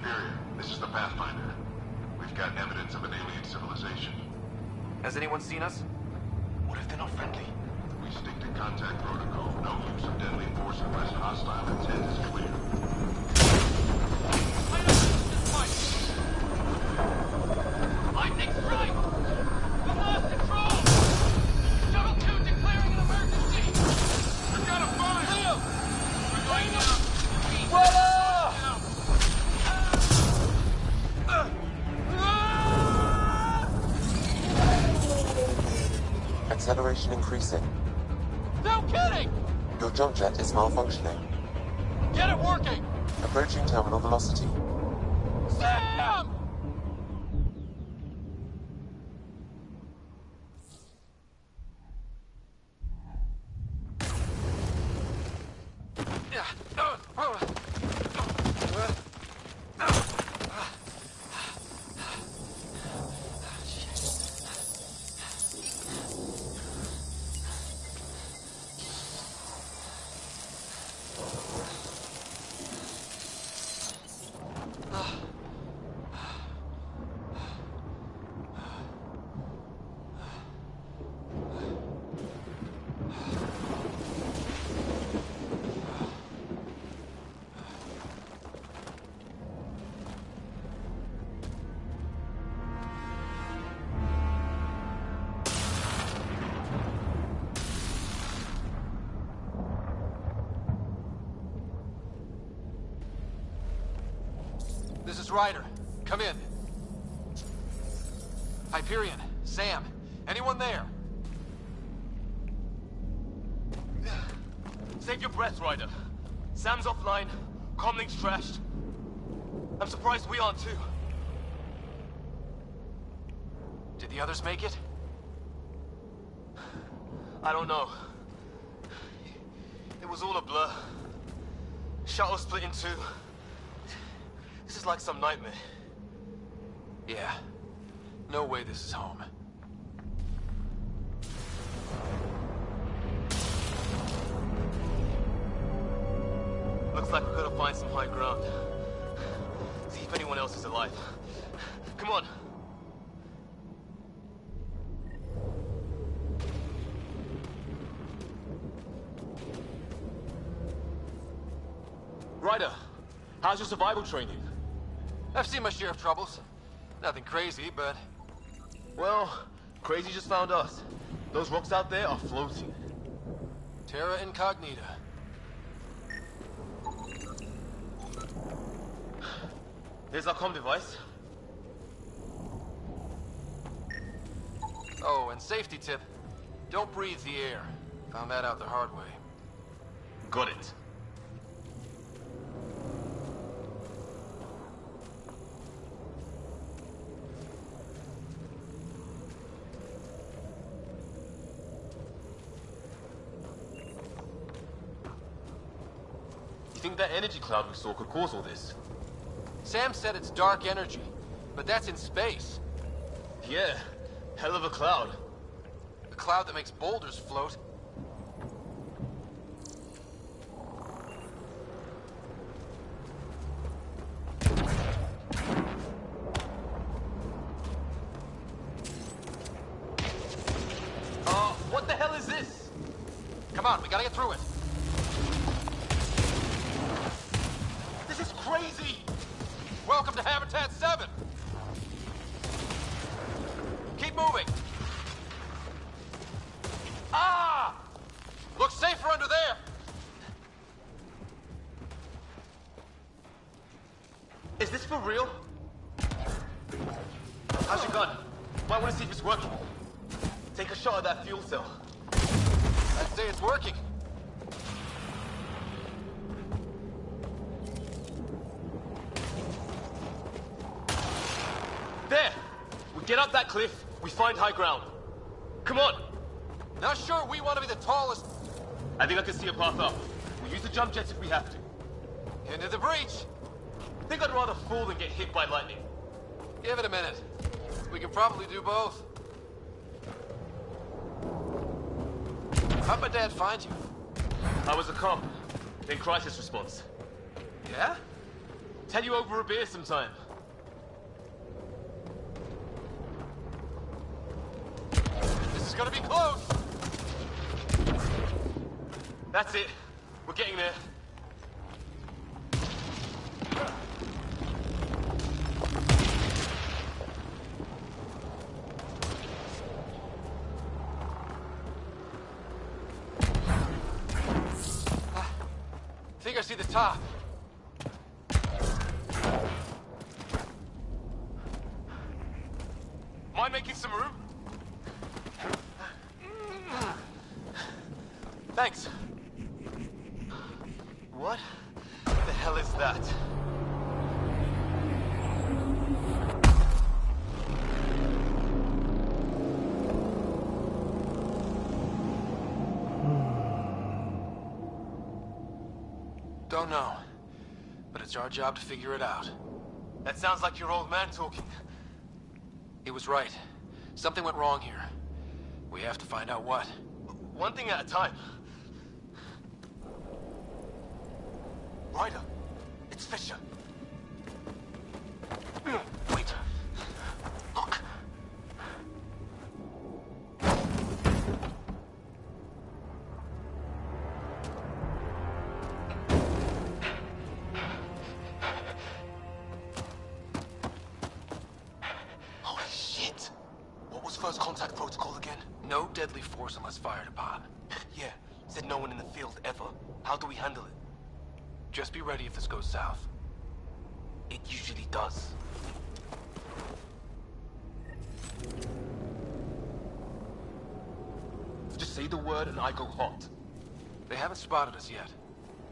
Hyperion, this is the Pathfinder. We've got evidence of an alien civilization. Has anyone seen us? What if they're not friendly? We stick to contact protocol. No use of deadly force unless hostile intent is clear. Lightning strike! We lost control! Shuttle 2 declaring an emergency! We've got a fire! Leo! We're going down! Acceleration increasing. No kidding! Your jump jet is malfunctioning. Get it working! Approaching terminal velocity. Sam! This is Ryder. Come in. Hyperion, Sam, anyone there? Save your breath, Ryder. Sam's offline, comlink's trashed. I'm surprised we aren't too. Did the others make it? I don't know. It was all a blur. Shuttle split in two. This is like some nightmare. Yeah. No way this is home. Looks like we've got to find some high ground. See if anyone else is alive. Come on. Ryder, how's your survival training? I've seen my share of troubles. Nothing crazy, but... Well, crazy just found us. Those rocks out there are floating. Terra Incognita. There's our comm device. Oh, and safety tip. Don't breathe the air. Found that out the hard way. Got it. You think that energy cloud we saw could cause all this? Sam said it's dark energy, but that's in space. Yeah, hell of a cloud. The cloud that makes boulders float. What the hell is this? Come on, we gotta get through it. This is crazy! Welcome to Habitat 7! Keep moving! Ah! Looks safer under there! Is this for real? How's your gun? Might want to see if it's working. Take a shot at that fuel cell. I'd say it's working. There! We get up that cliff, we find high ground. Come on! Not sure we want to be the tallest. I think I can see a path up. We'll use the jump jets if we have to. Into the breach. I think I'd rather fall than get hit by lightning. Give it a minute. We can probably do both. How'd my dad find you? I was a cop, then crisis response. Yeah? Tell you over a beer sometime. This is gonna be close! That's it. We're getting there. I think I see the top. Mind making some room? Thanks. What the hell is that? Don't know. But it's our job to figure it out. That sounds like your old man talking. He was right. Something went wrong here. We have to find out what. One thing at a time. Ryder, it's Fisher. Wait. Look. Holy shit. What was first contact protocol again? No deadly force unless fired upon. Yeah, said no one in the field ever. How do we handle it? Just be ready if this goes south. It usually does. Just say the word and I go hot. They haven't spotted us yet.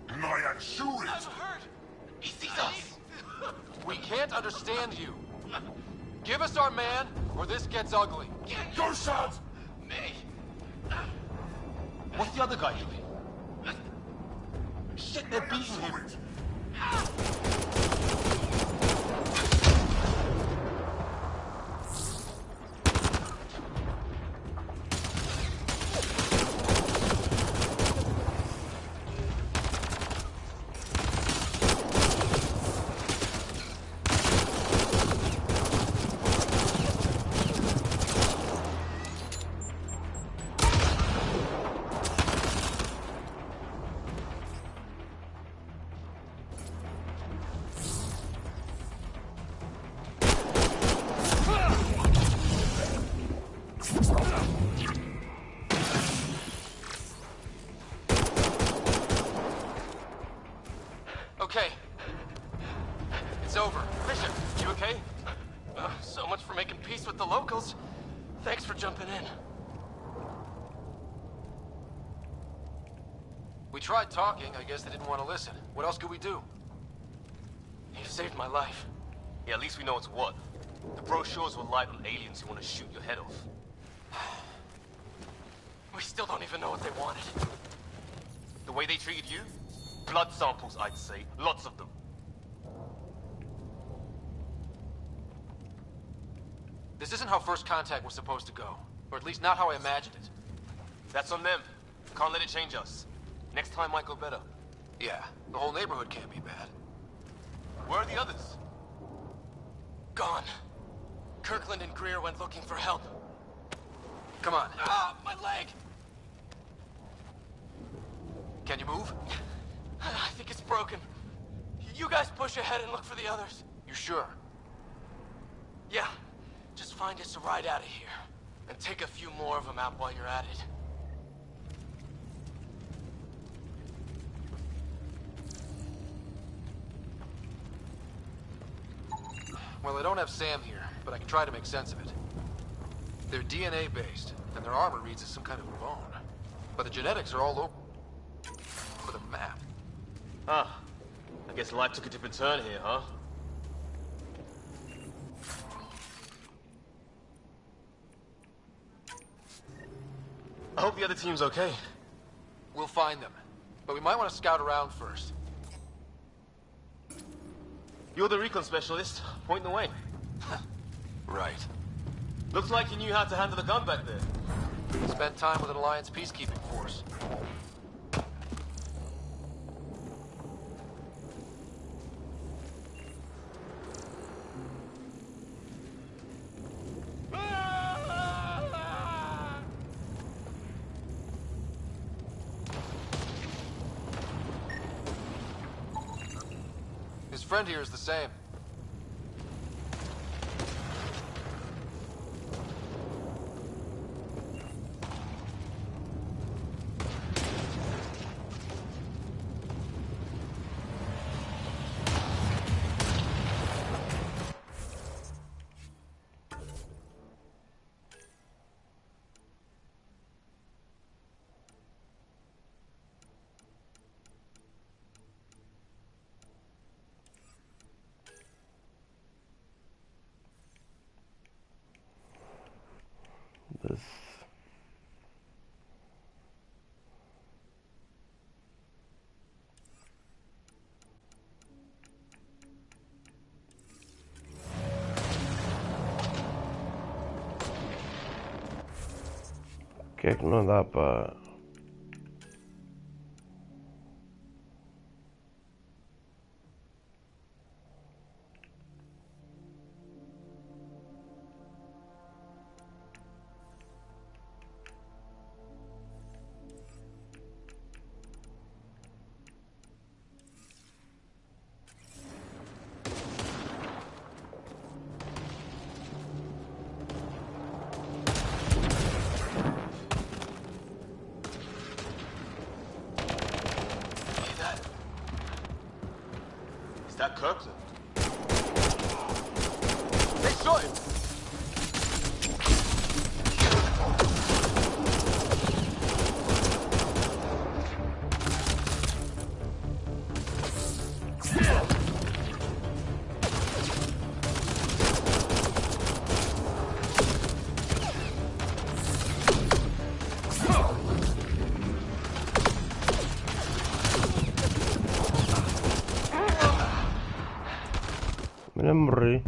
Nyan, shoot it! hurt! He sees us! We can't understand you. Give us our man, or this gets ugly. Your shot! Me! What's the other guy doing? Shit, they're beating him! Okay. It's over. Fisher, you okay? So much for making peace with the locals. Thanks for jumping in. We tried talking. I guess they didn't want to listen. What else could we do? You saved my life. Yeah, at least we know it's what. The brochures were light on aliens who want to shoot your head off. We still don't even know what they wanted. The way they treated you? Blood samples, I'd say. Lots of them. This isn't how first contact was supposed to go. Or at least not how I imagined it. That's on them. Can't let it change us. Next time might go better. Yeah, the whole neighborhood can't be bad. Where are the others? Gone. Kirkland and Greer went looking for help. Come on. Ah, my leg! Can you move? I think it's broken. You guys push ahead and look for the others. You sure? Yeah. Just find us a ride out of here. And take a few more of them out while you're at it. Well, I don't have Sam here, but I can try to make sense of it. They're DNA-based, and their armor reads as some kind of bone. But the genetics are all over the map. Ah. I guess life took a different turn here, huh? I hope the other team's okay. We'll find them, but we might want to scout around first. You're the recon specialist. Point the way. Right. Looks like you knew how to handle the gun back there. Spent time with an Alliance peacekeeping force. His friend here is the same. This. O que é que não dá para... That Kirkland. They saw him! Mira, morri.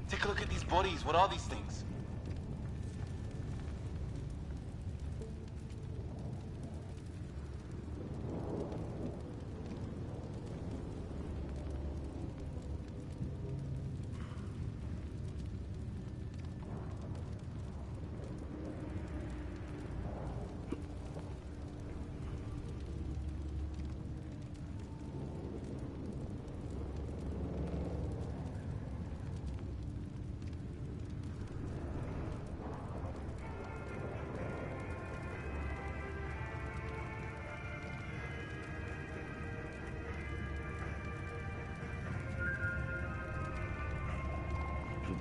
Take a look at these bodies. What are these things?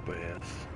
Best.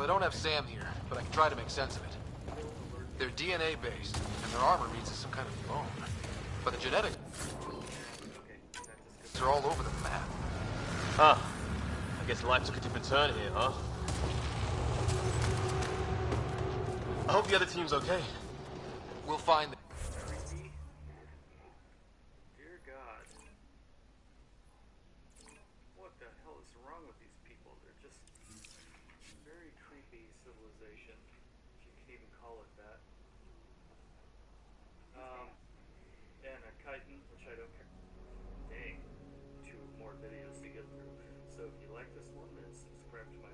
I don't have Sam here, but I can try to make sense of it. They're DNA based, and their armor reads as some kind of bone. But the genetics are all over the map. Huh. I guess life took a different turn here, huh? I hope the other team's okay. We'll find them. Dear God. What the hell is wrong with these people? They're just very creepy civilization, if you can even call it that. And a chitin, which I don't care. Dang. 2 more videos to get through. So if you like this one, then subscribe to my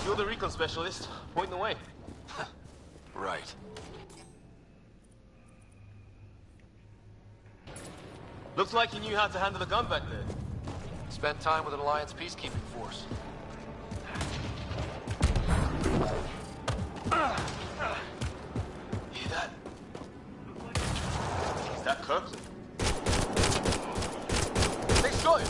You're the recon specialist. Point the way. Right. Looks like you knew how to handle a gun back there. Spent time with an Alliance peacekeeping force. Hear that? Is that Kirkland? They shot him!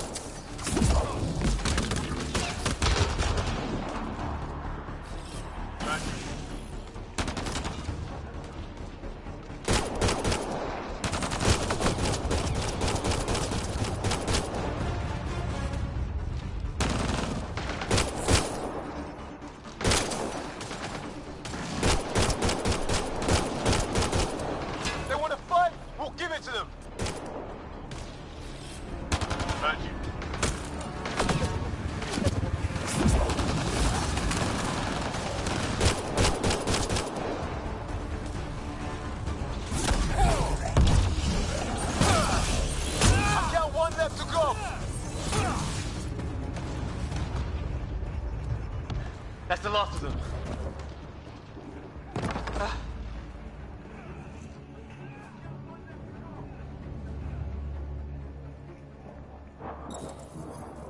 That's the last of them.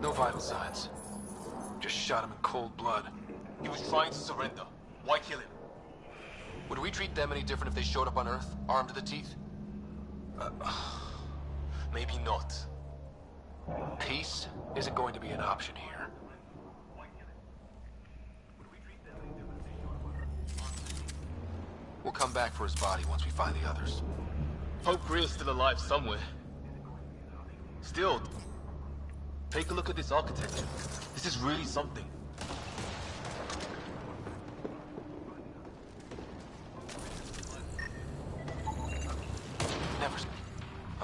No vital signs. Just shot him in cold blood. He was trying to surrender. Why kill him? Would we treat them any different if they showed up on Earth, armed to the teeth? Maybe not. Peace isn't going to be an option here. We'll come back for his body once we find the others. Hope Greer's still alive somewhere. Still, take a look at this architecture. This is really something. Never.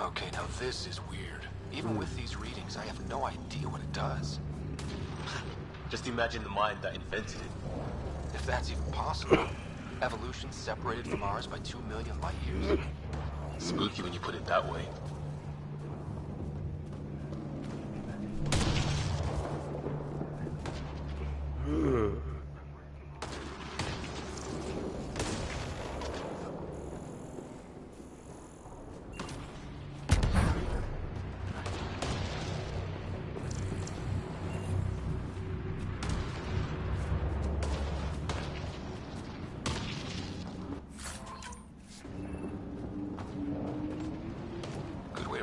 Okay, now this is weird. Even with these readings, I have no idea what it does. Just imagine the mind that invented it. If that's even possible. Evolution separated from ours by 2 million light years. Spooky when you put it that way.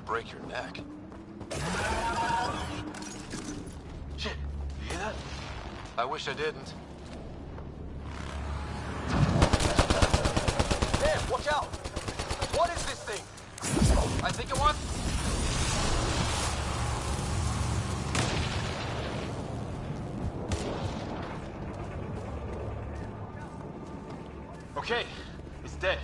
Break your neck. Shit, you hear that? I wish I didn't. There, watch out! What is this thing? I think it wants... Okay, it's dead.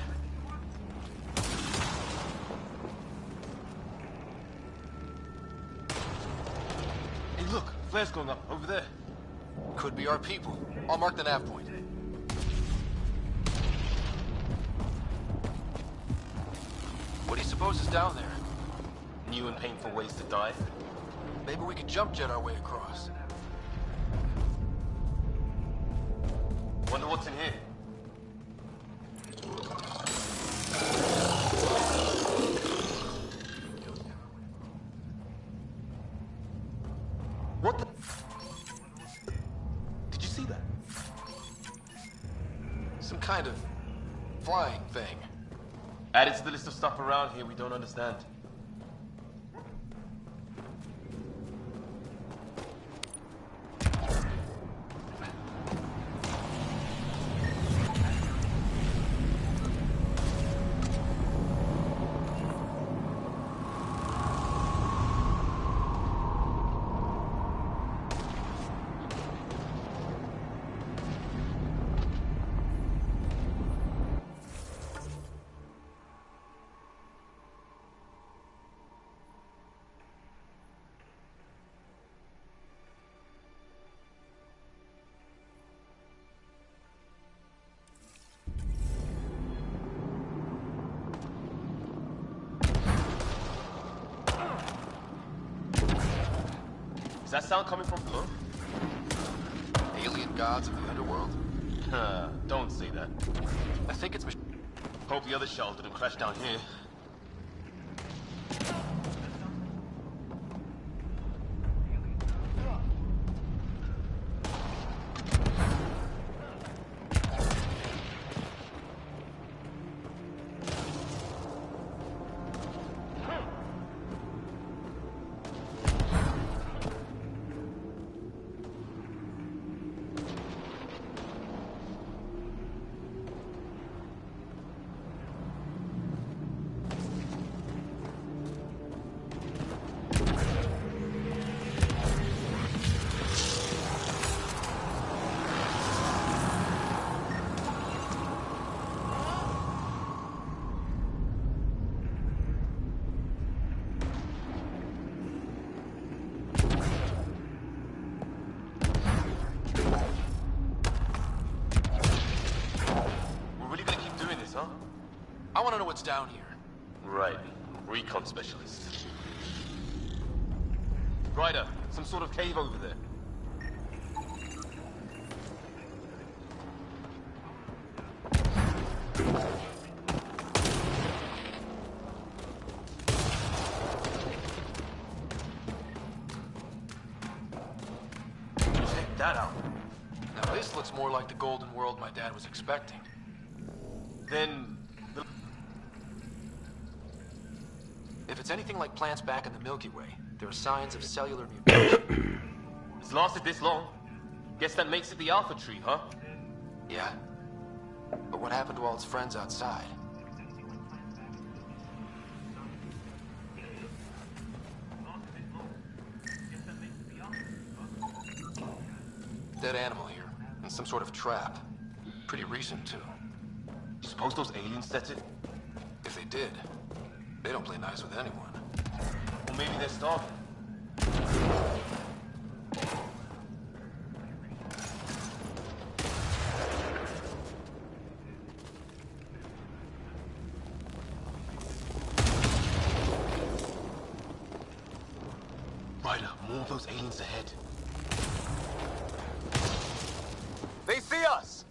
Look, flare's going up, over there. Could be our people. I'll mark the nav point. What do you suppose is down there? New and painful ways to die. Maybe we could jump jet our way across. what's in here. What the? Did you see that? Some kind of flying thing. Added to the list of stuff around here we don't understand. Is that sound coming from below? Alien gods of the underworld? Don't say that. I think it's... Hope the other shuttle didn't crash down here. I want to know what's down here. Right. Recon specialist. Ryder, some sort of cave over there. Check that out. Now this looks more like the golden world my dad was expecting. Then... If it's anything like plants back in the Milky Way, there are signs of cellular mutation. It's lasted this long. Guess that makes it the Alpha Tree, huh? Yeah. But what happened to all its friends outside? Dead animal here, and some sort of trap. Pretty recent, too. You suppose those aliens set it? If they did, they don't play nice with anyone. Or maybe they're starving. Ryder, more of those aliens ahead. They see us!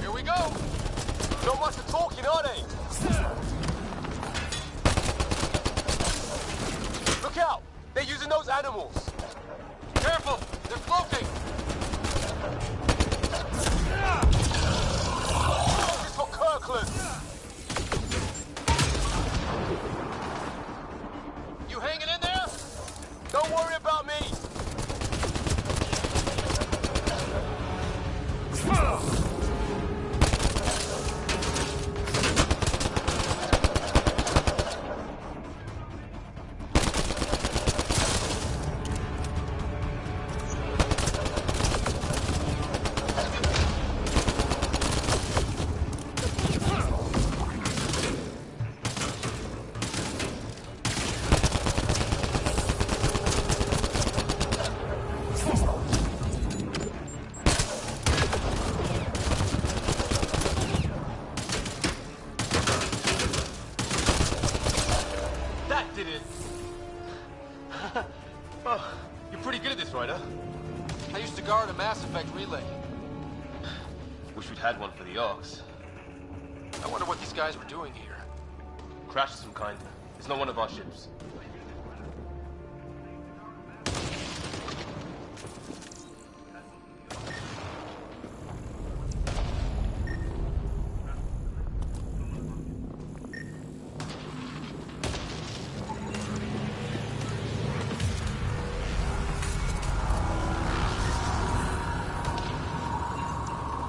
Here we go! Not much of talking, are they? Look out! They're using those animals! Careful! They're floating! This is for Kirkland! You hanging in there? Don't worry about me! pretty good at this, Ryder. I used to guard a Mass Effect relay. Wish we'd had one for the Arks. I wonder what these guys were doing here. Crash of some kind. It's not one of our ships.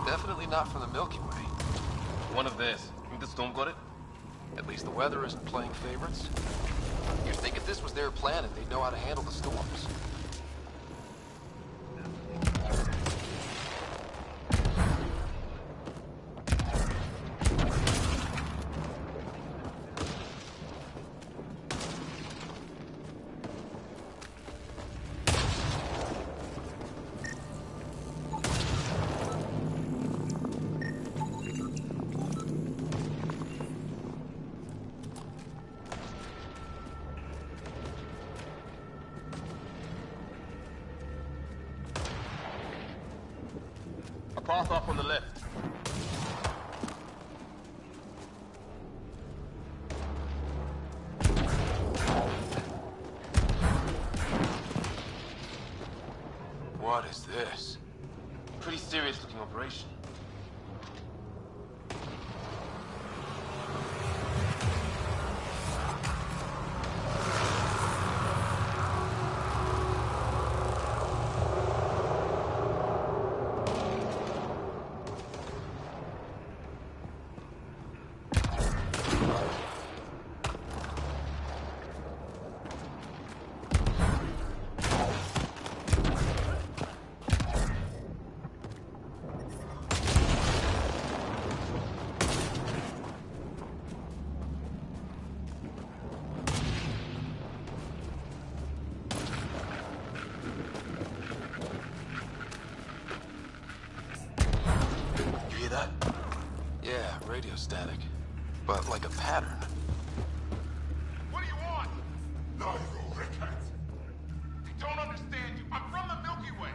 Definitely not from the Milky Way. One of theirs. Think the storm got it? At least the weather isn't playing favorites. You'd think if this was their planet, they'd know how to handle the storms. Path up on the left. What is this? Pretty serious looking operation. Radio static, but like a pattern. What do you want? Neither, Rickhead. They don't understand you. I'm from the Milky Way.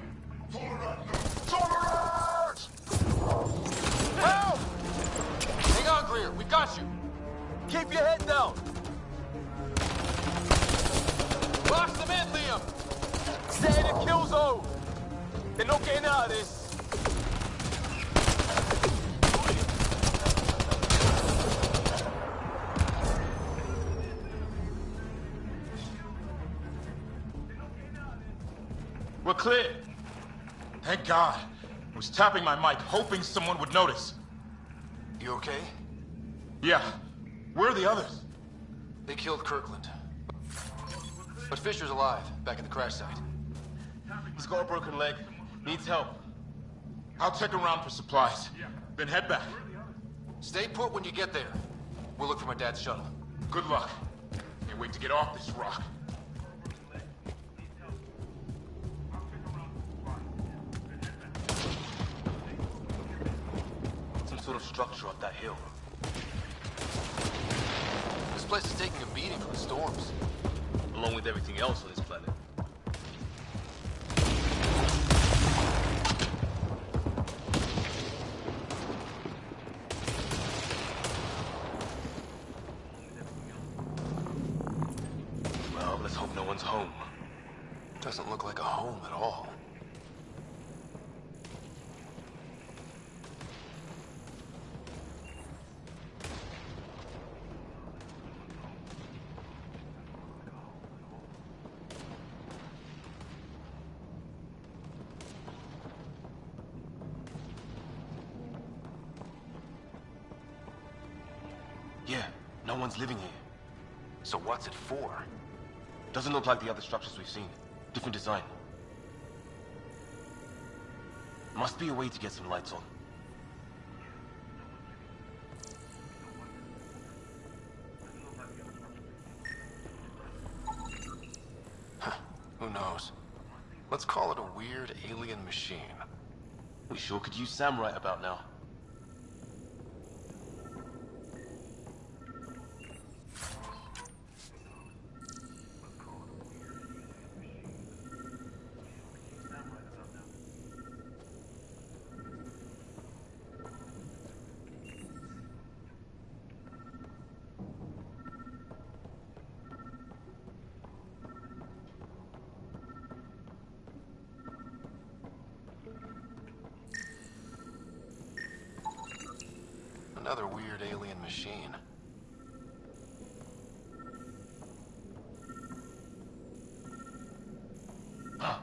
Tolerance! Help! Hang on, Greer. We got you. Keep your head down. Box them in, Liam. Stay in the kill zone. They're not getting out of this. We're clear. Thank God. I was tapping my mic, hoping someone would notice. You okay? Yeah. Where are the others? They killed Kirkland. But Fisher's alive, back at the crash site. He's got a broken leg. Needs help. I'll check around for supplies. Then head back. Stay put when you get there. We'll look for my dad's shuttle. Good luck. Can't wait to get off this rock. Some sort of structure up that hill. This place is taking a beating from the storms. Along with everything else on this planet. Well, let's hope no one's home. Doesn't look like a home at all. Yeah, no one's living here. So what's it for? Doesn't look like the other structures we've seen. Different design. Must be a way to get some lights on. Who knows? Let's call it a weird alien machine. We sure could use Sam right about now. Another weird alien machine. Huh.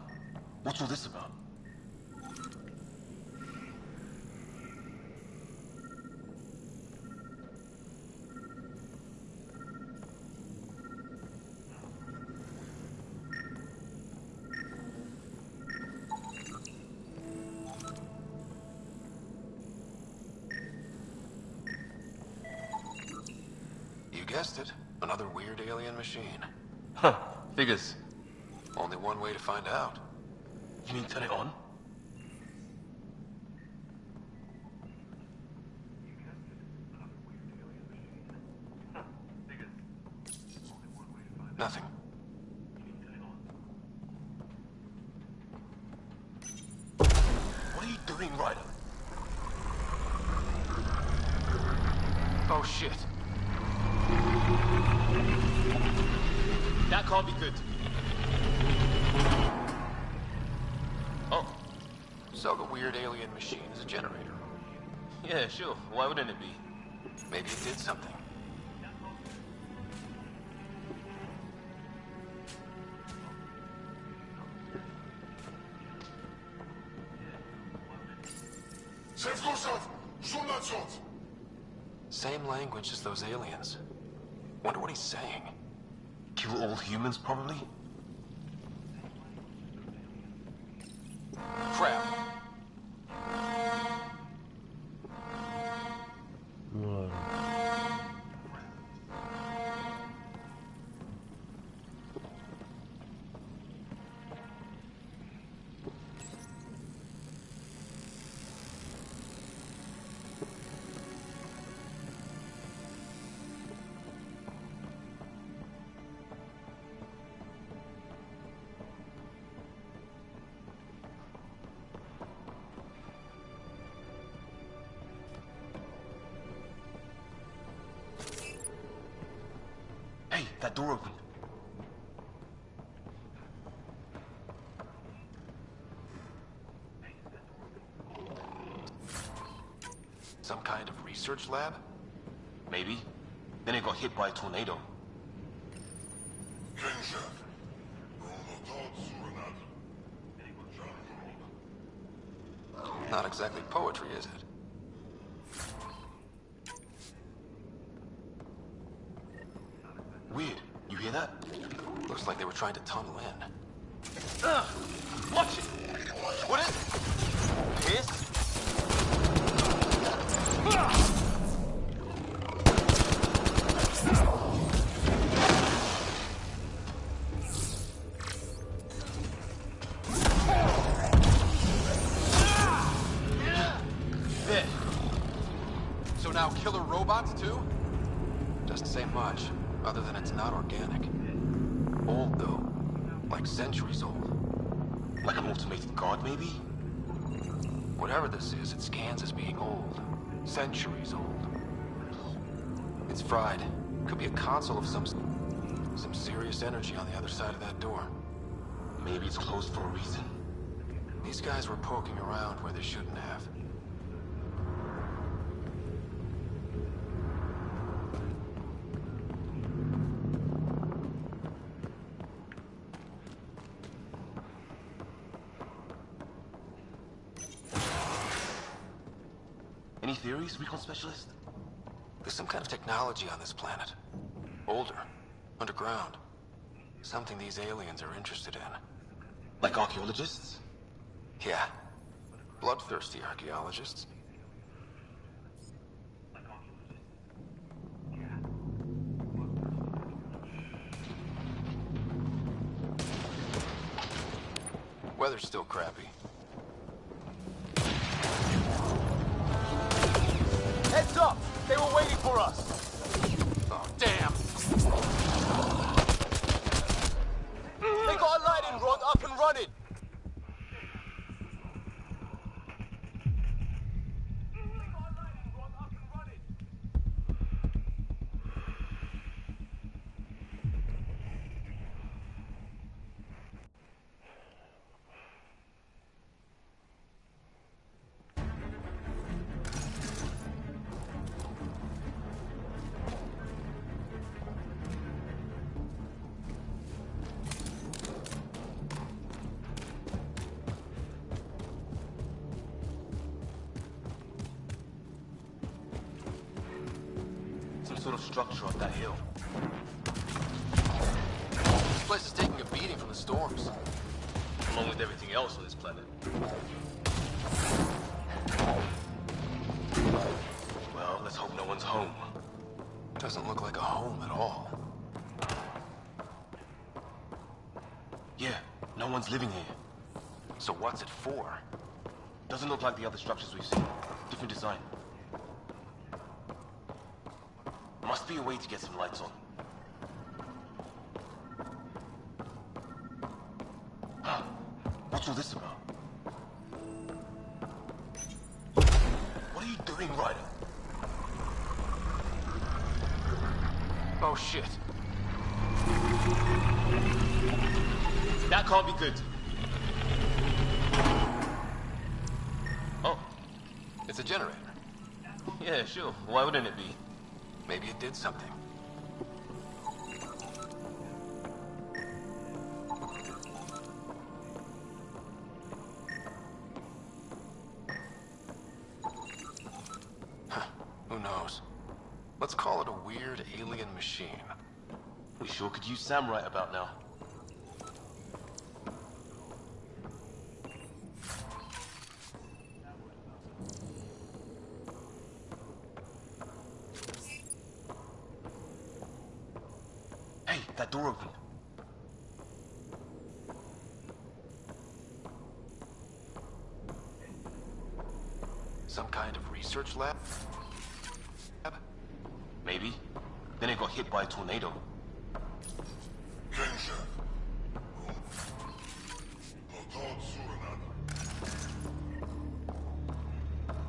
What's all this about? You guessed it. Another weird alien machine. Huh. Figures. Only one way to find out. You mean turn it on? Nothing. What are you doing, Ryder? Oh shit. That can't be good. Oh. So the weird alien machine is a generator. Yeah, sure. Why wouldn't it be? Maybe it did something. Same language as those aliens. Wonder what he's saying. Kill all humans, probably? Crap. Hey, that door opened. Some kind of research lab? Maybe. Then it got hit by a tornado. Not exactly poetry, is it? Weird. You hear that? Looks like they were trying to tunnel in. Watch it! What is it? Piss? There. So now killer robots too? Doesn't say much, other than it's not organic. Old though. Like centuries old. Like an automated guard, maybe? Whatever this is, it scans as being old. Centuries old. It's fried. Could be a console of some serious energy on the other side of that door. Maybe it's closed for a reason. These guys were poking around where they shouldn't have. Any theories, recon specialist? There's some kind of technology on this planet. Older. Underground. Something these aliens are interested in. Like archaeologists? Yeah. Bloodthirsty archaeologists. Weather's still crappy. Heads up! They were waiting for us! Oh, damn! They got a lightning rod up and running! sort of structure on that hill. This place is taking a beating from the storms. Along with everything else on this planet. Well, let's hope no one's home. Doesn't look like a home at all. Yeah, no one's living here. So what's it for? Doesn't look like the other structures we've seen. Different design. Must be a way to get some lights on. Huh. What's all this about? What are you doing, Ryder? Oh shit. That can't be good. Oh. It's a generator. Yeah, sure. Why wouldn't it be? Maybe it did something. Huh. Who knows? Let's call it a weird alien machine. We sure could use Sam right about now. Hey, that door opened. Some kind of research lab? Maybe. Then it got hit by a tornado.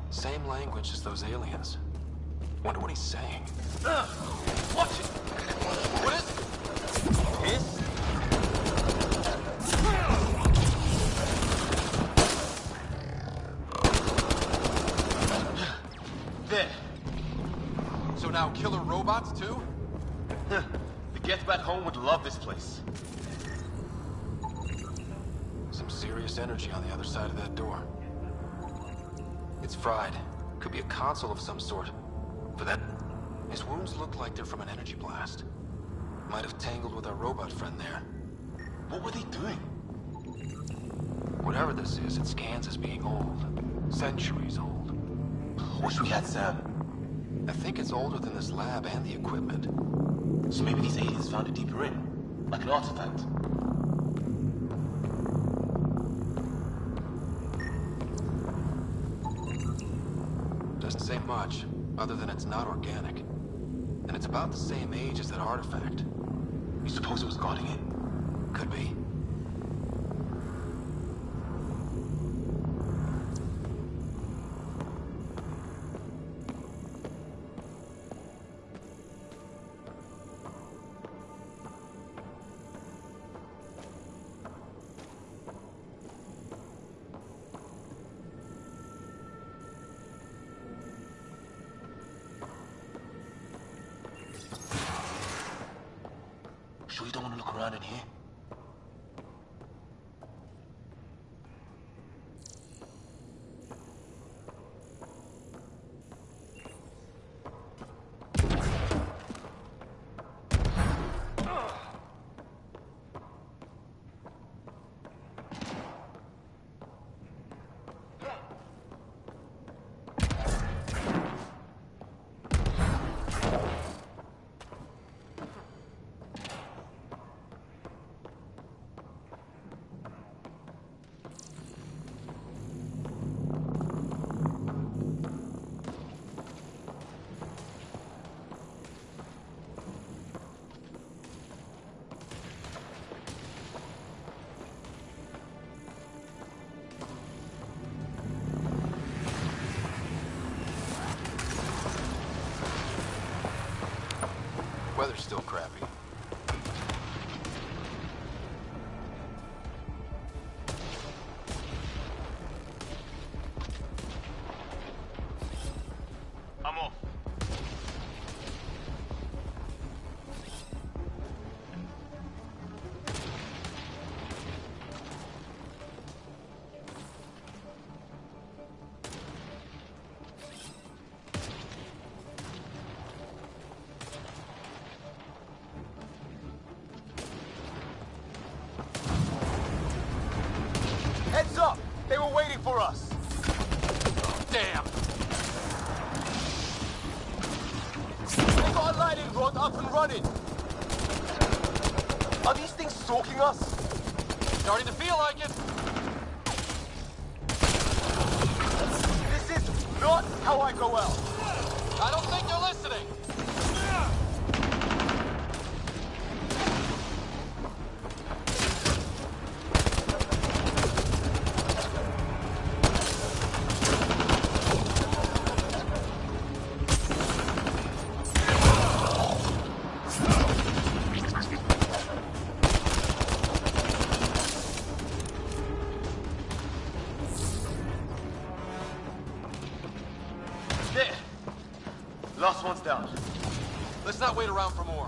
Same language as those aliens. Wonder what he's saying. Watch it! What is it? Piss? There. So now killer robots too? The Get Back Home would love this place. Some serious energy on the other side of that door. It's fried. Could be a console of some sort. For that, his wounds look like they're from an energy blast. Might have tangled with our robot friend there. What were they doing? Whatever this is, it scans as being old. Centuries old. Wish we had Sam. I think it's older than this lab and the equipment. So maybe these aliens found it deeper in, like an artifact. Doesn't say much, other than it's not organic. And it's about the same age as that artifact. You suppose it was guarding it? Could be. Sure you don't want to look around in here? Weather's still crappy. I'm off. Damn! They got a lightning rod up and running! Are these things stalking us? Starting to feel like it! This is not how I go out! I don't think they're listening! Last one's down. Let's not wait around for more.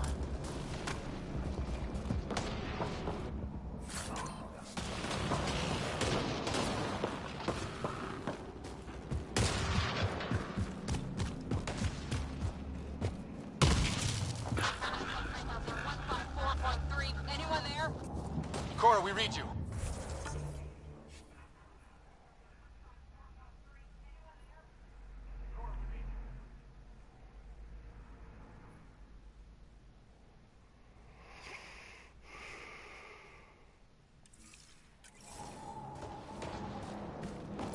Anyone there? Cora, we read you.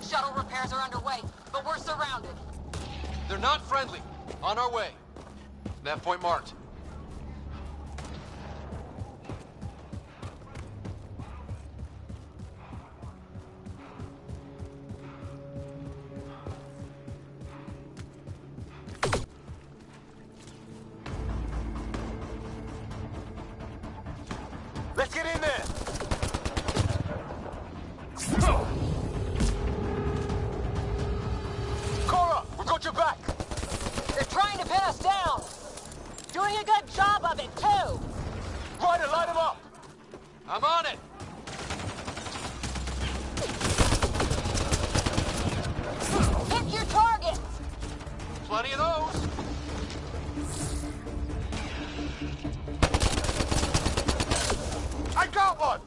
Shuttle repairs are underway, but we're surrounded. They're not friendly. On our way. That point marked. Let's get in there! Cora, we got your back! They're trying to pin us down! Doing a good job of it, too! Ryder, light him up! I'm on it! Pick your targets! Plenty of those! I got one!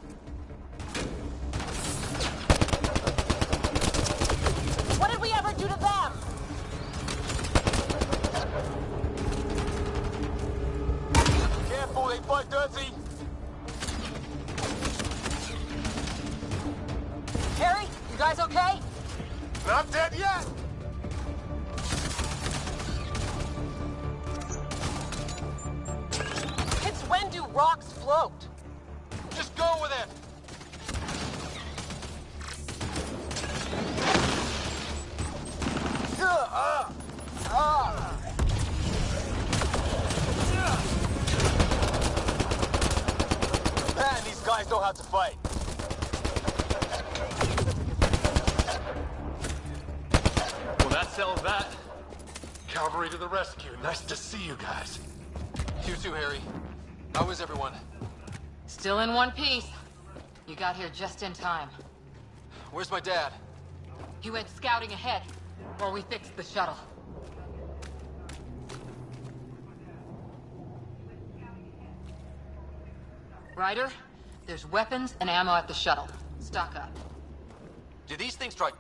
What did we ever do to them? Careful, they fight dirty! Harry, you guys okay? Not dead yet! It's when do rocks float? Just go with it! Man, these guys know how to fight. Well, that settles that. Cavalry to the rescue. Nice to see you guys. You too, Harry. How is everyone? Still in one piece. You got here just in time. Where's my dad? He went scouting ahead while we fixed the shuttle. Ryder, there's weapons and ammo at the shuttle. Stock up. Did these things try...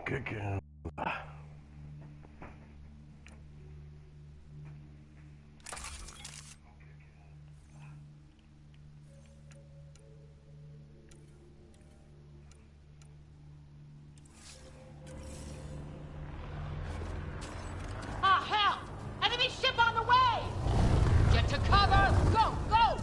Kicking. Ah, hell! Enemy ship on the way! Get to cover! Go, go!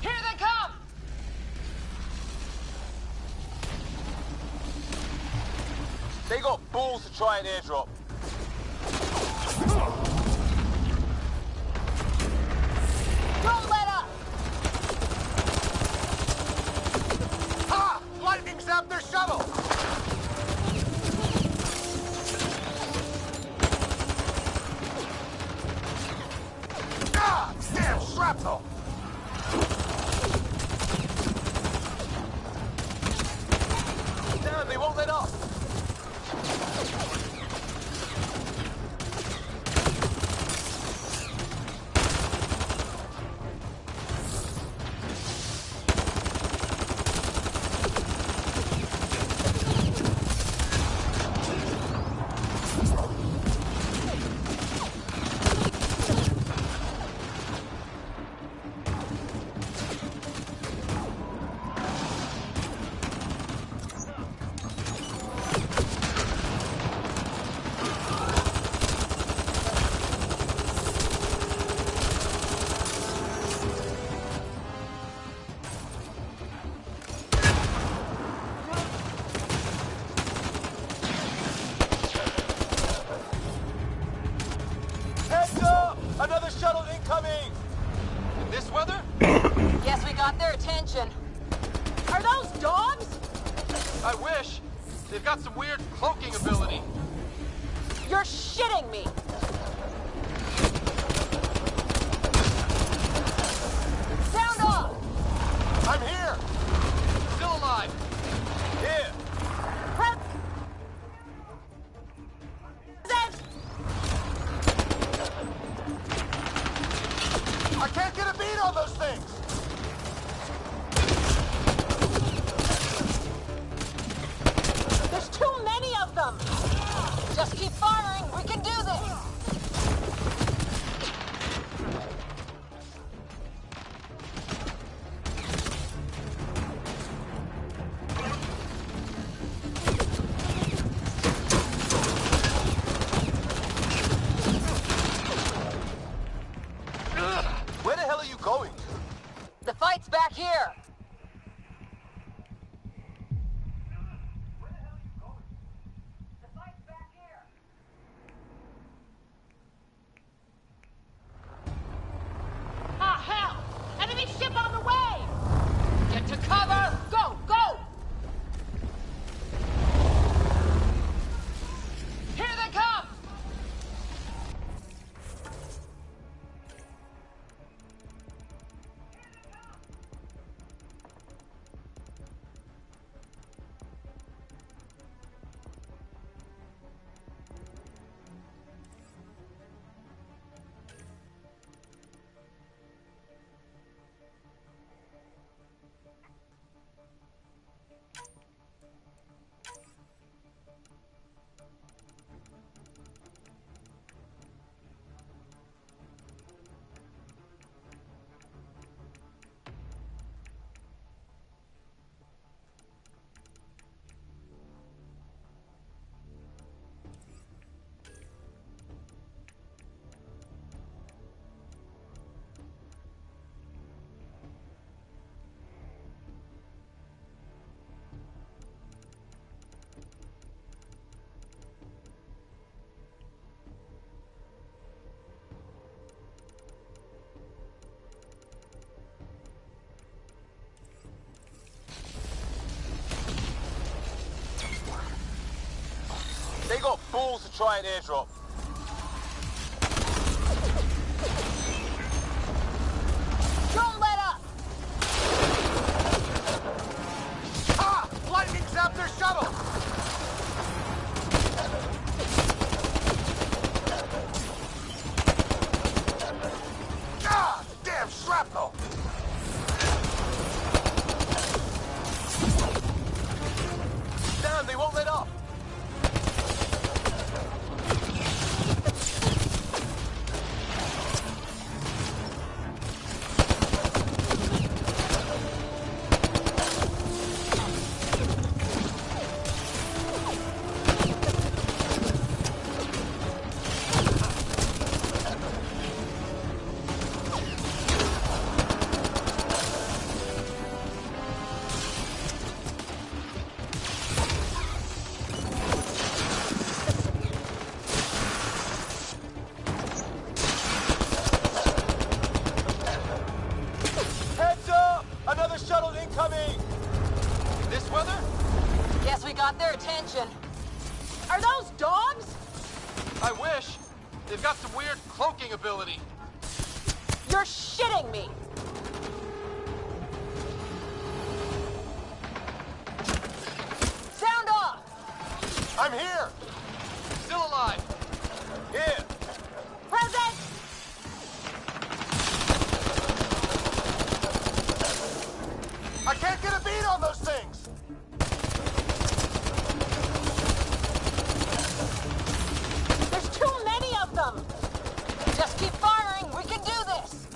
Here they come! They got balls to try an airdrop. Don't let up! Ha! Lightning zapped their shuttle! Ah! Damn shrapnel! Damn, they won't let up! Heads up! Another shuttle incoming! In this weather? Guess we got their attention. Are those dogs? I wish. They've got some weird cloaking ability. You're shitting me! Sound off! I'm here! Still alive! Here! Prep! I can't get a beat on those things! There's too many of them! Just keep firing, we can do this! Where the hell are you going? The fight's back here! Ah, hell! Enemy ship on the way! Get to cover! Go, go! Here they come! They got balls to try an airdrop. Don't let up! Ha! Lightning zapped their shuttle! Ah! Damn shrapnel! Damn, they won't let up! incoming! This weather? Guess we got their attention. Are those dogs? I wish. They've got some weird cloaking ability. You're shitting me! Sound off! I'm here! Still alive. Here. Present! I can't get a beat on those things! There's too many of them! Just keep firing, we can do this!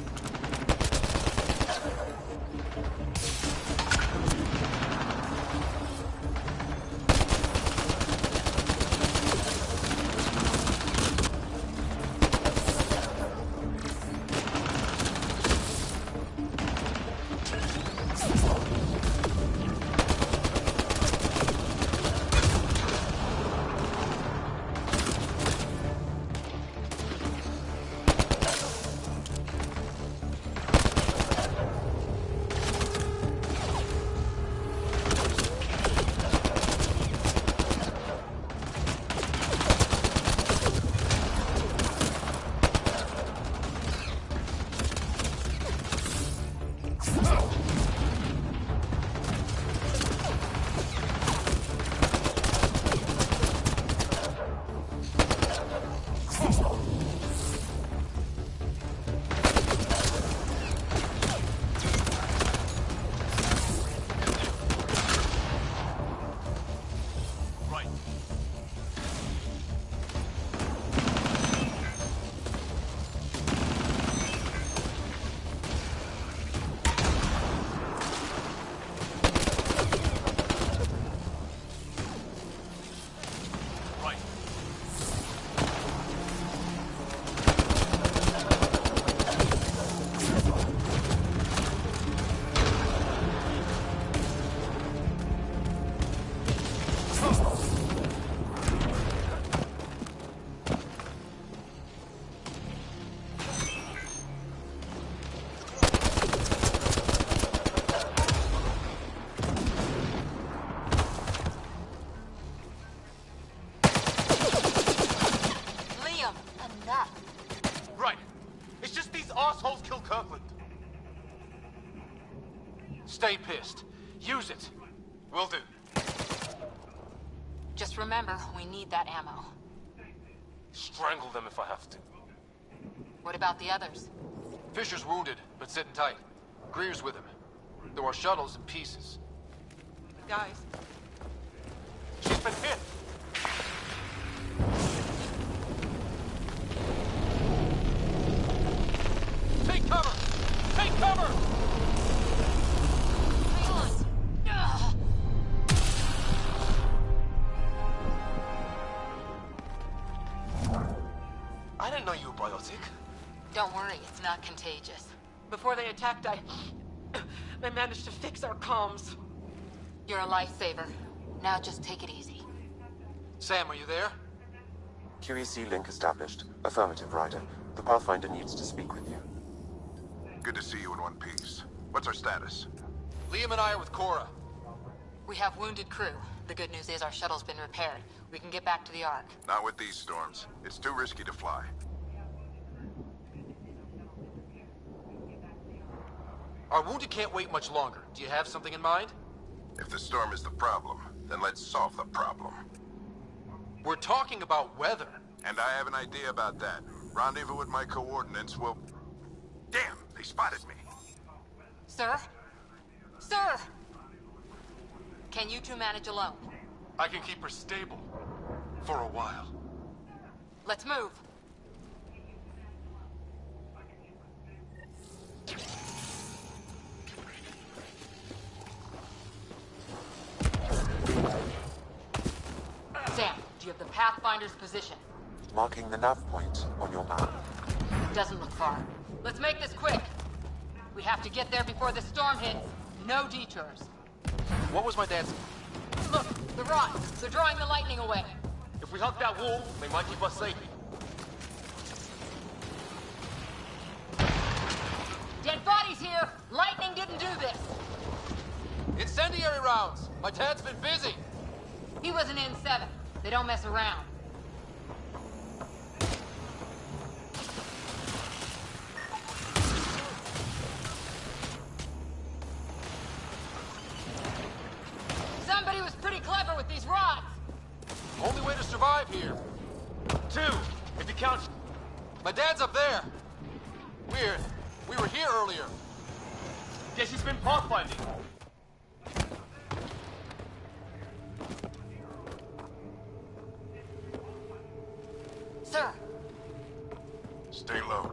Right. It's just these assholes killed Kirkland. Stay pissed. Use it. Will do. Just remember, we need that ammo. Strangle them if I have to. What about the others? Fisher's wounded, but sitting tight. Greer's with him. There are shuttles in pieces. Guys. She's been hit. Take cover! Take cover! I didn't know you were biotic. Don't worry, it's not contagious. Before they attacked, I managed to fix our comms. You're a lifesaver. Now just take it easy. Sam, are you there? QEC link established. Affirmative, Ryder. The Pathfinder needs to speak with you. Good to see you in one piece. What's our status? Liam and I are with Cora. We have wounded crew. The good news is our shuttle's been repaired. We can get back to the Ark. Not with these storms. It's too risky to fly. Our wounded can't wait much longer. Do you have something in mind? If the storm is the problem, then let's solve the problem. We're talking about weather. And I have an idea about that. Rendezvous with my coordinates will... Damn, they spotted me. Sir? Sir! Can you two manage alone? I can keep her stable. For a while. Let's move. Sam, do you have the Pathfinder's position? Marking the nav point on your map. Doesn't look far. Let's make this quick. We have to get there before the storm hits. No detours. What was my dad's... Look, the rods. They're drawing the lightning away. If we hug that wall, they might keep us safe. Dead bodies here. Lightning didn't do this. Incendiary rounds! My dad's been busy! He was an N7. They don't mess around. Somebody was pretty clever with these rods. Only way to survive here. 2, if you count... My dad's up there. Weird. We were here earlier. Guess he's been pathfinding. Sir. Stay low.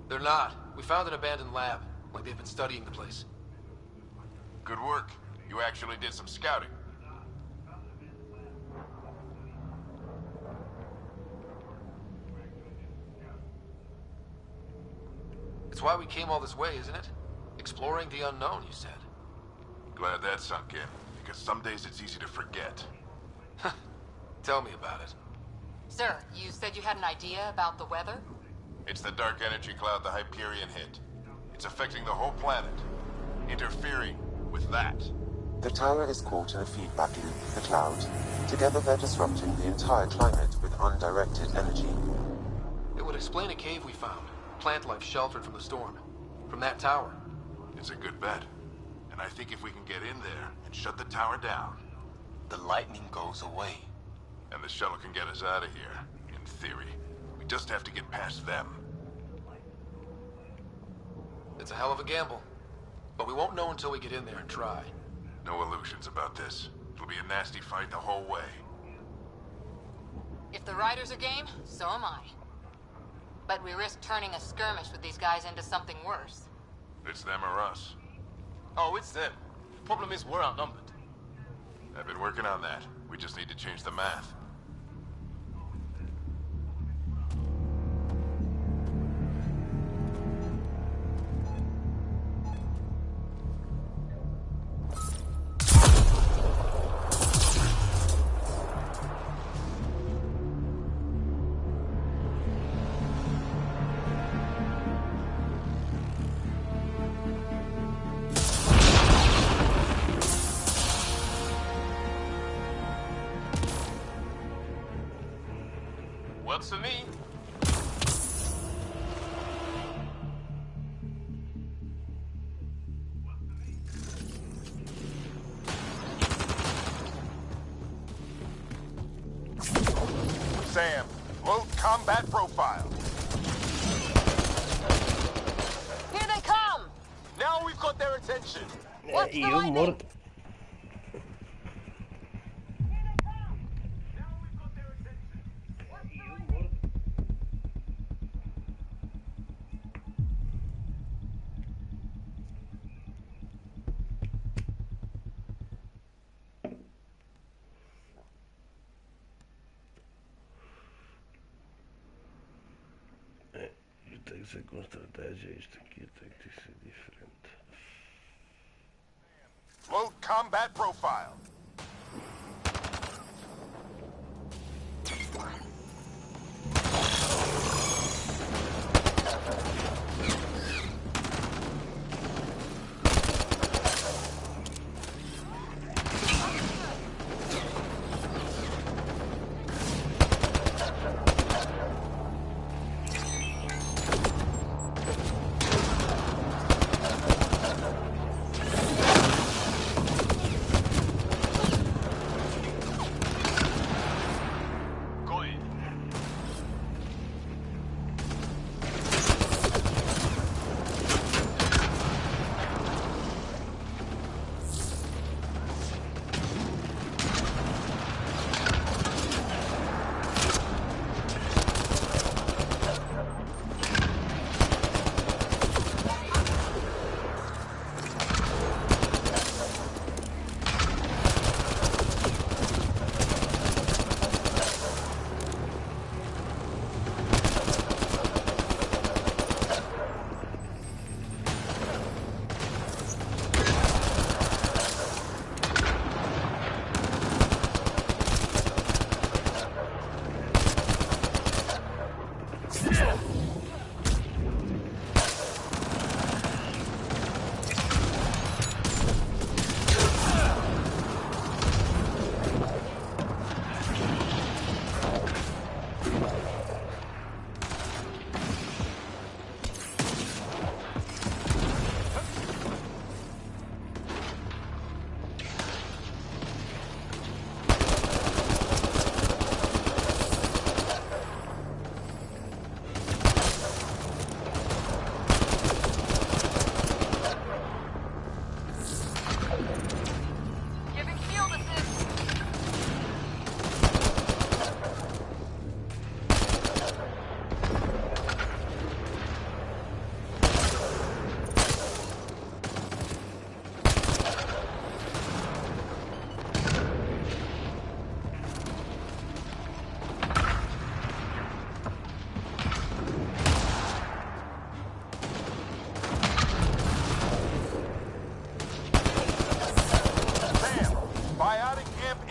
They're not. We found an abandoned lab. Like they've been studying the place. Good work. You actually did some scouting. It's why we came all this way, isn't it? Exploring the unknown, you said. Glad that sunk in, because some days it's easy to forget. Tell me about it. Sir, you said you had an idea about the weather? It's the dark energy cloud the Hyperion hit. It's affecting the whole planet, interfering with that. The tower is caught in a feedback loop with the cloud. Together they're disrupting the entire climate with undirected energy. It would explain a cave we found. Plant life sheltered from the storm. From that tower. It's a good bet. And I think if we can get in there and shut the tower down... The lightning goes away. And the shuttle can get us out of here, in theory. We just have to get past them. It's a hell of a gamble. But we won't know until we get in there and try. No illusions about this. It'll be a nasty fight the whole way. If the riders are game, so am I. But we risk turning a skirmish with these guys into something worse. It's them or us. Oh, it's them. Problem is, we're outnumbered. I've been working on that. We just need to change the math. Works for me. Sam, load combat profile. Here they come! Now we've got their attention. What's the Eu lightning? morto. Tem que ser com estratégia, isto aqui tem que ser diferente. Load combat profile.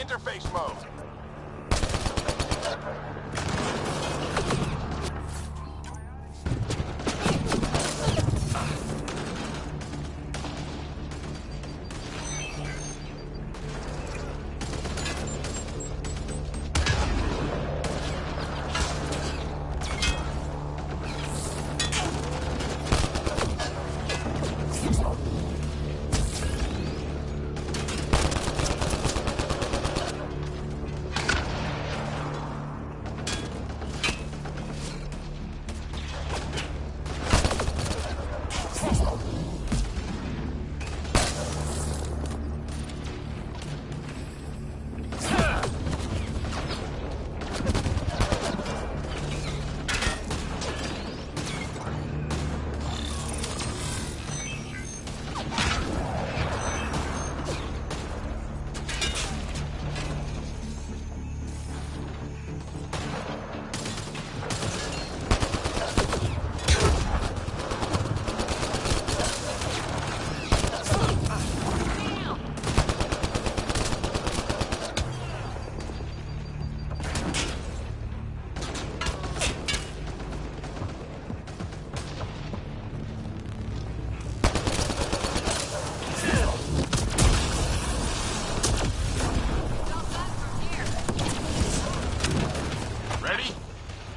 interface mode.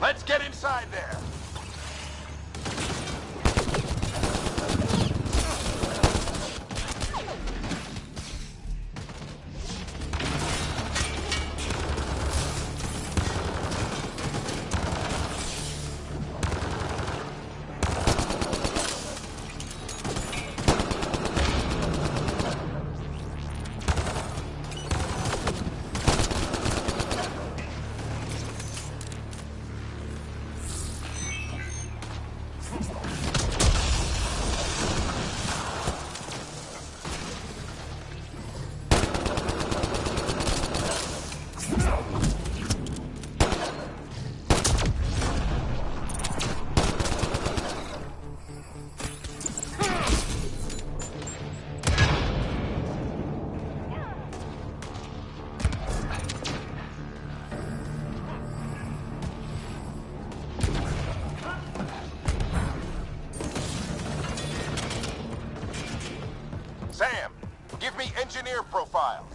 Let's get inside there. Sam, give me engineer profile.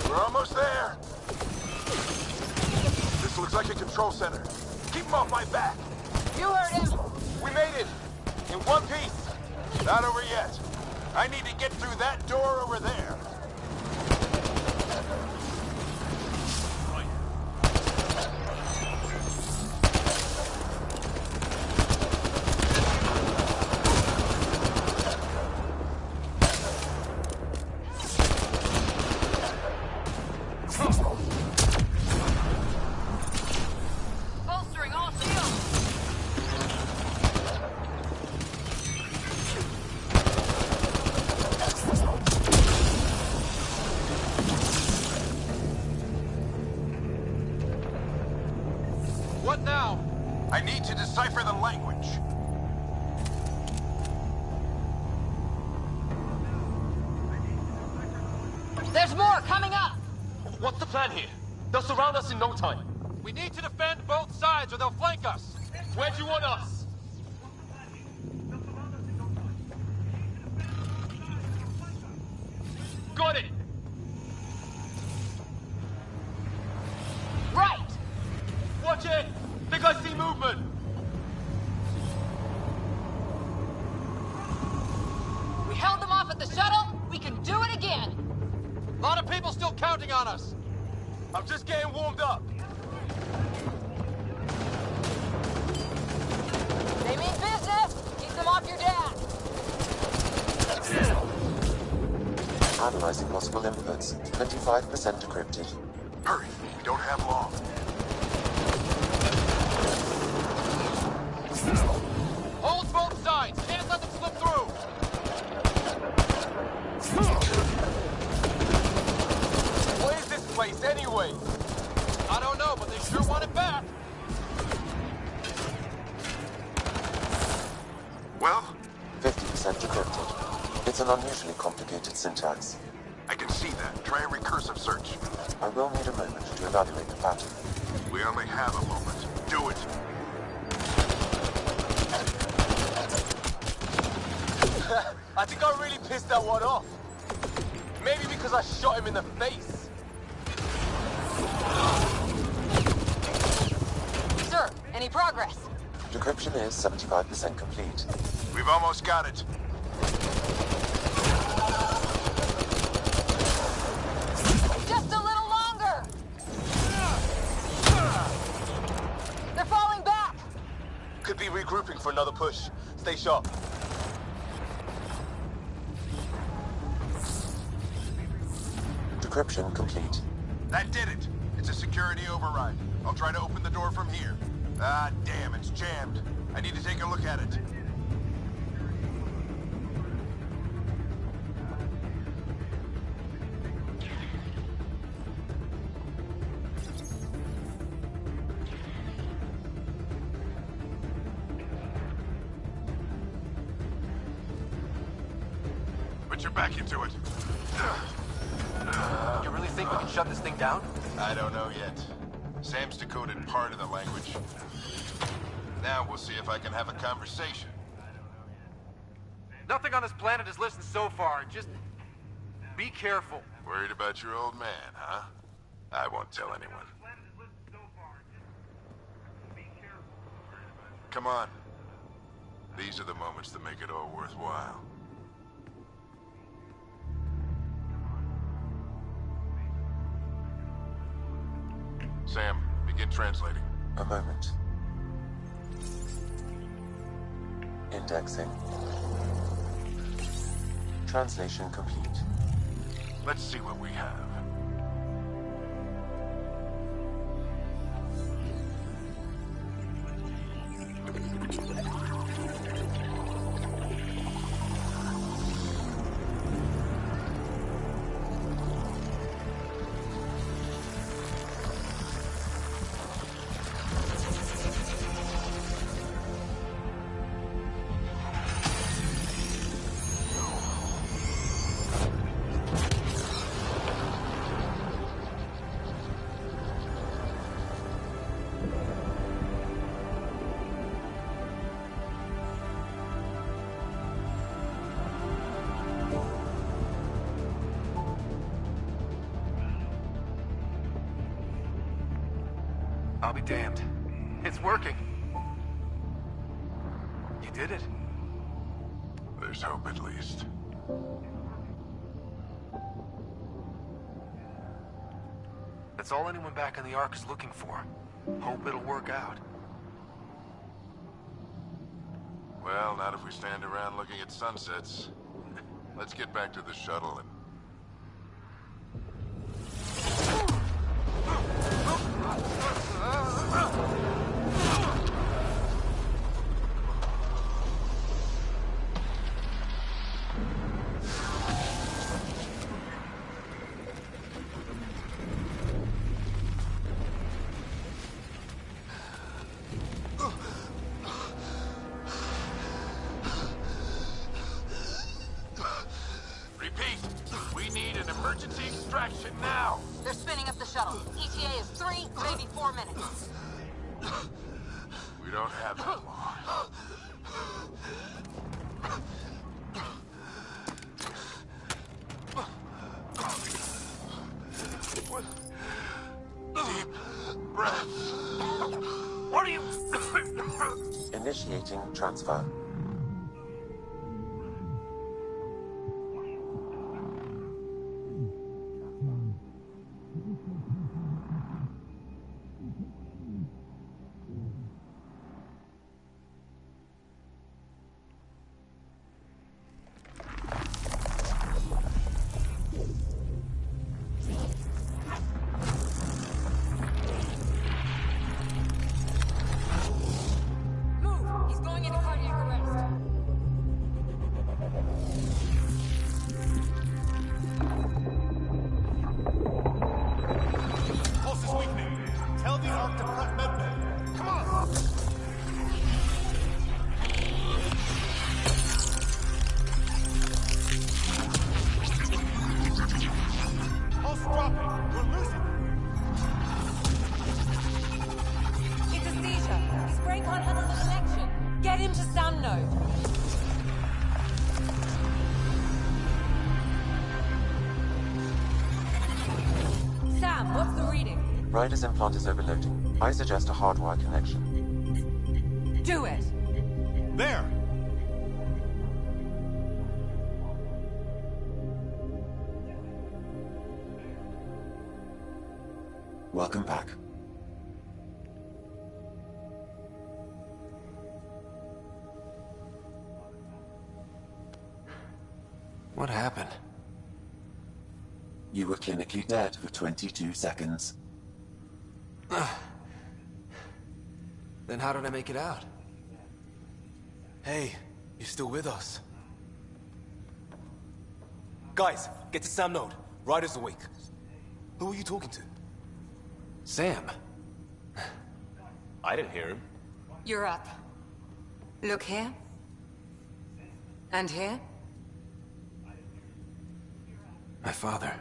We're almost there. This looks like a control center. Keep him off my back. You heard him. We made it! In one piece! Not over yet. I need to get through that door over there. Bolstering all shields. What now? I need to decipher the language. There's more coming up. What's the plan here? They'll surround us in no time. We need to defend both sides or they'll flank us. Where do you want us? Got it! Right. Watch it! Think I see movement! We held them off at the shuttle. We can do it again. A lot of people still counting on us. I'm just getting warmed up. They mean business. Keep them off your dad. Analyzing possible inputs. 25% decrypted. Hurry, we don't have long. Hold both sides. Can't let them slip through. Well? 50% decrypted. It's an unusually complicated syntax. I can see that. Try a recursive search. I will need a moment to evaluate the pattern. We only have a moment. Do it. I think I really pissed that one off. Maybe because I shot him in the face. Sir, any progress? Decryption is 75% complete. We've almost got it. Just a little longer! They're falling back! Could be regrouping for another push. Stay sharp. Decryption complete. That did it. It's a security override. I'll try to open the door from here. Ah, damn, it's jammed. I need to take a look at it. Put your back into it. You really think we can shut this thing down? I don't know yet. Sam's decoded part of the language. Now we'll see if I can have a conversation. Nothing on this planet is listened so far. Just be careful. Worried about your old man, huh? I won't tell anyone. Come on. These are the moments that make it all worthwhile. Sam, begin translating. A moment. Indexing. Translation complete. Let's see what we have. I'll be damned. It's working. You did it. There's hope at least. That's all anyone back in the Ark is looking for. Hope it'll work out. Well, not if we stand around looking at sunsets. Let's get back to the shuttle and... Emergency extraction now! They're spinning up the shuttle. ETA is 3, maybe 4 minutes. We don't have that long. Deep breath. What are you... Initiating transfer. Move! He's going into cardiac arrest. Ryder's implant is overloading. I suggest a hardwire connection. Do it! There! Welcome back. What happened? You were clinically dead for 22 seconds. Then how did I make it out? Hey, you're still with us. Guys, get to Sam Node. Ryder's awake. Who are you talking to? Sam. I didn't hear him. You're up. Look here. And here. My father.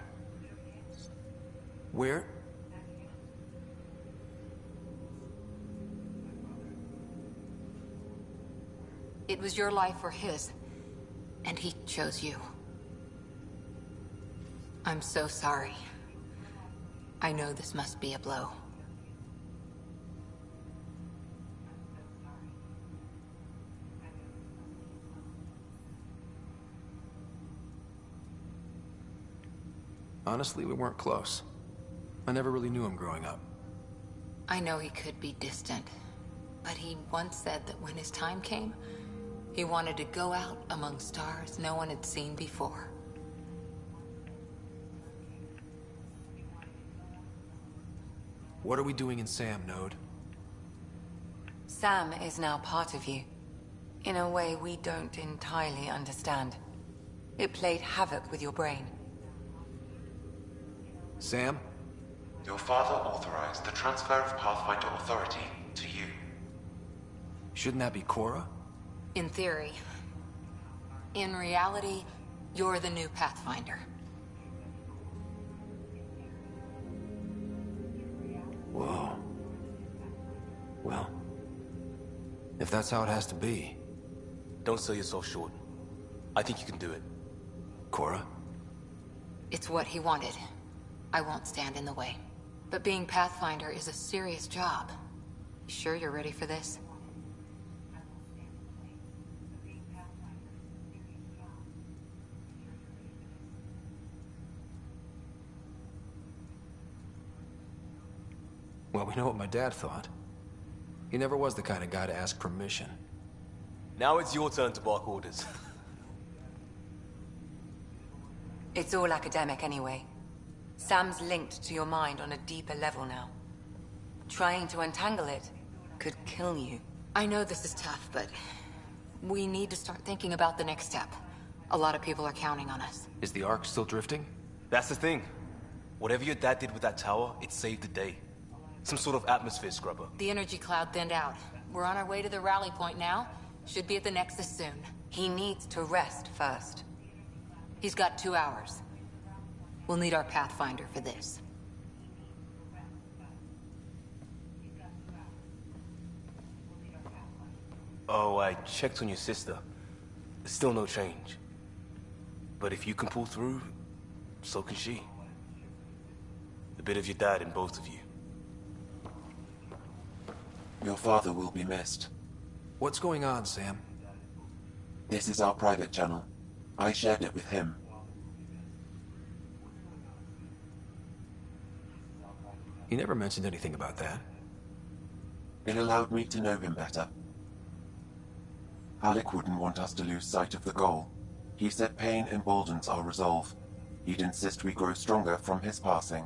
Where? It was your life or his, and he chose you. I'm so sorry. I know this must be a blow. Honestly, we weren't close. I never really knew him growing up. I know he could be distant, but he once said that when his time came, he wanted to go out among stars no one had seen before. What are we doing in Sam, Node? Sam is now part of you. In a way we don't entirely understand. It played havoc with your brain. Sam? Your father authorized the transfer of Pathfinder authority to you. Shouldn't that be Cora? In theory. In reality, you're the new Pathfinder. Whoa. Well, if that's how it has to be. Don't sell yourself short. I think you can do it. Cora? It's what he wanted. I won't stand in the way. But being Pathfinder is a serious job. You sure you're ready for this? Well, we know what my dad thought. He never was the kind of guy to ask permission. Now it's your turn to bark orders. It's all academic anyway. Sam's linked to your mind on a deeper level now. Trying to untangle it could kill you. I know this is tough, but we need to start thinking about the next step. A lot of people are counting on us. Is the Ark still drifting? That's the thing. Whatever your dad did with that tower, it saved the day. Some sort of atmosphere scrubber. The energy cloud thinned out. We're on our way to the rally point now. Should be at the Nexus soon. He needs to rest first. He's got 2 hours. We'll need our Pathfinder for this. Oh, I checked on your sister. Still no change. But if you can pull through, so can she. A bit of your dad in both of you. Your father will be missed. What's going on, Sam? This is our private channel. I shared it with him. He never mentioned anything about that. It allowed me to know him better. Alec wouldn't want us to lose sight of the goal. He said pain emboldens our resolve. He'd insist we grow stronger from his passing.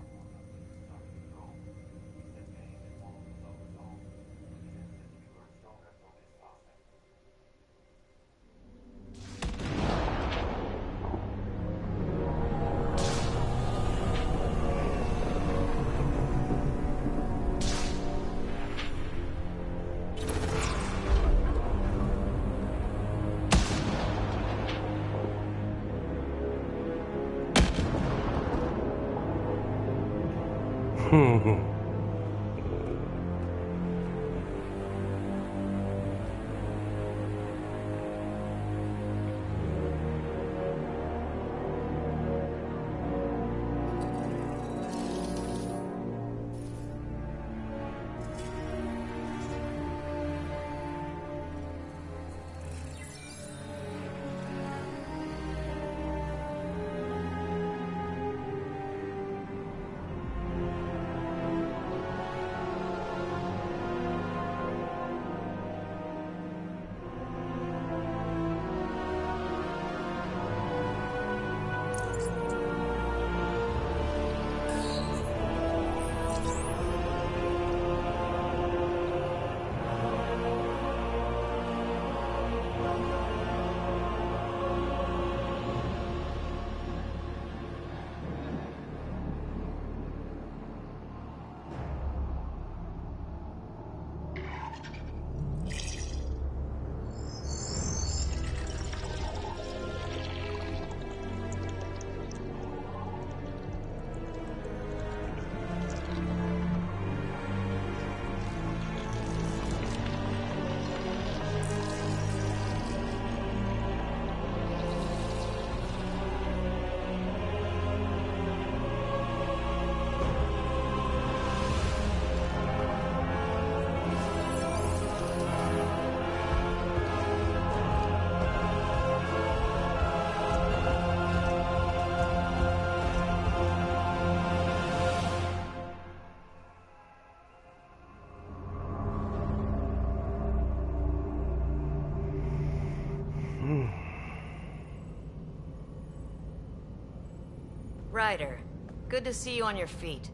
Ryder, good to see you on your feet.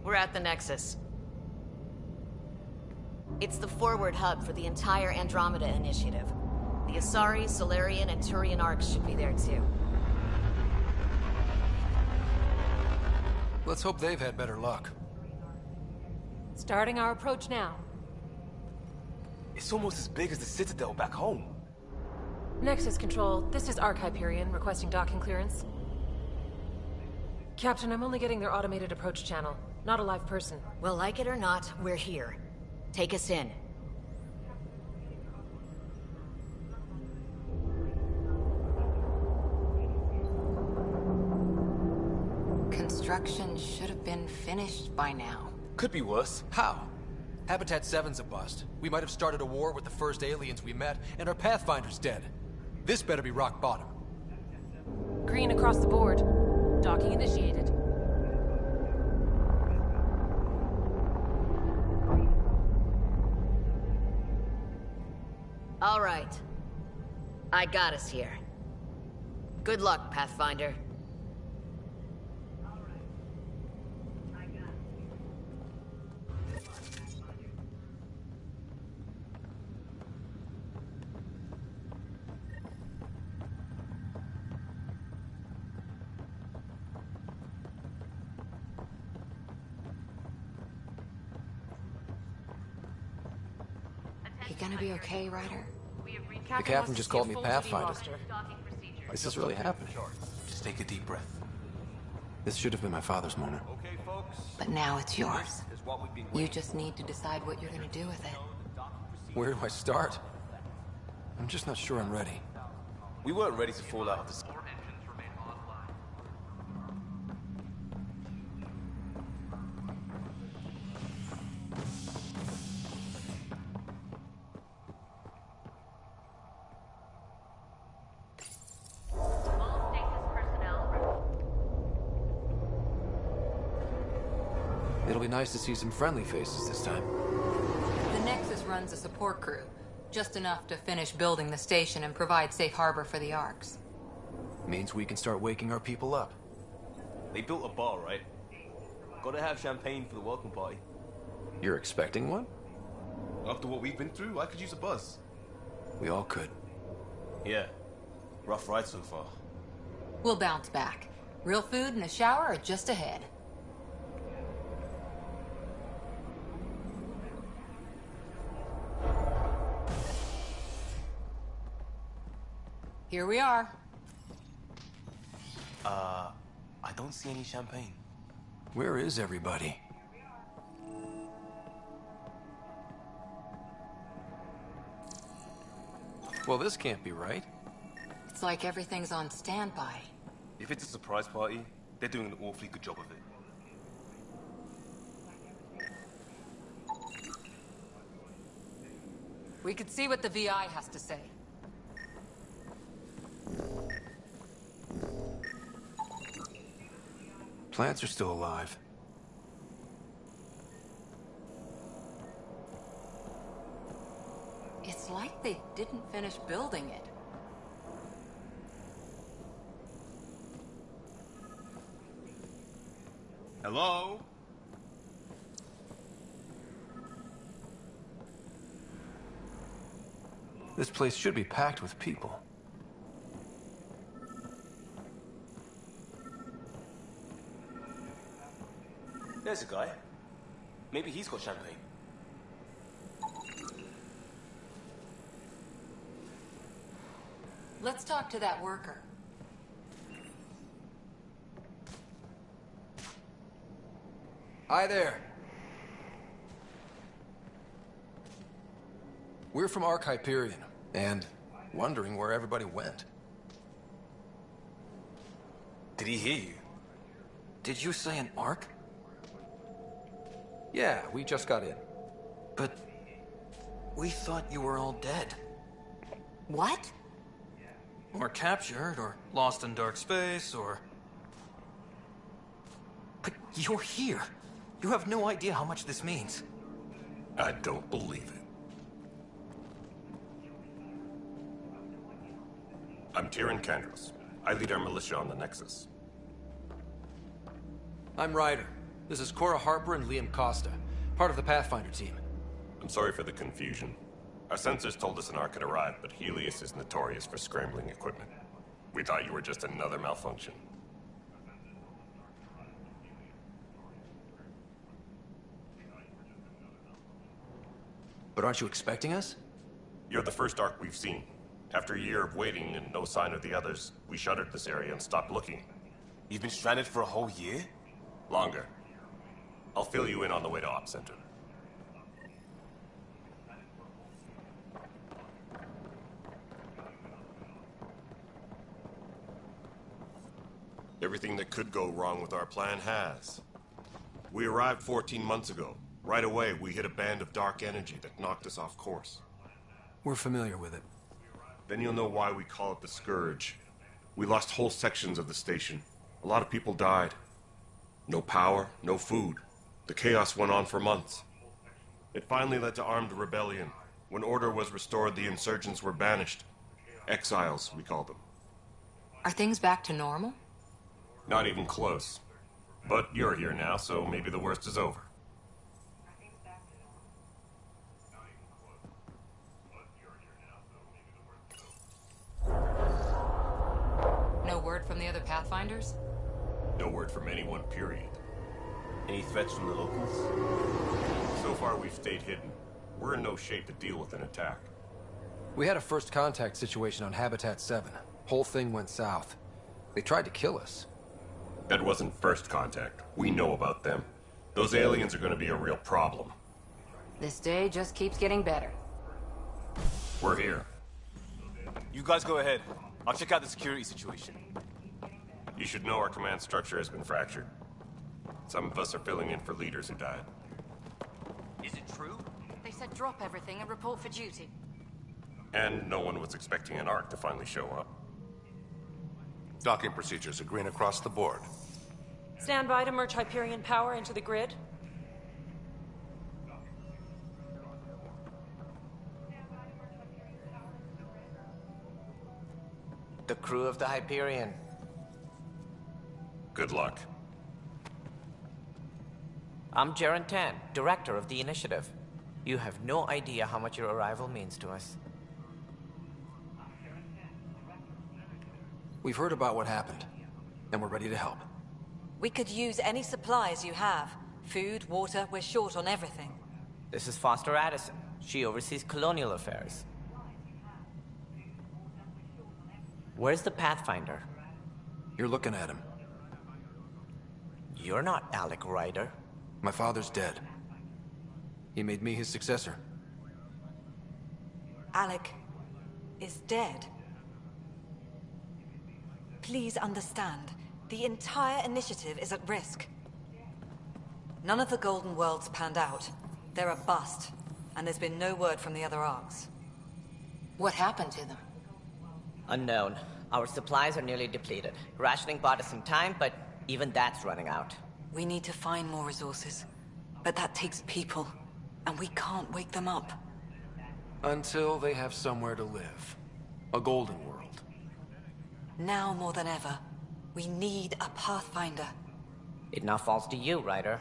We're at the Nexus. It's the forward hub for the entire Andromeda Initiative. The Asari, Solarian, and Turian arcs should be there too. Let's hope they've had better luck. Starting our approach now. It's almost as big as the Citadel back home. Nexus Control, this is Hyperion requesting docking clearance. Captain, I'm only getting their automated approach channel, not a live person. Well, like it or not, we're here. Take us in. Construction should have been finished by now. Could be worse. How? Habitat 7's a bust. We might have started a war with the first aliens we met, and our Pathfinder's dead. This better be rock bottom. Green across the board. Docking initiated. All right. I got us here. Good luck, Pathfinder. You gonna be okay, Ryder? The captain just called me Pathfinder. Is this really happening? Just take a deep breath. This should have been my father's moment. But now it's yours. You just need to decide what you're gonna do with it. Where do I start? I'm just not sure I'm ready. We weren't ready to fall out of this. It'll be nice to see some friendly faces this time. The Nexus runs a support crew. Just enough to finish building the station and provide safe harbor for the arcs. Means we can start waking our people up. They built a bar, right? Gotta have champagne for the welcome party. You're expecting one? After what we've been through, I could use a buzz. We all could. Yeah. Rough ride so far. We'll bounce back. Real food and a shower are just ahead. Here we are. I don't see any champagne. Where is everybody? Well, this can't be right. It's like everything's on standby. If it's a surprise party, they're doing an awfully good job of it. We could see what the VI has to say. Plants are still alive. It's like they didn't finish building it. Hello? This place should be packed with people. There's a guy. Maybe he's got champagne. Let's talk to that worker. Hi there. We're from Hyperion, and wondering where everybody went. Did he hear you? Did you say an arc? Yeah, we just got in. But we thought you were all dead. What? Or captured, or lost in dark space, or... But you're here. You have no idea how much this means. I don't believe it. I'm Tyrion Kandros. I lead our militia on the Nexus. I'm Ryder. This is Cora Harper and Liam Costa, part of the Pathfinder team. I'm sorry for the confusion. Our sensors told us an ARC had arrived, but Helios is notorious for scrambling equipment. We thought you were just another malfunction. But aren't you expecting us? You're the first ARC we've seen. After a year of waiting and no sign of the others, we shuttered this area and stopped looking. You've been stranded for a whole year? Longer. I'll fill you in on the way to Op Center. Everything that could go wrong with our plan has. We arrived 14 months ago. Right away, we hit a band of dark energy that knocked us off course. We're familiar with it. Then you'll know why we call it the Scourge. We lost whole sections of the station. A lot of people died. No power, no food. The chaos went on for months. It finally led to armed rebellion. When order was restored, the insurgents were banished. Exiles, we call them. Are things back to normal? Not even close. But you're here now, so maybe the worst is over. No word from the other Pathfinders? No word from anyone, period. Any threats from the locals? So far, we've stayed hidden. We're in no shape to deal with an attack. We had a first contact situation on Habitat 7. Whole thing went south. They tried to kill us. That wasn't first contact. We know about them. Those aliens are going to be a real problem. This day just keeps getting better. We're here. You guys go ahead. I'll check out the security situation. You should know our command structure has been fractured. Some of us are filling in for leaders who died. Is it true? They said drop everything and report for duty. And no one was expecting an ARC to finally show up. Docking procedures are green across the board. Stand by to merge Hyperion power into the grid. The crew of the Hyperion. Good luck. I'm Jaren Tan, director of the initiative. You have no idea how much your arrival means to us. We've heard about what happened, and we're ready to help. We could use any supplies you have. Food, water, we're short on everything. This is Foster Addison. She oversees colonial affairs. Where's the Pathfinder? You're looking at him. You're not Alec Ryder. My father's dead. He made me his successor. Alec is dead. Please understand, the entire initiative is at risk. None of the Golden Worlds panned out. They're a bust, and there's been no word from the other arcs. What happened to them? Unknown. Our supplies are nearly depleted. Rationing bought us some time, but even that's running out. We need to find more resources, but that takes people, and we can't wake them up. Until they have somewhere to live. A golden world. Now more than ever, we need a Pathfinder. It now falls to you, Ryder.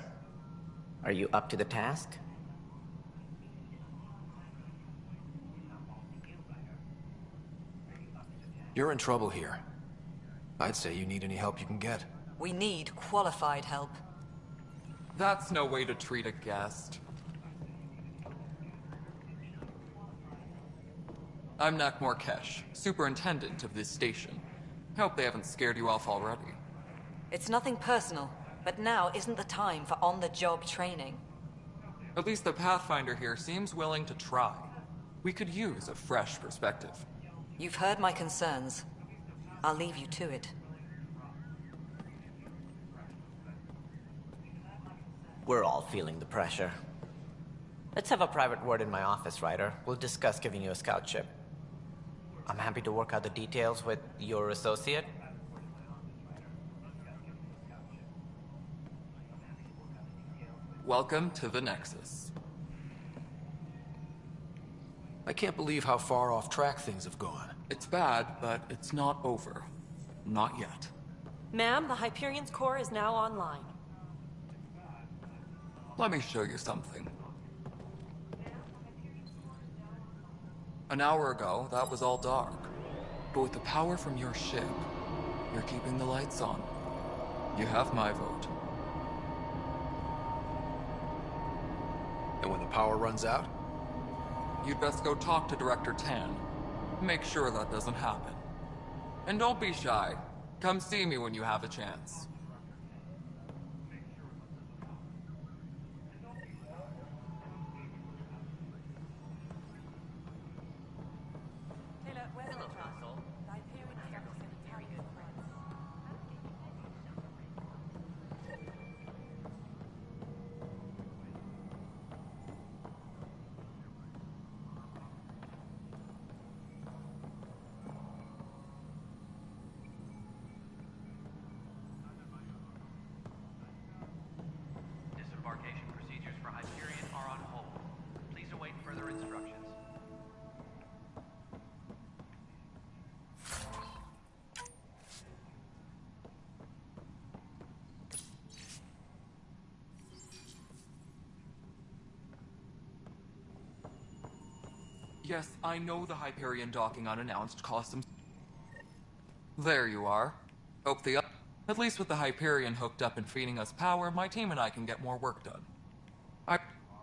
Are you up to the task? You're in trouble here. I'd say you need any help you can get. We need qualified help. That's no way to treat a guest. I'm Nak Morkesh, superintendent of this station. Hope they haven't scared you off already. It's nothing personal, but now isn't the time for on-the-job training. At least the Pathfinder here seems willing to try. We could use a fresh perspective. You've heard my concerns. I'll leave you to it. We're all feeling the pressure. Let's have a private word in my office, Ryder. We'll discuss giving you a scout ship. I'm happy to work out the details with your associate. Welcome to the Nexus. I can't believe how far off track things have gone. It's bad, but it's not over. Not yet. Ma'am, the Hyperion's core is now online. Let me show you something. An hour ago, that was all dark. But with the power from your ship, you're keeping the lights on. You have my vote. And when the power runs out? You'd best go talk to Director Tan. Make sure that doesn't happen. And don't be shy. Come see me when you have a chance. Disembarkation procedures for Hyperion are on hold. Please await further instructions. Yes, I know the Hyperion docking unannounced caused some... There you are. Hope the... At least with the Hyperion hooked up and feeding us power, my team and I can get more work done.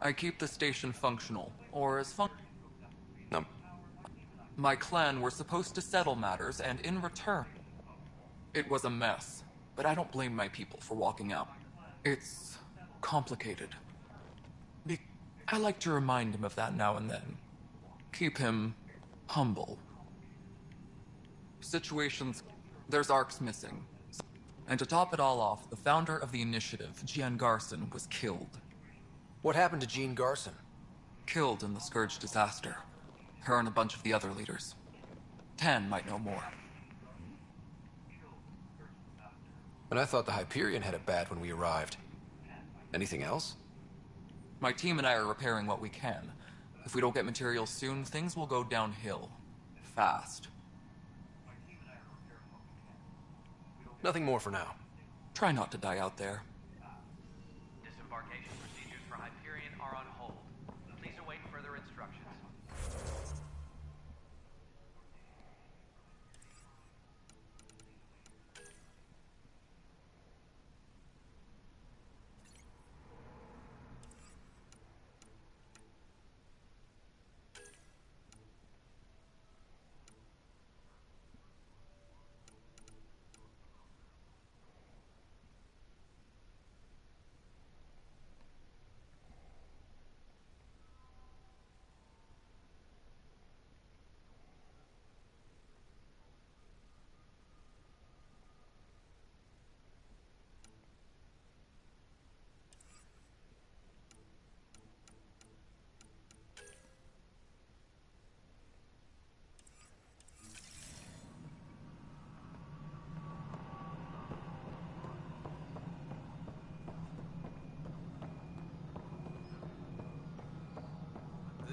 I keep the station functional, or as No. My clan were supposed to settle matters, and in return... It was a mess, but I don't blame my people for walking out. It's... complicated. I like to remind him of that now and then. Keep him... humble. Situations... There's arcs missing. And to top it all off, the founder of the initiative, Jean Garson, was killed. What happened to Jean Garson? Killed in the Scourge disaster. Her and a bunch of the other leaders. Tan might know more. And I thought the Hyperion had it bad when we arrived. Anything else? My team and I are repairing what we can. If we don't get materials soon, things will go downhill. Fast. Nothing more for now. Try not to die out there. Disembarkation procedures for Hyperion are on hold. Please await further instructions.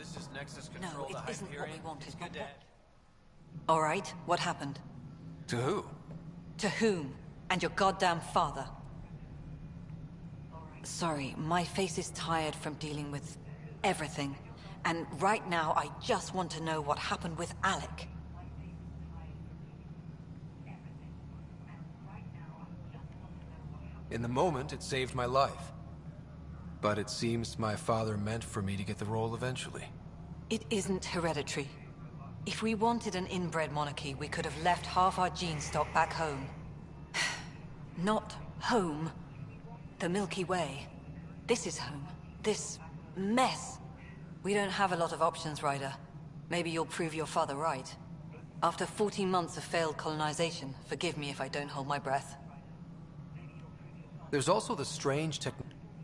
This is Nexus No, Control it to isn't what we Hyperion. wanted. It's good to... All right, what happened? To who? To whom? And your goddamn father. Sorry, my face is tired from dealing with everything. And right now, I just want to know what happened with Alec. In the moment, it saved my life. But it seems my father meant for me to get the role eventually. It isn't hereditary. If we wanted an inbred monarchy, we could have left half our gene stock back home. Not home. The Milky Way. This is home. This mess. We don't have a lot of options, Ryder. Maybe you'll prove your father right. After 14 months of failed colonization, forgive me if I don't hold my breath. There's also the strange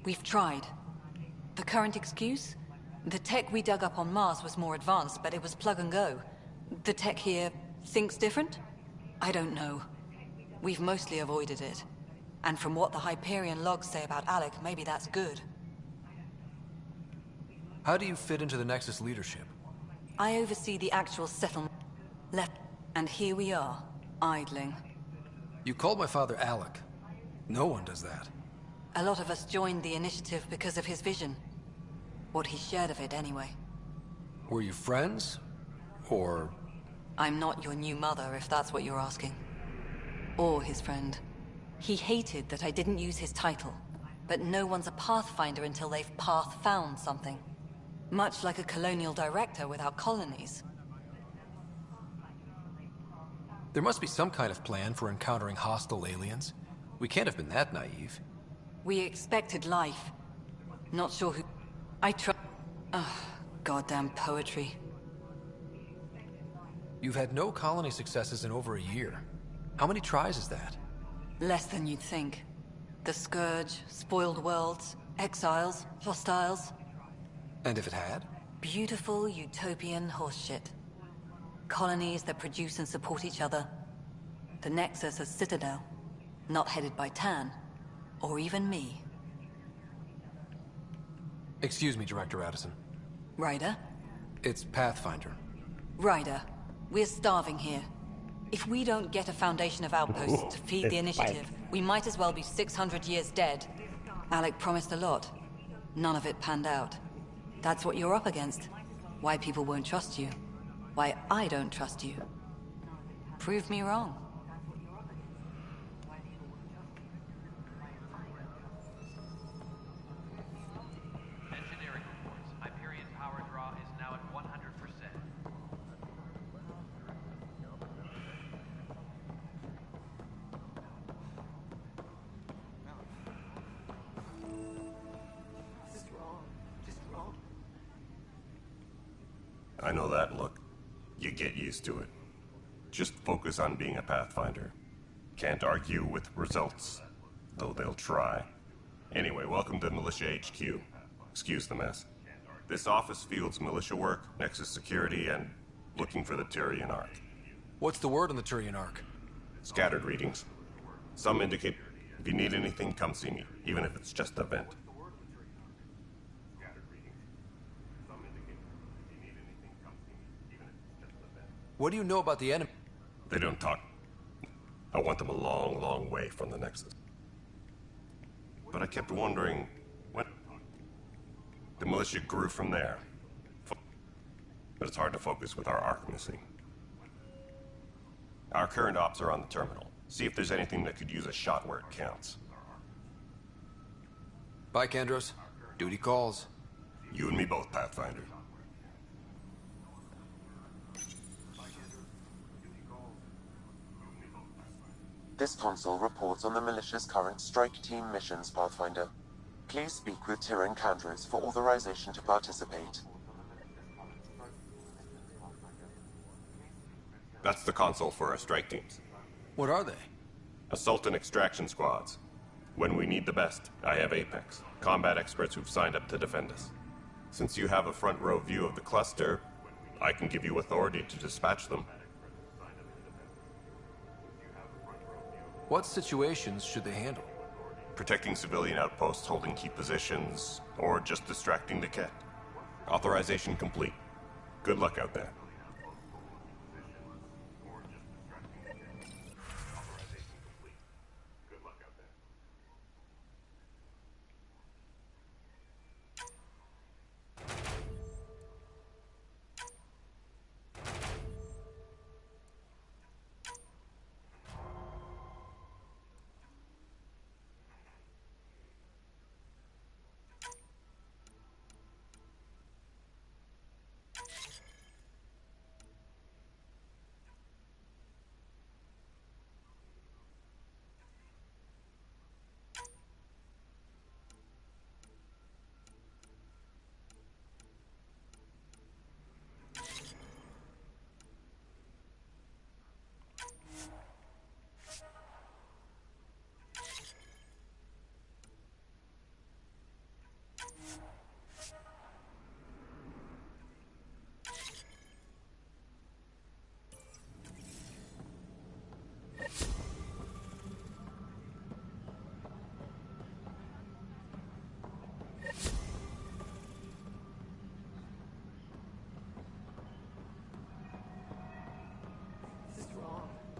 We've tried. The current excuse? The tech we dug up on Mars was more advanced, but it was plug and go. The tech here thinks different? I don't know. We've mostly avoided it. And from what the Hyperion logs say about Alec, maybe that's good. How do you fit into the Nexus leadership? I oversee the actual settlement. And here we are, idling. You called my father Alec. No one does that. A lot of us joined the initiative because of his vision. What he shared of it, anyway. Were you friends? Or... I'm not your new mother, if that's what you're asking. Or his friend. He hated that I didn't use his title. But no one's a pathfinder until they've path-found something. Much like a colonial director without colonies. There must be some kind of plan for encountering hostile aliens. We can't have been that naive. We expected life. Not sure who... I try... Ugh, goddamn poetry. You've had no colony successes in over a year. How many tries is that? Less than you'd think. The Scourge, spoiled worlds, exiles, hostiles. And if it had? Beautiful utopian horseshit. Colonies that produce and support each other. The Nexus a citadel, not headed by Tan, or even me. Excuse me, Director Addison. Ryder? It's Pathfinder. Ryder, we're starving here. If we don't get a foundation of outposts to feed the initiative, we might as well be 600 years dead. Alec promised a lot. None of it panned out. That's what you're up against. Why people won't trust you. Why I don't trust you. Prove me wrong. Engineering reports. Hyperion power draw is now at 100%. This is wrong. Just wrong. I know that look. You get used to it. Just focus on being a Pathfinder. Can't argue with results, though they'll try. Anyway, welcome to Militia HQ. Excuse the mess. This office fields militia work, Nexus security, and looking for the Turian Ark. What's the word on the Turian Ark? Scattered readings. Some indicate if you need anything, come see me, even if it's just a vent. What do you know about the enemy? They don't talk. I want them a long, long way from the Nexus. But I kept wondering, when the militia grew from there. But it's hard to focus with our Ark missing. Our current ops are on the terminal. See if there's anything that could use a shot where it counts. Bye, Kandros. Duty calls. You and me both, Pathfinder. This console reports on the militia's current strike team missions, Pathfinder. Please speak with Tyrann Kandros for authorization to participate. That's the console for our strike teams. What are they? Assault and extraction squads. When we need the best, I have Apex, combat experts who've signed up to defend us. Since you have a front row view of the cluster, I can give you authority to dispatch them. What situations should they handle? Protecting civilian outposts, holding key positions, or just distracting the Ket. Authorization complete. Good luck out there.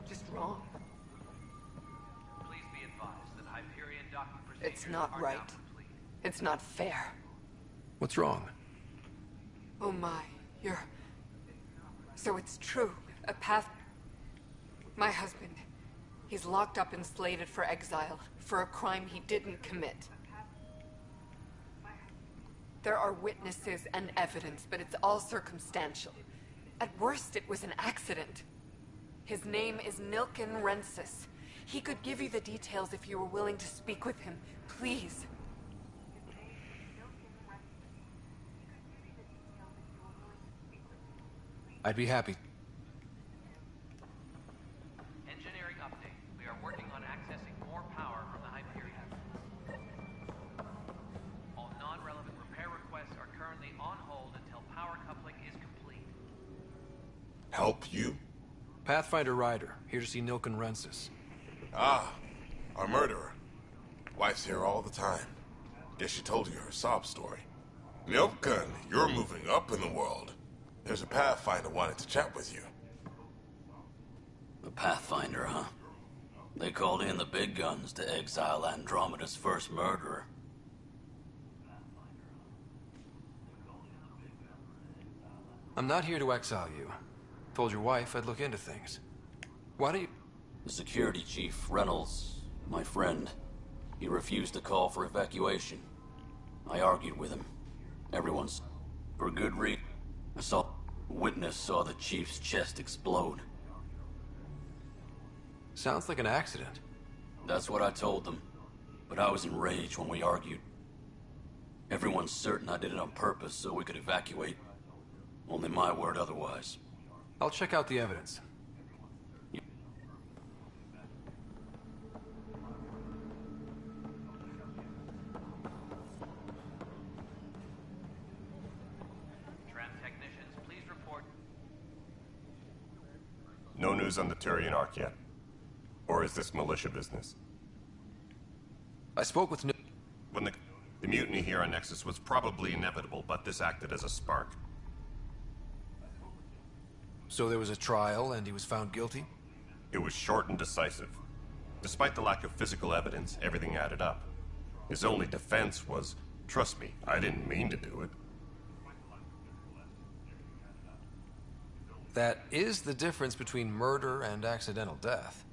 Just wrong. Please be advised that Hyperion docking It's not right. It's not fair. What's wrong? Oh my, you're... So it's true. A path... My husband. He's locked up and slated for exile for a crime he didn't commit. There are witnesses and evidence, but it's all circumstantial. At worst, it was an accident. His name is Nilken Rensis. He could give you the details if you were willing to speak with him. Please. I'd be happy. Engineering update. We are working on accessing more power from the Hyperion. All non-relevant repair requests are currently on hold until power coupling is complete. Help you? Pathfinder Ryder, here to see Nilken Rensis. Ah, our murderer. Wife's here all the time. Guess she told you her sob story. Nilken, you're moving up in the world. There's a Pathfinder wanted to chat with you. The Pathfinder, huh? They called in the big guns to exile Andromeda's first murderer. I'm not here to exile you. Told your wife I'd look into things. Why do you... The security chief, Reynolds, my friend, he refused to call for evacuation. I argued with him. Everyone's... for good reason. A witness saw the chief's chest explode. Sounds like an accident. That's what I told them. But I was enraged when we argued. Everyone's certain I did it on purpose so we could evacuate. Only my word otherwise. I'll check out the evidence. Tram technicians, please report. No news on the Turian Ark yet? Or is this militia business? I spoke with... When the mutiny here on Nexus was probably inevitable, but this acted as a spark. So there was a trial and he was found guilty? It was short and decisive. Despite the lack of physical evidence, everything added up. His only defense was, trust me, I didn't mean to do it. That is the difference between murder and accidental death.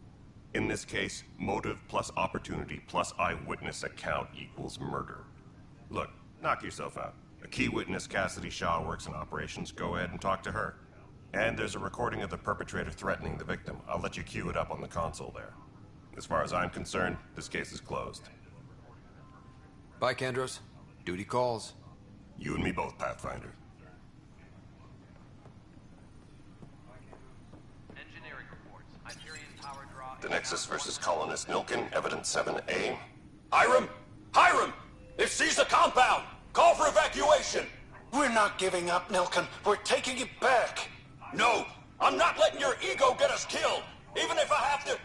In this case, motive plus opportunity plus eyewitness account equals murder. Look, knock yourself out. A key witness, Cassidy Shaw, works in operations. Go ahead and talk to her. And there's a recording of the perpetrator threatening the victim. I'll let you cue it up on the console there. As far as I'm concerned, this case is closed. Bye, Kendros. Duty calls. You and me both, Pathfinder. Engineering reports. Hyperion power draw. The Nexus versus Colonist Nilken, Evidence 7A. Hiram! Hiram! They've seized the compound! Call for evacuation! We're not giving up, Nilken. We're taking it back. No! I'm not letting your ego get us killed! Even if I have to...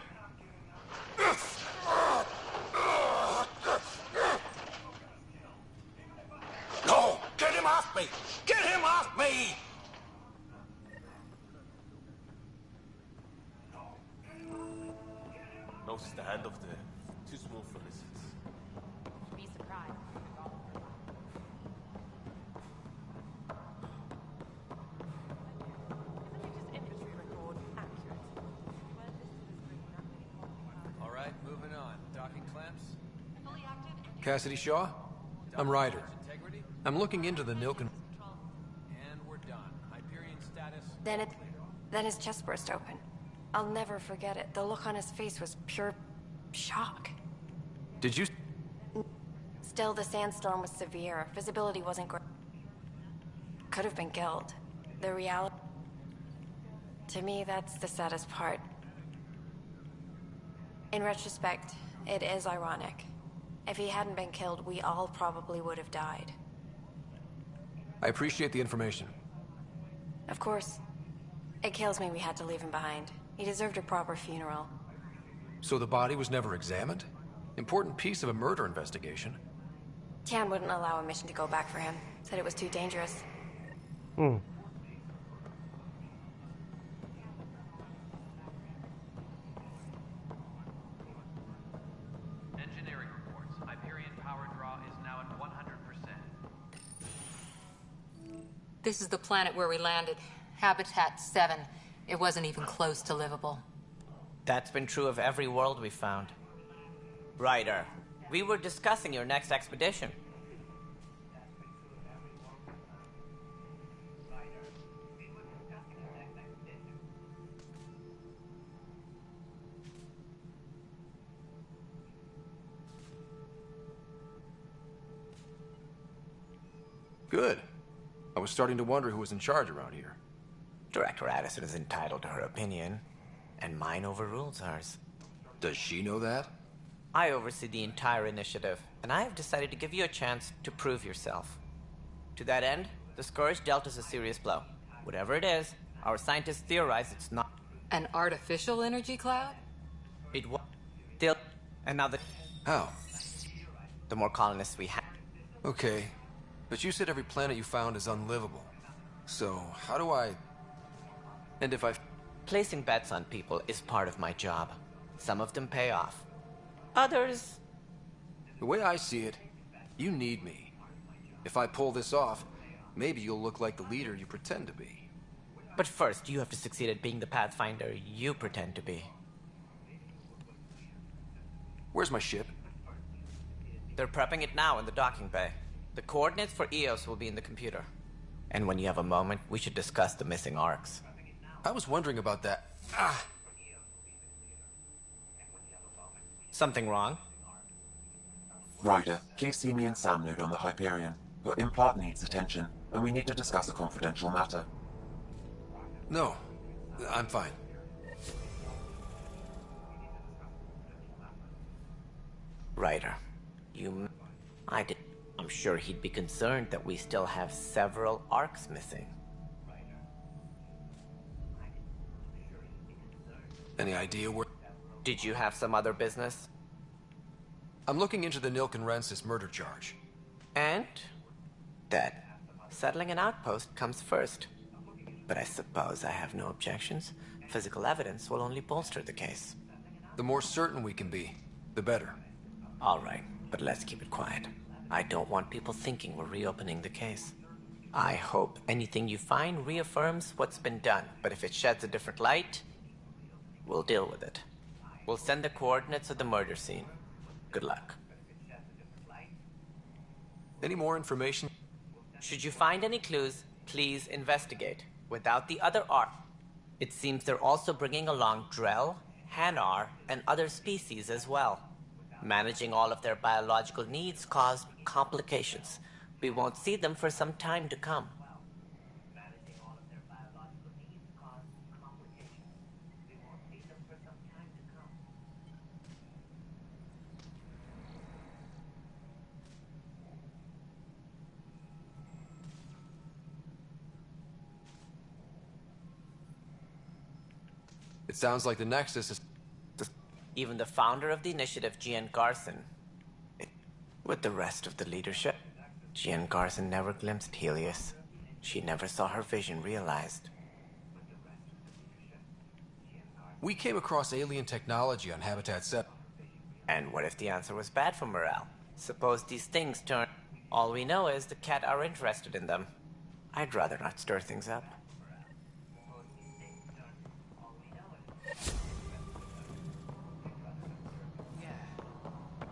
No! Get him off me! Get him off me! Notice the hand of the... too small for lizards. Be surprised. All right, moving on. Docking clamps? Cassidy Shaw? I'm Ryder. I'm looking into the Nilken... And we're done. Hyperion status... Then his chest burst open. I'll never forget it. The look on his face was pure shock. Did you... Still, the sandstorm was severe. Visibility wasn't great. Could have been killed. The reality... To me, that's the saddest part. In retrospect, it is ironic. If he hadn't been killed, we all probably would have died. I appreciate the information. Of course. It kills me we had to leave him behind. He deserved a proper funeral. So the body was never examined? Important piece of a murder investigation. Tian wouldn't allow a mission to go back for him. Said it was too dangerous. Engineering reports. Hyperion This is the planet where we landed. Habitat 7. It wasn't even close to livable. That's been true of every world we found. Ryder, we were discussing your next expedition. Good. I was starting to wonder who was in charge around here. Director Addison is entitled to her opinion, and mine overrules hers. Does she know that? I oversee the entire initiative, and I have decided to give you a chance to prove yourself. To that end, the Scourge dealt us a serious blow. Whatever it is, our scientists theorize it's not... An artificial energy cloud? It was... Still... And now the... How? The more colonists we have... Okay. But you said every planet you found is unlivable. So, how do I... And if I... Placing bets on people is part of my job. Some of them pay off. Others... The way I see it, you need me. If I pull this off, maybe you'll look like the leader you pretend to be. But first, you have to succeed at being the Pathfinder you pretend to be. Where's my ship? They're prepping it now in the docking bay. The coordinates for EOS will be in the computer. And when you have a moment, we should discuss the missing arcs. I was wondering about that. Something wrong? Ryder, please see me and Sam Node on the Hyperion. Your implant needs attention, and we need to discuss a confidential matter. No, I'm fine. Ryder, I'm sure he'd be concerned that we still have several arcs missing. Any idea where... Did you have some other business? I'm looking into the Nilk and Rensis murder charge. And? Dead. Settling an outpost comes first. But I suppose I have no objections. Physical evidence will only bolster the case. The more certain we can be, the better. All right, but let's keep it quiet. I don't want people thinking we're reopening the case. I hope anything you find reaffirms what's been done, but if it sheds a different light, we'll deal with it. We'll send the coordinates of the murder scene. Good luck. Any more information? Should you find any clues, please investigate. Without the other arc, it seems they're also bringing along Drell, Hanar, and other species as well. Managing all of their biological needs caused complications. We won't see them for some time to come. It sounds like the Nexus is... Even the founder of the initiative, Gian Garson, with the rest of the leadership, Gian Garson never glimpsed Helios. She never saw her vision realized. We came across alien technology on Habitat 7. And what if the answer was bad for morale? Suppose these things turn... All we know is the Cat are interested in them. I'd rather not stir things up.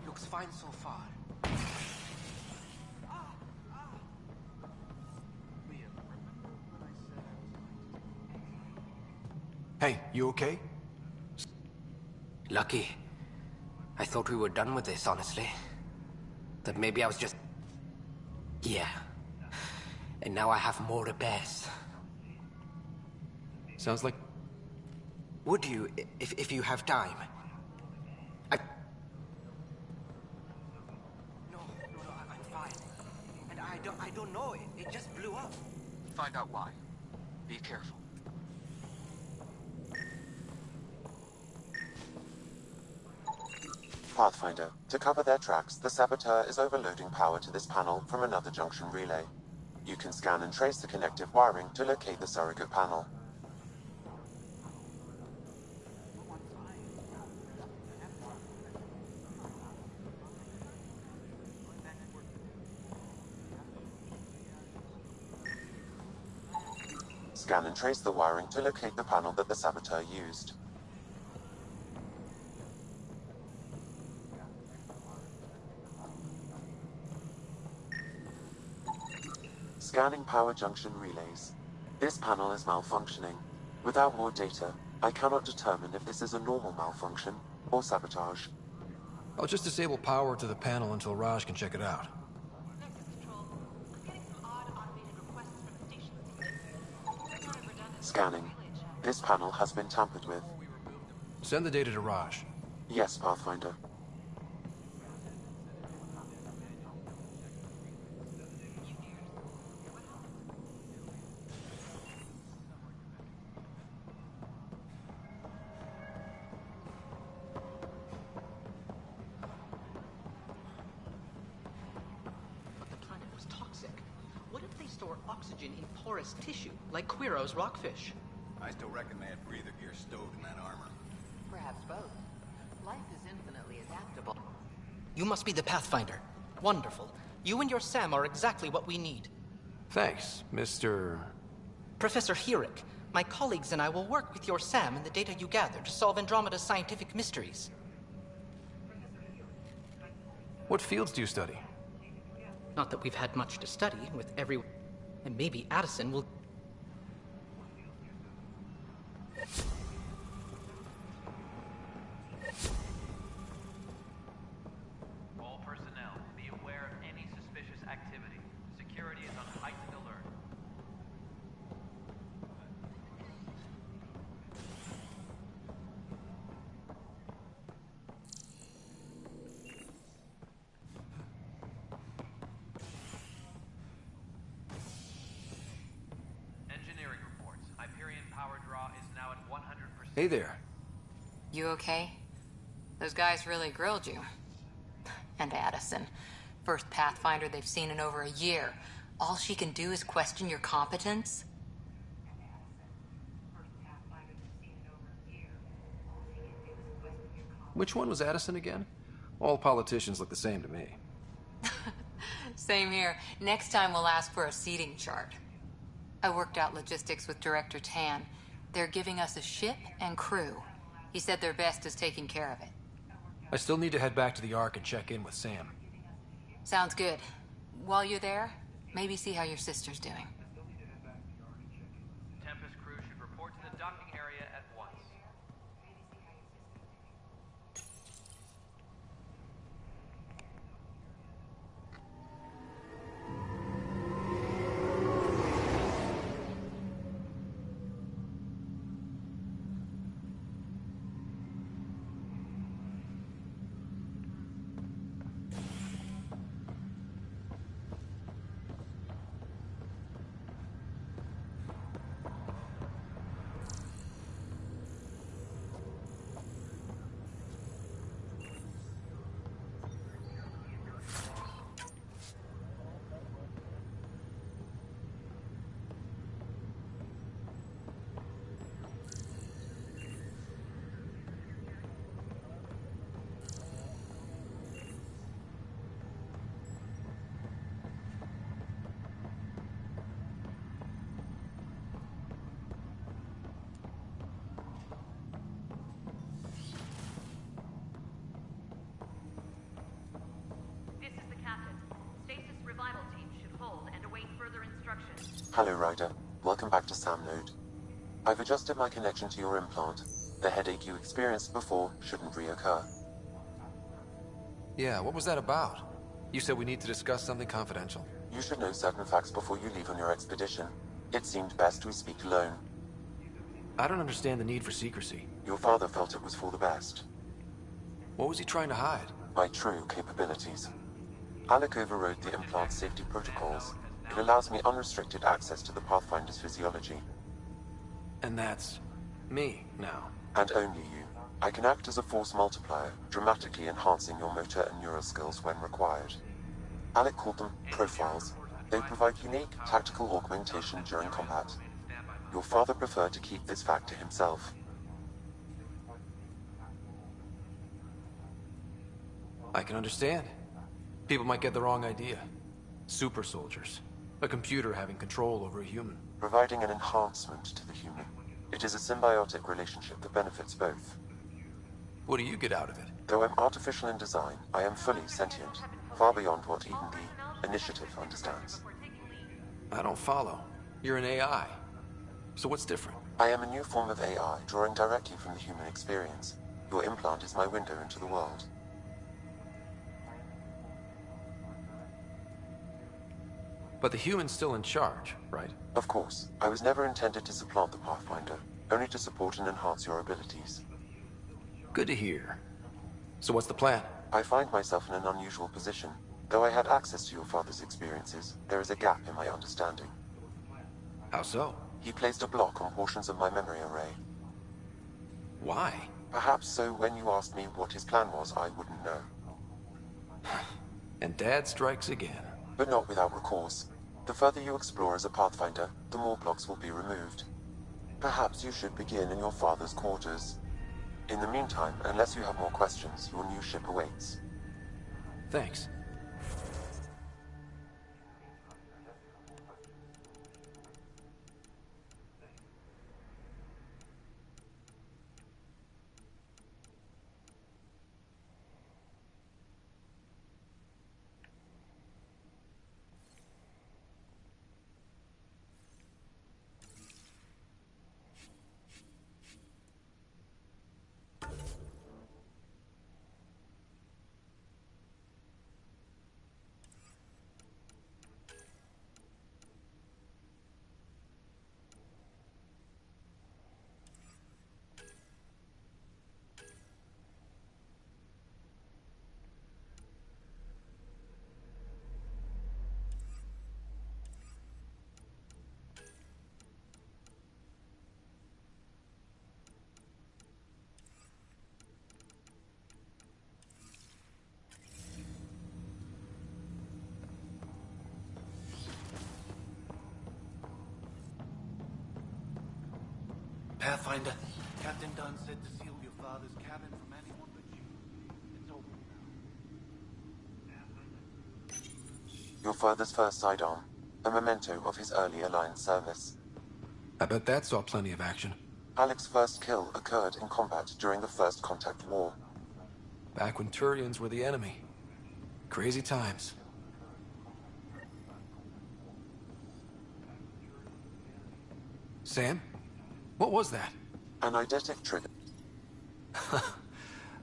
Looks fine so far. Hey, you okay? Lucky. I thought we were done with this, honestly. That maybe I was just... Yeah. And now I have more repairs. Sounds like... Would you, if you have time? No, I'm fine. And I don't know, it just blew up. Find out why. Be careful. Pathfinder, to cover their tracks, the Saboteur is overloading power to this panel from another junction relay. You can scan and trace the connective wiring to locate the surrogate panel. Scan and trace the wiring to locate the panel that the saboteur used. Scanning power junction relays. This panel is malfunctioning. Without more data, I cannot determine if this is a normal malfunction or sabotage. I'll just disable power to the panel until Raj can check it out. Scanning. This panel has been tampered with. Send the data to Raj. Yes, Pathfinder. Oxygen in porous tissue, like Quiro's rockfish. I still reckon they had breather gear stowed in that armor. Perhaps both. Life is infinitely adaptable. You must be the Pathfinder. Wonderful. You and your Sam are exactly what we need. Thanks, Mr. Professor Herrick. My colleagues and I will work with your Sam and the data you gather to solve Andromeda's scientific mysteries. What fields do you study? Not that we've had much to study with every... And maybe Addison will... All personnel, be aware of any suspicious activity. Security is on heightened alert. Engineering reports. Hyperion power draw is now at 100%. Hey there. You okay? Those guys really grilled you. And Addison. First Pathfinder they've seen in over a year. All she can do is question your competence? Which one was Addison again? All politicians look the same to me. Same here. Next time we'll ask for a seating chart. I worked out logistics with Director Tan. They're giving us a ship and crew. He said their best is taking care of it. I still need to head back to the Ark and check in with Sam. Sounds good. While you're there, maybe see how your sister's doing. Tempest crew should report to the docking area at once. Hello, Ryder. Welcome back to Sam Node. I've adjusted my connection to your implant. The headache you experienced before shouldn't reoccur. Yeah, what was that about? You said we need to discuss something confidential. You should know certain facts before you leave on your expedition. It seemed best we speak alone. I don't understand the need for secrecy. Your father felt it was for the best. What was he trying to hide? My true capabilities. Alec overrode the implant safety protocols. It allows me unrestricted access to the Pathfinder's physiology. And that's me now. And only you. I can act as a force multiplier, dramatically enhancing your motor and neural skills when required. Alec called them profiles. They provide unique tactical augmentation during combat. Your father preferred to keep this fact to himself. I can understand. People might get the wrong idea. Super soldiers. A computer having control over a human. Providing an enhancement to the human. It is a symbiotic relationship that benefits both. What do you get out of it? Though I'm artificial in design, I am fully sentient, far beyond what even the Initiative understands. I don't follow. You're an AI. So what's different? I am a new form of AI, drawing directly from the human experience. Your implant is my window into the world. But the human's still in charge, right? Of course. I was never intended to supplant the Pathfinder, only to support and enhance your abilities. Good to hear. So what's the plan? I find myself in an unusual position. Though I had access to your father's experiences, there is a gap in my understanding. How so? He placed a block on portions of my memory array. Why? Perhaps so when you asked me what his plan was, I wouldn't know. And Dad strikes again. But not without recourse. The further you explore as a Pathfinder, the more blocks will be removed. Perhaps you should begin in your father's quarters. In the meantime, unless you have more questions, your new ship awaits. Thanks. Pathfinder, Captain Dunn said to seal your father's cabin from anyone but you. It's open now. Your father's first sidearm, a memento of his early Alliance service. I bet that saw plenty of action. Alec's first kill occurred in combat during the First Contact War. Back when Turians were the enemy. Crazy times. Sam? What was that? An eidetic trigger.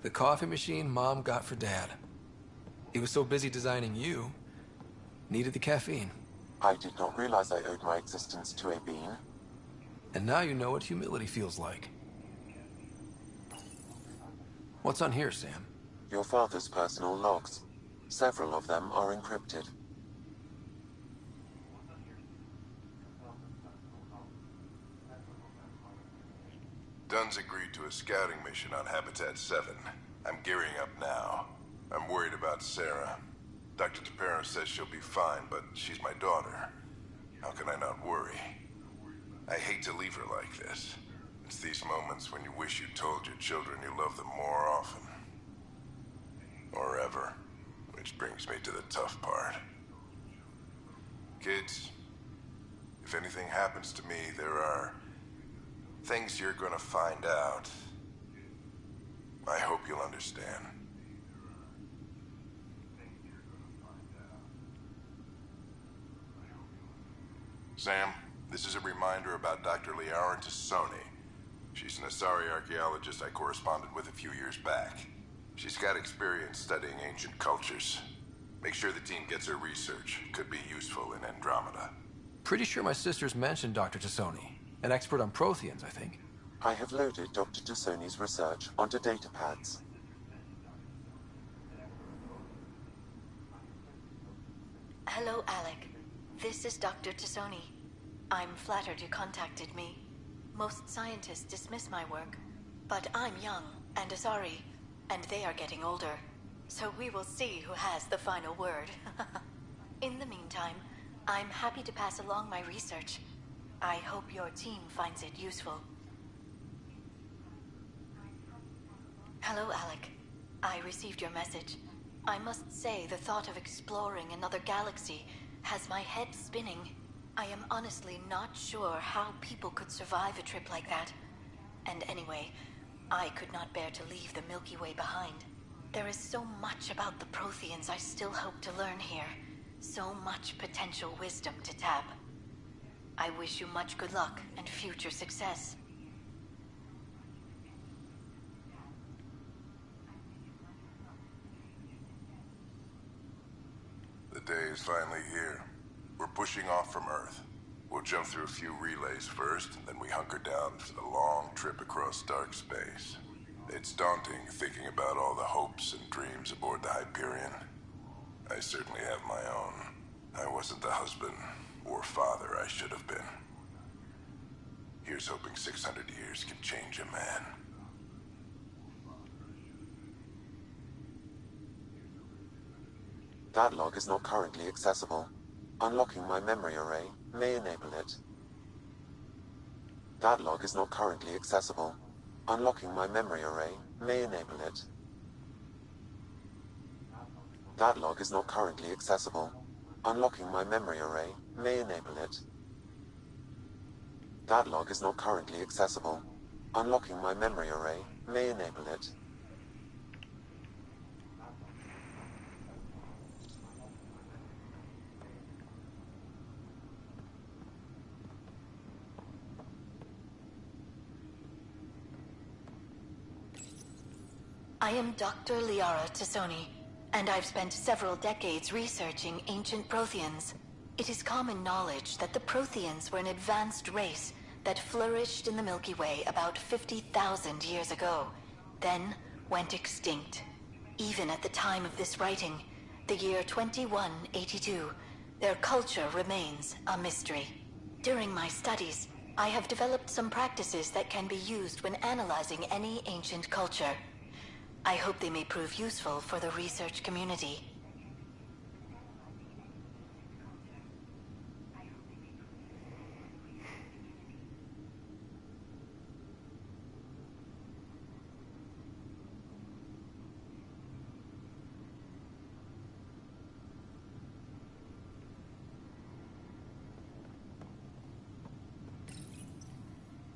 The coffee machine Mom got for Dad. He was so busy designing you, needed the caffeine. I did not realize I owed my existence to a bean. And now you know what humility feels like. What's on here, Sam? Your father's personal logs. Several of them are encrypted. Dunn's agreed to a scouting mission on Habitat 7. I'm gearing up now. I'm worried about Sarah. Dr. Tapero says she'll be fine, but she's my daughter. How can I not worry? I hate to leave her like this. It's these moments when you wish you told your children you love them more often. Or ever. Which brings me to the tough part. Kids, if anything happens to me, there are things you're gonna find out. I hope you'll understand. Sam, this is a reminder about Dr. Liara Tassoni. She's an Asari archaeologist I corresponded with a few years back. She's got experience studying ancient cultures. Make sure the team gets her research. Could be useful in Andromeda. Pretty sure my sisters mentioned Dr. Tassoni. An expert on Protheans, I think. I have loaded Dr. Tassoni's research onto datapads. Hello, Alec. This is Dr. Tassoni. I'm flattered you contacted me. Most scientists dismiss my work, but I'm young and Asari, and they are getting older. So we will see who has the final word. In the meantime, I'm happy to pass along my research. I hope your team finds it useful. Hello, Alec. I received your message. I must say the thought of exploring another galaxy has my head spinning. I am honestly not sure how people could survive a trip like that. And anyway, I could not bear to leave the Milky Way behind. There is so much about the Protheans I still hope to learn here. So much potential wisdom to tap. I wish you much good luck and future success. The day is finally here. We're pushing off from Earth. We'll jump through a few relays first, and then we hunker down for the long trip across dark space. It's daunting thinking about all the hopes and dreams aboard the Hyperion. I certainly have my own. I wasn't the husband or father I should have been. Here's hoping 600 years can change a man. That log is not currently accessible. Unlocking my memory array may enable it. That log is not currently accessible. Unlocking my memory array may enable it. That log is not currently accessible. Unlocking my memory array may enable it. That log is not currently accessible. Unlocking my memory array may enable it. I am Dr. Liara Tassoni, and I've spent several decades researching ancient Protheans. It is common knowledge that the Protheans were an advanced race that flourished in the Milky Way about 50,000 years ago, then went extinct. Even at the time of this writing, the year 2182, their culture remains a mystery. During my studies, I have developed some practices that can be used when analyzing any ancient culture. I hope they may prove useful for the research community.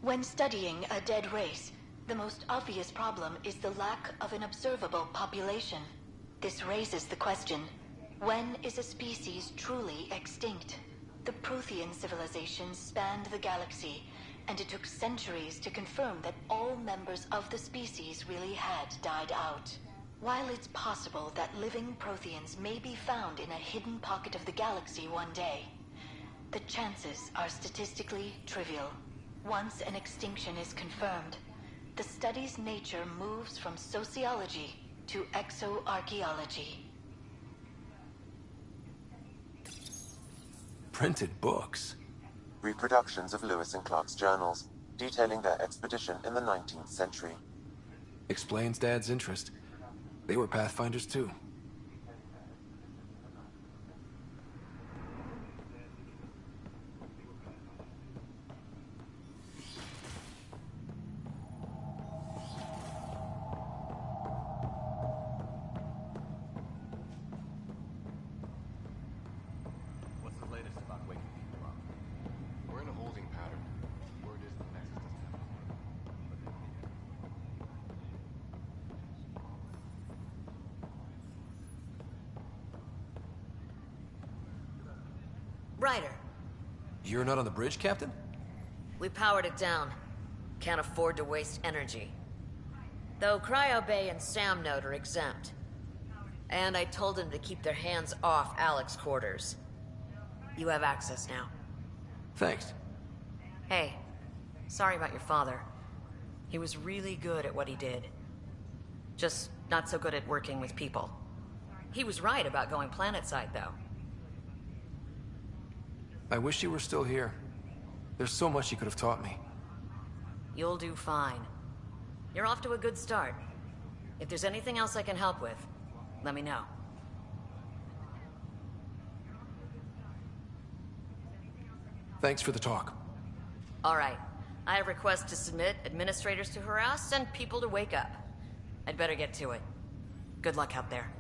When studying a dead race, the most obvious problem is the lack of an observable population. This raises the question, when is a species truly extinct? The Prothean civilization spanned the galaxy, and it took centuries to confirm that all members of the species really had died out. While it's possible that living Protheans may be found in a hidden pocket of the galaxy one day, the chances are statistically trivial. Once an extinction is confirmed, the study's nature moves from sociology to exoarchaeology. Printed books? Reproductions of Lewis and Clark's journals, detailing their expedition in the 19th century. Explains Dad's interest. They were Pathfinders too. Ryder. You're not on the bridge, Captain? We powered it down. Can't afford to waste energy. Though Cryo Bay and Sam Node are exempt. And I told them to keep their hands off Alec's quarters. You have access now. Thanks. Hey, sorry about your father. He was really good at what he did. Just not so good at working with people. He was right about going planetside, though. I wish you were still here. There's so much you could have taught me. You'll do fine. You're off to a good start. If there's anything else I can help with, let me know. Thanks for the talk. All right. I have requests to submit, administrators to harass, and people to wake up. I'd better get to it. Good luck out there.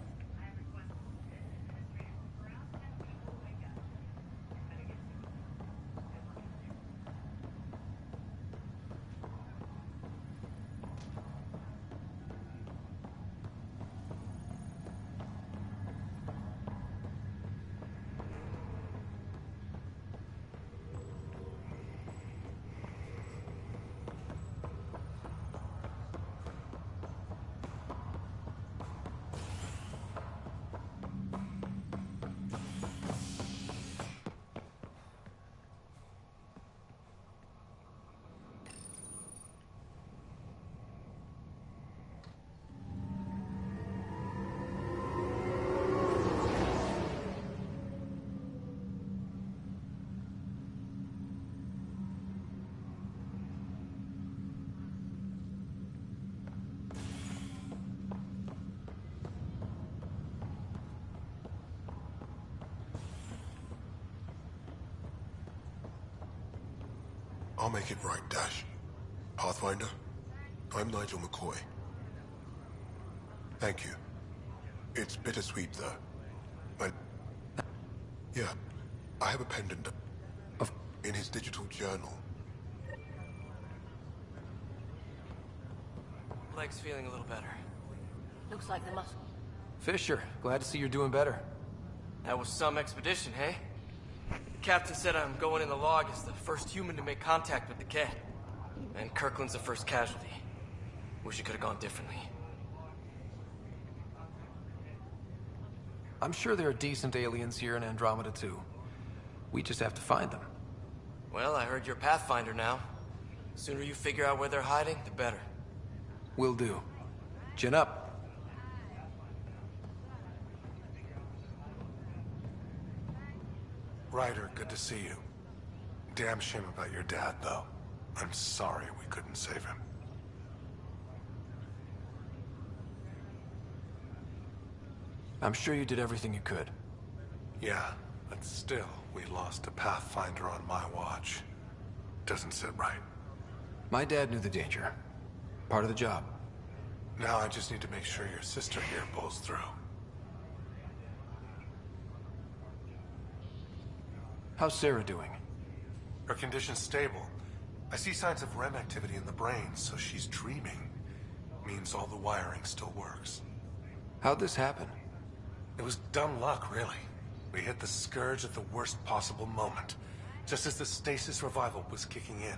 I'll make it right, Dash. Pathfinder, I'm Nigel McCoy. Thank you. It's bittersweet, though. Yeah, I have a pendant in his digital journal. Leg's feeling a little better. Looks like the muscle. Fisher, glad to see you're doing better. That was some expedition, hey? The captain said I'm going in the log as the first human to make contact with the K. And Kirkland's the first casualty. Wish it could have gone differently. I'm sure there are decent aliens here in Andromeda too. We just have to find them. Well, I heard you're Pathfinder now. The sooner you figure out where they're hiding, the better. Will do. Chin up. Ryder, good to see you. Damn shame about your dad, though. I'm sorry we couldn't save him. I'm sure you did everything you could. Yeah, but still, we lost a Pathfinder on my watch. Doesn't sit right. My dad knew the danger. Part of the job. Now I just need to make sure your sister here pulls through. How's Sarah doing? Her condition's stable. I see signs of REM activity in the brain, so she's dreaming. Means all the wiring still works. How'd this happen? It was dumb luck, really. We hit the Scourge at the worst possible moment, just as the stasis revival was kicking in.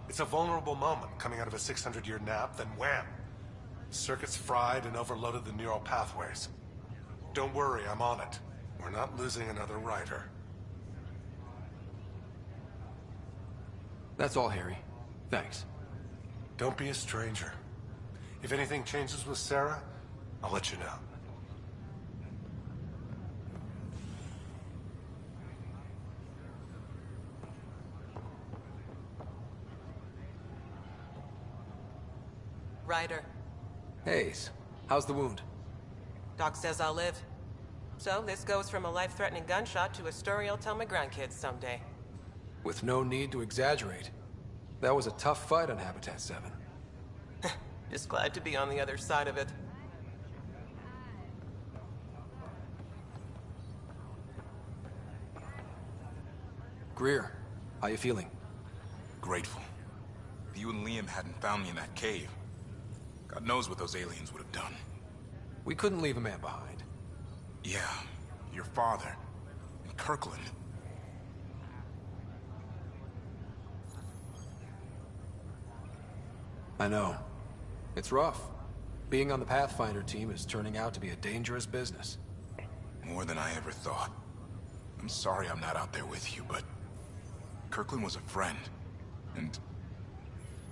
It's a vulnerable moment coming out of a 600-year nap, then wham! Circuits fried and overloaded the neural pathways. Don't worry, I'm on it. We're not losing another Ryder. That's all, Harry. Thanks. Don't be a stranger. If anything changes with Sarah, I'll let you know. Ryder. Hayes, how's the wound? Doc says I'll live. So this goes from a life-threatening gunshot to a story I'll tell my grandkids someday. With no need to exaggerate. That was a tough fight on Habitat 7. Just glad to be on the other side of it. Greer, how you feeling? Grateful. If you and Liam hadn't found me in that cave, God knows what those aliens would have done. We couldn't leave a man behind. Yeah, your father. And Kirkland. I know. It's rough. Being on the Pathfinder team is turning out to be a dangerous business. More than I ever thought. I'm sorry I'm not out there with you, but Kirkland was a friend, and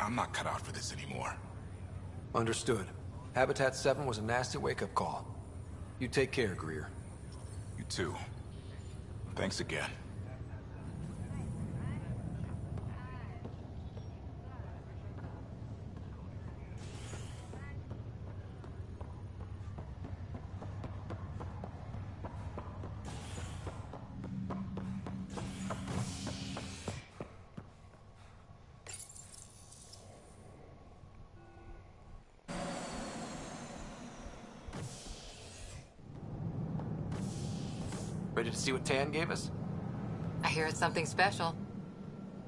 I'm not cut out for this anymore. Understood. Habitat 7 was a nasty wake-up call. You take care, Greer. You too. Thanks again. Ready to see what Tan gave us? I hear it's something special.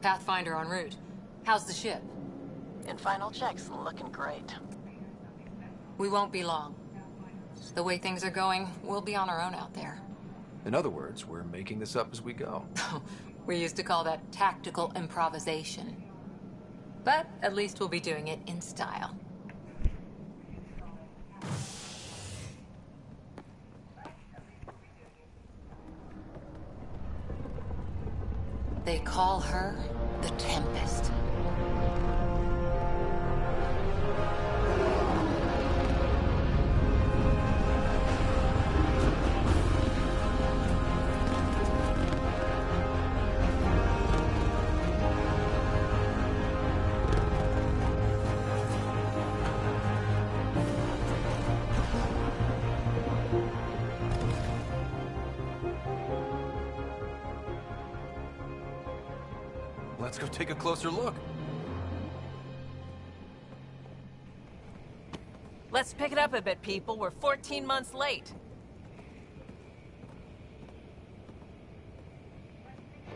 Pathfinder en route. How's the ship? In final checks, looking great. We won't be long. The way things are going, we'll be on our own out there. In other words, we're making this up as we go. We used to call that tactical improvisation. But at least we'll be doing it in style. They call her the Tempest. Let's go take a closer look. Let's pick it up a bit, people. We're 14 months late.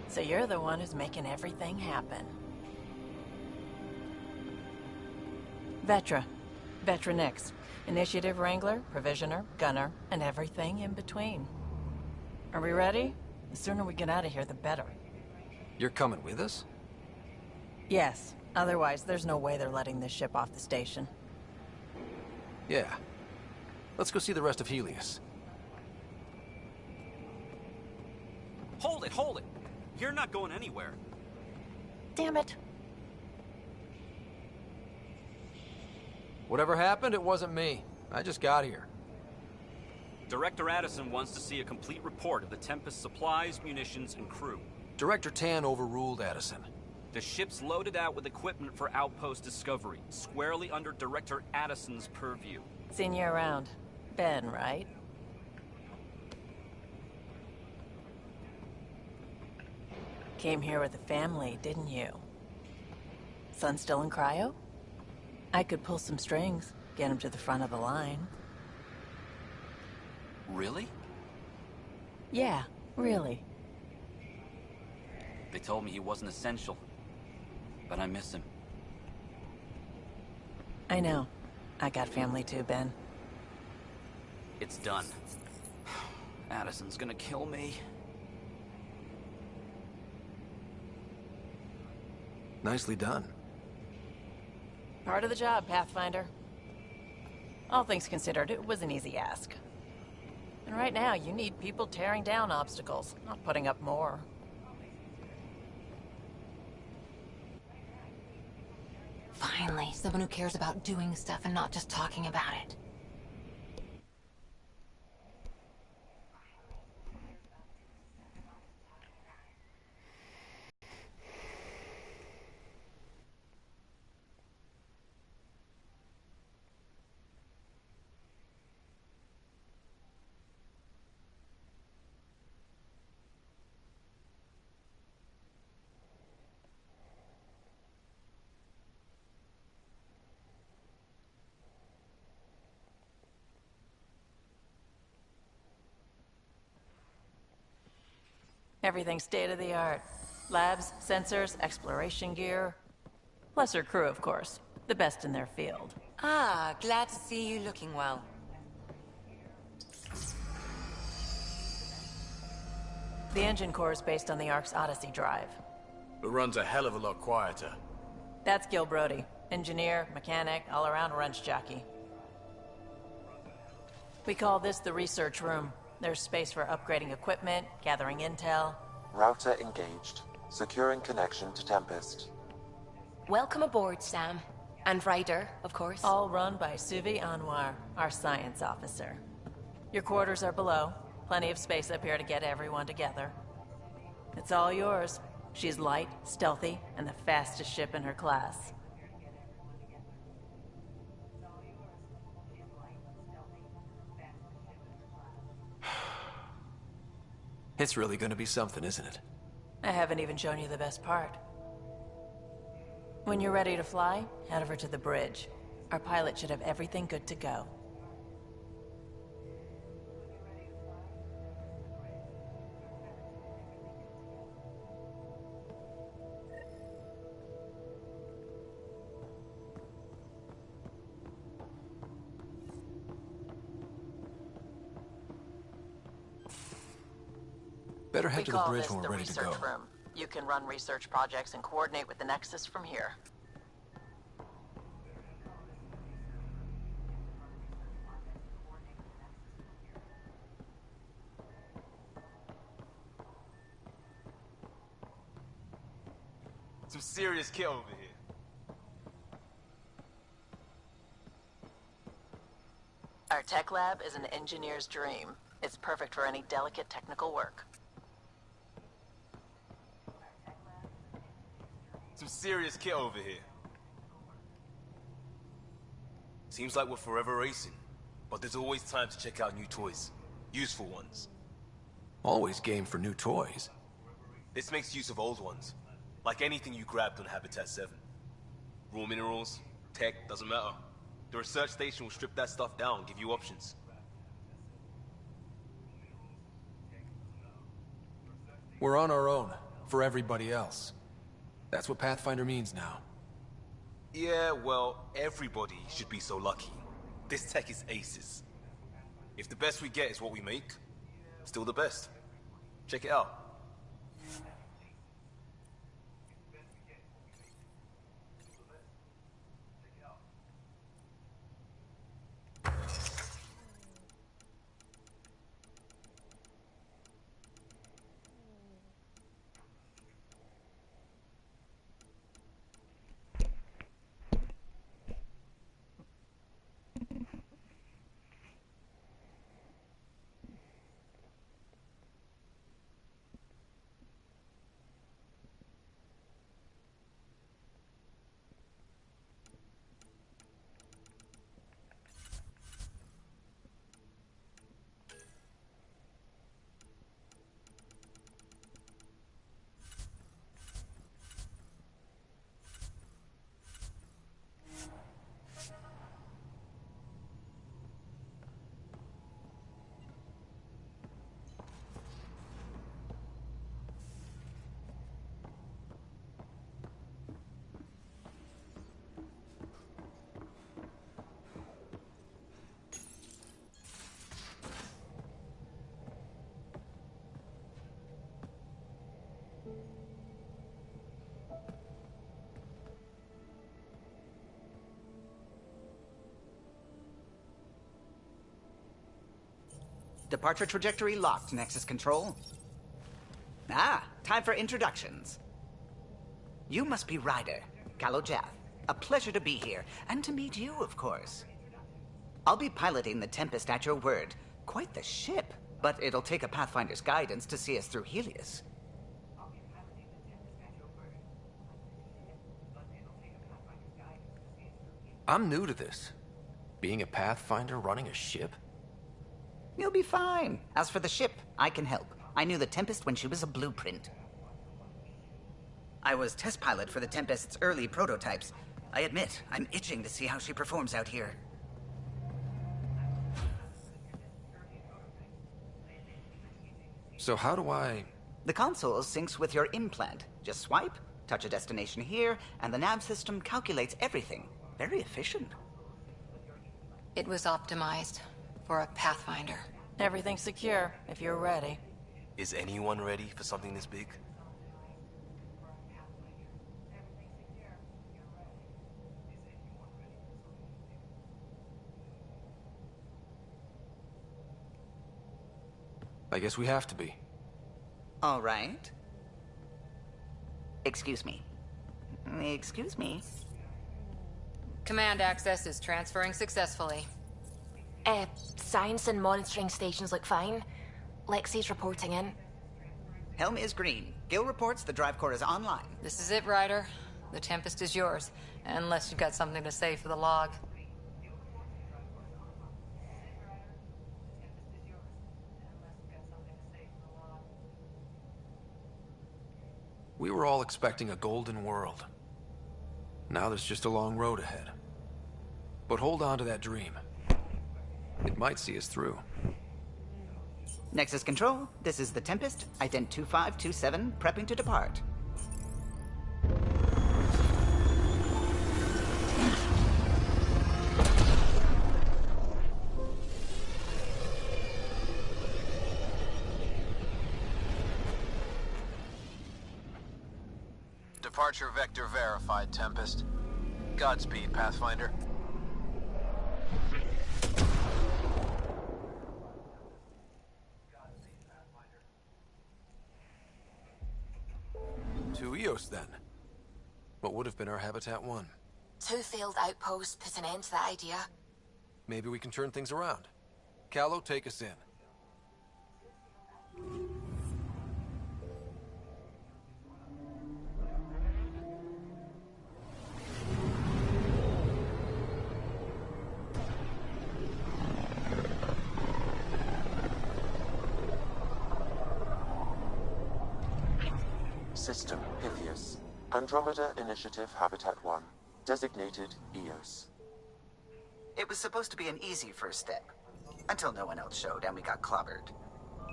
So you're the one who's making everything happen. Vetra. Vetra Nix. Initiative Wrangler, Provisioner, Gunner, and everything in between. Are we ready? The sooner we get out of here, the better. You're coming with us? Yes. Otherwise, there's no way they're letting this ship off the station. Yeah. Let's go see the rest of Helios. Hold it, hold it! You're not going anywhere. Damn it. Whatever happened, it wasn't me. I just got here. Director Addison wants to see a complete report of the Tempest's supplies, munitions, and crew. Director Tan overruled Addison. The ship's loaded out with equipment for outpost discovery, squarely under Director Addison's purview. Seen you around. Ben, right? Came here with a family, didn't you? Son still in cryo? I could pull some strings, get him to the front of the line. Really? Yeah, really. They told me he wasn't essential, but I miss him. I know. I got family too, Ben. It's done. Addison's gonna kill me. Nicely done. Part of the job, Pathfinder. All things considered, it was an easy ask. And right now, you need people tearing down obstacles, not putting up more. Finally, someone who cares about doing stuff and not just talking about it. Everything's state-of-the-art. Labs, sensors, exploration gear. Plus her crew, of course. The best in their field. Ah, glad to see you looking well. The engine core is based on the Ark's Odyssey drive. It runs a hell of a lot quieter. That's Gil Brody. Engineer, mechanic, all-around wrench jockey. We call this the research room. There's space for upgrading equipment, gathering intel. Router engaged. Securing connection to Tempest. Welcome aboard, Sam. And Ryder, of course. All run by Suvi Anwar, our science officer. Your quarters are below. Plenty of space up here to get everyone together. It's all yours. She's light, stealthy, and the fastest ship in her class. It's really gonna be something, isn't it? I haven't even shown you the best part. When you're ready to fly, head over to the bridge. Our pilot should have everything good to go. Better head to the bridge when we're ready to go. Room. You can run research projects and coordinate with the Nexus from here. Some serious kit over here. Our tech lab is an engineer's dream. It's perfect for any delicate technical work. Some serious kit over here. Seems like we're forever racing, but there's always time to check out new toys. Useful ones. Always game for new toys. This makes use of old ones. Like anything you grabbed on Habitat 7. Raw minerals, tech, doesn't matter. The research station will strip that stuff down and give you options. We're on our own, for everybody else. That's what Pathfinder means now. Yeah, well, everybody should be so lucky. This tech is aces. If the best we get is what we make, still the best. Check it out. Departure trajectory locked, Nexus Control. Ah, time for introductions. You must be Ryder, Kalojath. A pleasure to be here, and to meet you, of course. I'll be piloting the Tempest at your word. Quite the ship, but it'll take a Pathfinder's guidance to see us through Helios. I'm new to this. Being a Pathfinder running a ship? You'll be fine. As for the ship, I can help. I knew the Tempest when she was a blueprint. I was test pilot for the Tempest's early prototypes. I admit, I'm itching to see how she performs out here. So how do I... The console syncs with your implant. Just swipe, touch a destination here, and the nav system calculates everything. Very efficient. It was optimized for a Pathfinder. Everything's secure, if you're ready. Is anyone ready for something this big? I guess we have to be. All right. Excuse me. Excuse me. Command access is transferring successfully. Science and monitoring stations look fine. Lexi's reporting in. Helm is green. Gil reports the drive core is online. This is it, Ryder. The Tempest is yours, unless you've got something to say for the log. We were all expecting a golden world. Now there's just a long road ahead. But hold on to that dream. It might see us through. Nexus Control, this is the Tempest, Ident 2527, prepping to depart. Departure vector verified, Tempest. Godspeed, Pathfinder. To Eos, then. What would have been our Habitat 1? 2 failed outposts put an end to that idea. Maybe we can turn things around. Callow, take us in. System Pythias. Andromeda Initiative Habitat 1, designated EOS. It was supposed to be an easy first step, until no one else showed and we got clobbered.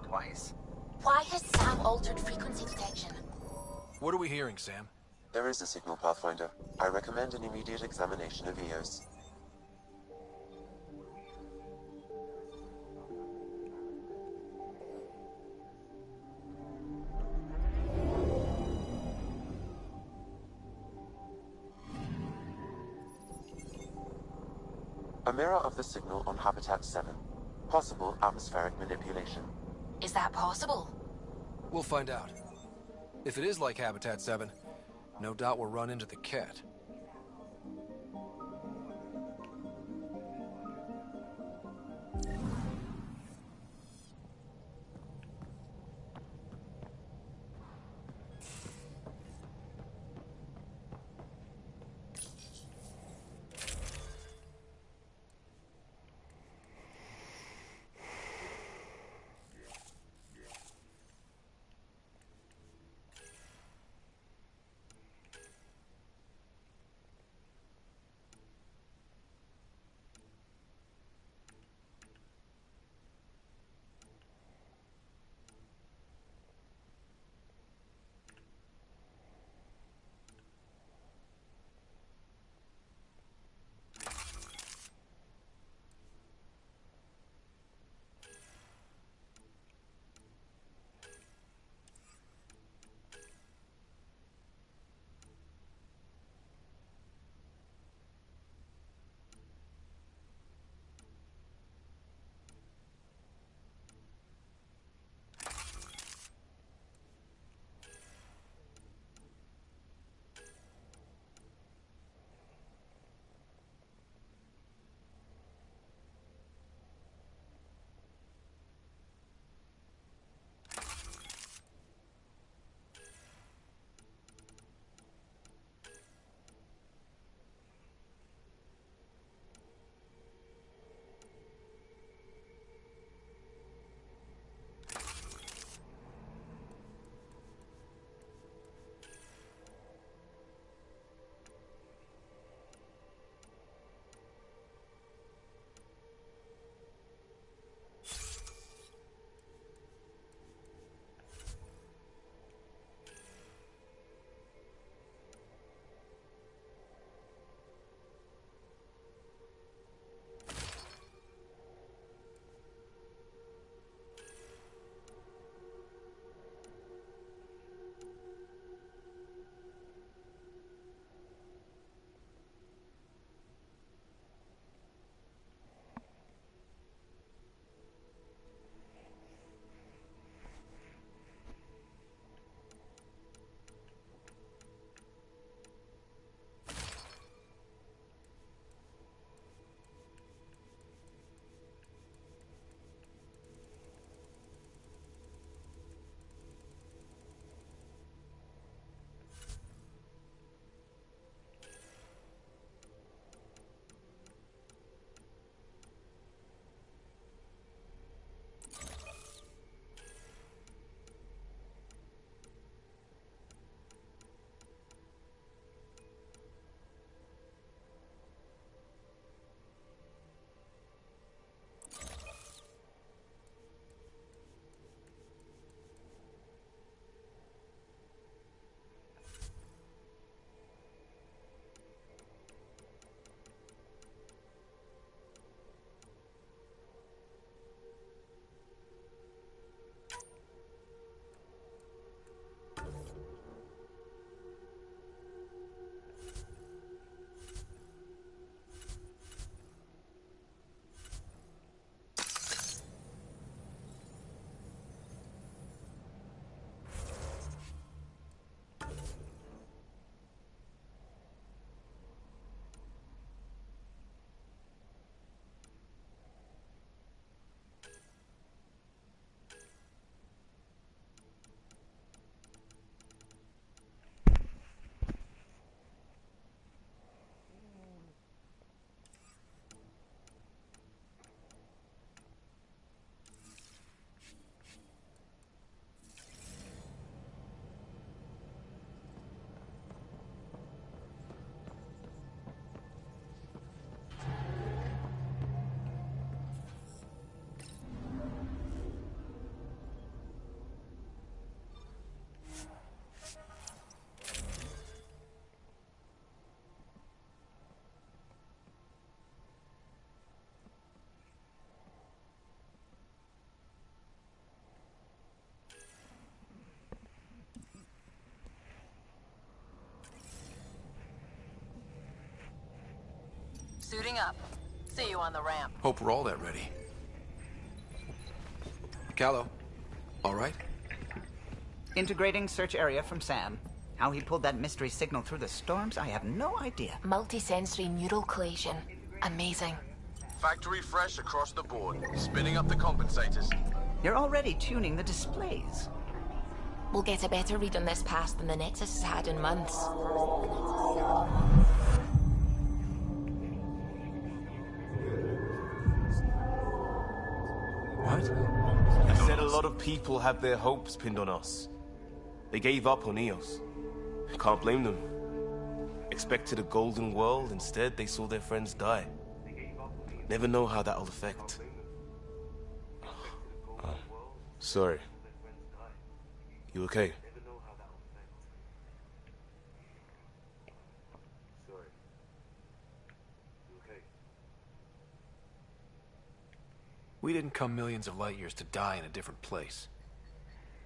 Twice. Why has Sam altered frequency detection? What are we hearing, Sam? There is a signal, Pathfinder. I recommend an immediate examination of EOS. A mirror of the signal on Habitat 7. Possible atmospheric manipulation. Is that possible? We'll find out. If it is like Habitat 7, no doubt we'll run into the cat. Suiting up. See you on the ramp. Hope we're all that ready. Callow, all right? Integrating search area from Sam. How he pulled that mystery signal through the storms, I have no idea. Multisensory neural collation. Amazing. Factory fresh across the board. Spinning up the compensators. You're already tuning the displays. We'll get a better read on this pass than the Nexus has had in months. What? I said a lot of people have their hopes pinned on us. They gave up on Eos. Can't blame them. Expected a golden world, instead they saw their friends die. Never know how that'll affect. Sorry. You okay? We didn't come millions of light years to die in a different place.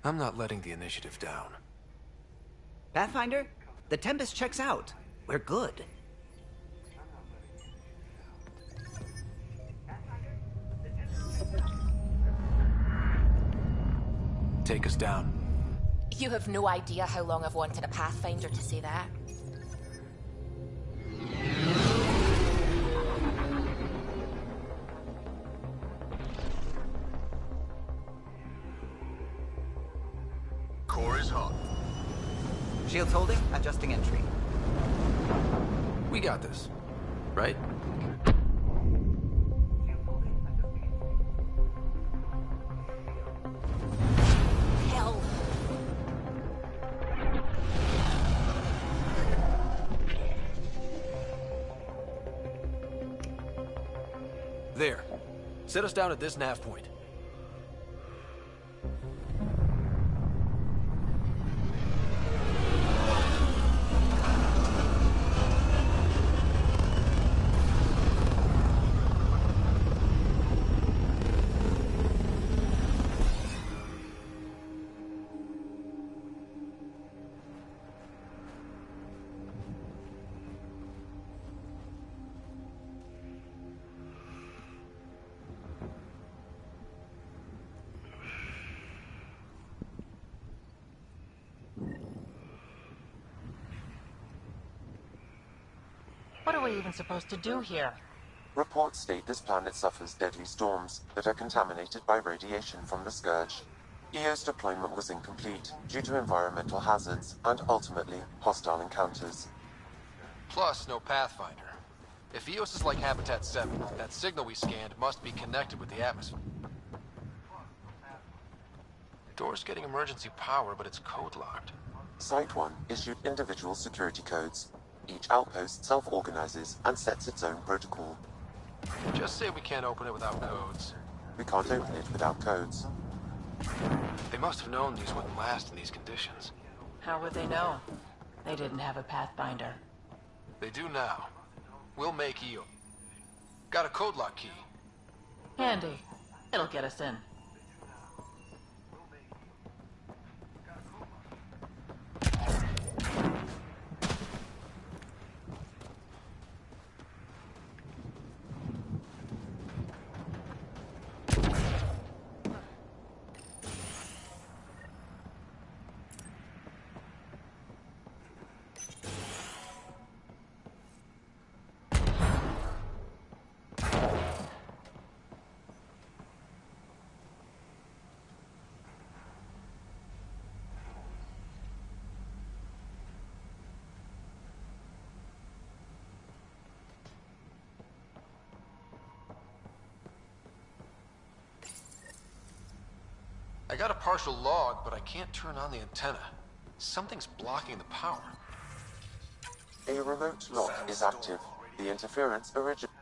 I'm not letting the initiative down. Pathfinder, the Tempest checks out. We're good. Take us down. You have no idea how long I've wanted a Pathfinder to say that. Core is hot. Shields holding, adjusting entry. We got this, right? Hell. There. Set us down at this nav point. What are we even supposed to do here? Reports state this planet suffers deadly storms that are contaminated by radiation from the Scourge. EO's deployment was incomplete due to environmental hazards and ultimately hostile encounters. Plus, no Pathfinder. If EOS is like Habitat 7, that signal we scanned must be connected with the atmosphere. The door's getting emergency power, but it's code-locked. Site 1 issued individual security codes. Each outpost self-organizes and sets its own protocol. Just say we can't open it without codes. We can't open it without codes. They must have known these wouldn't last in these conditions. How would they know? They didn't have a Pathfinder. They do now. We'll make EO. Got a code lock key. Handy. It'll get us in. I got a partial log, but I can't turn on the antenna. Something's blocking the power. A remote lock is active. The interference originates.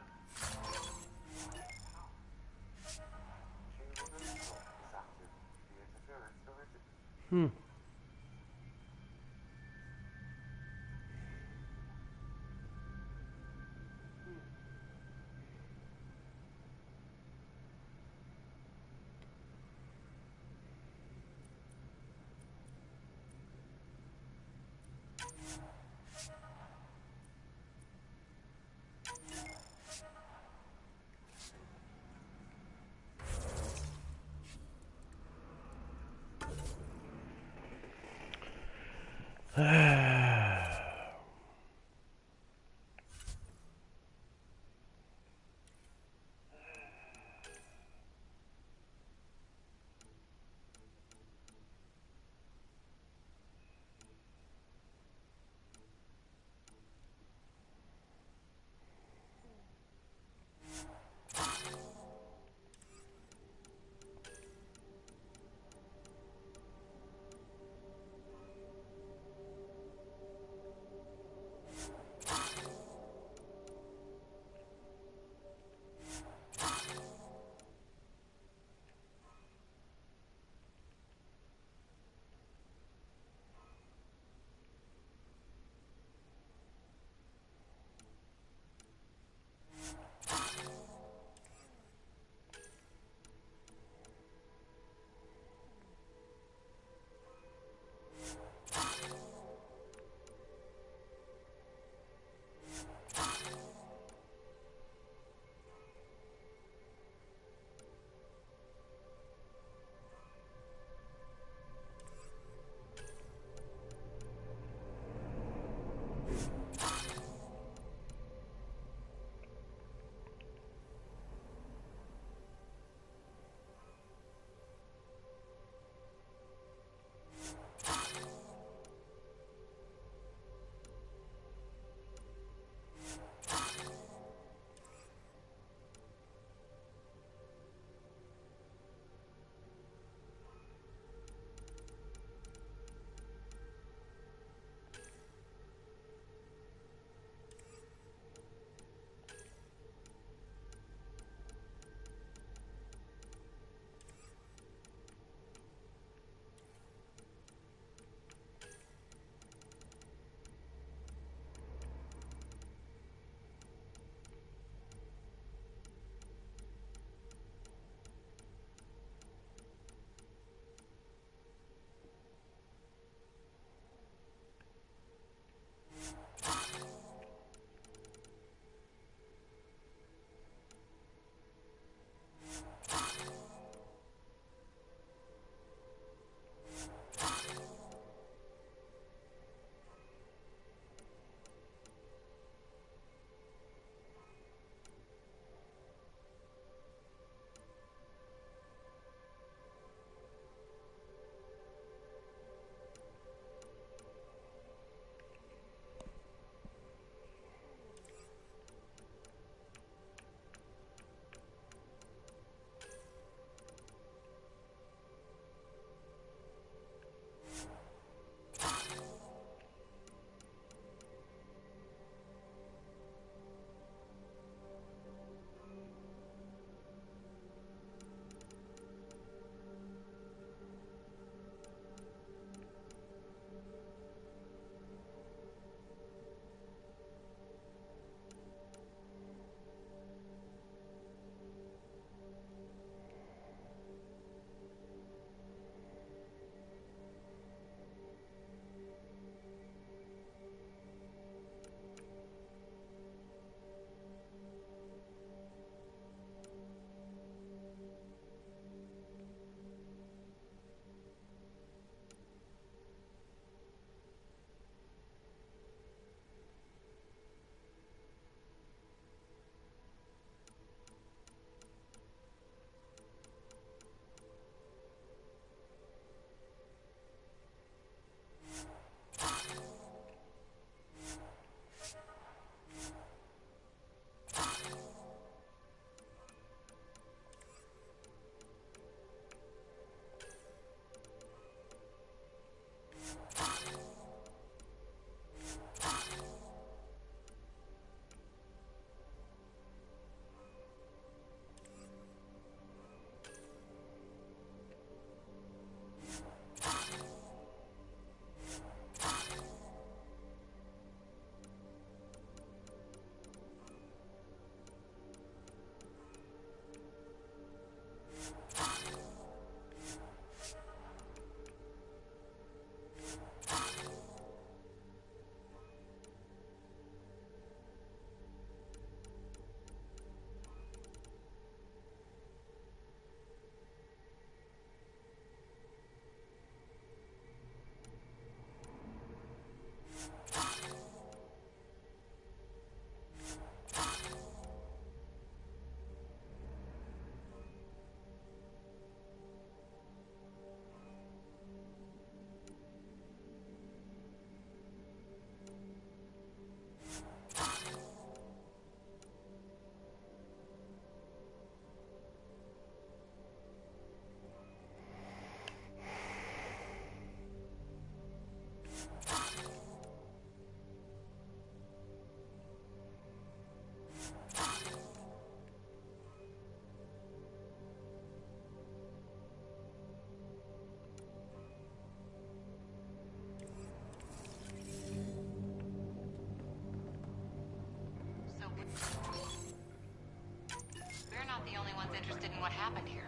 interested in what happened here.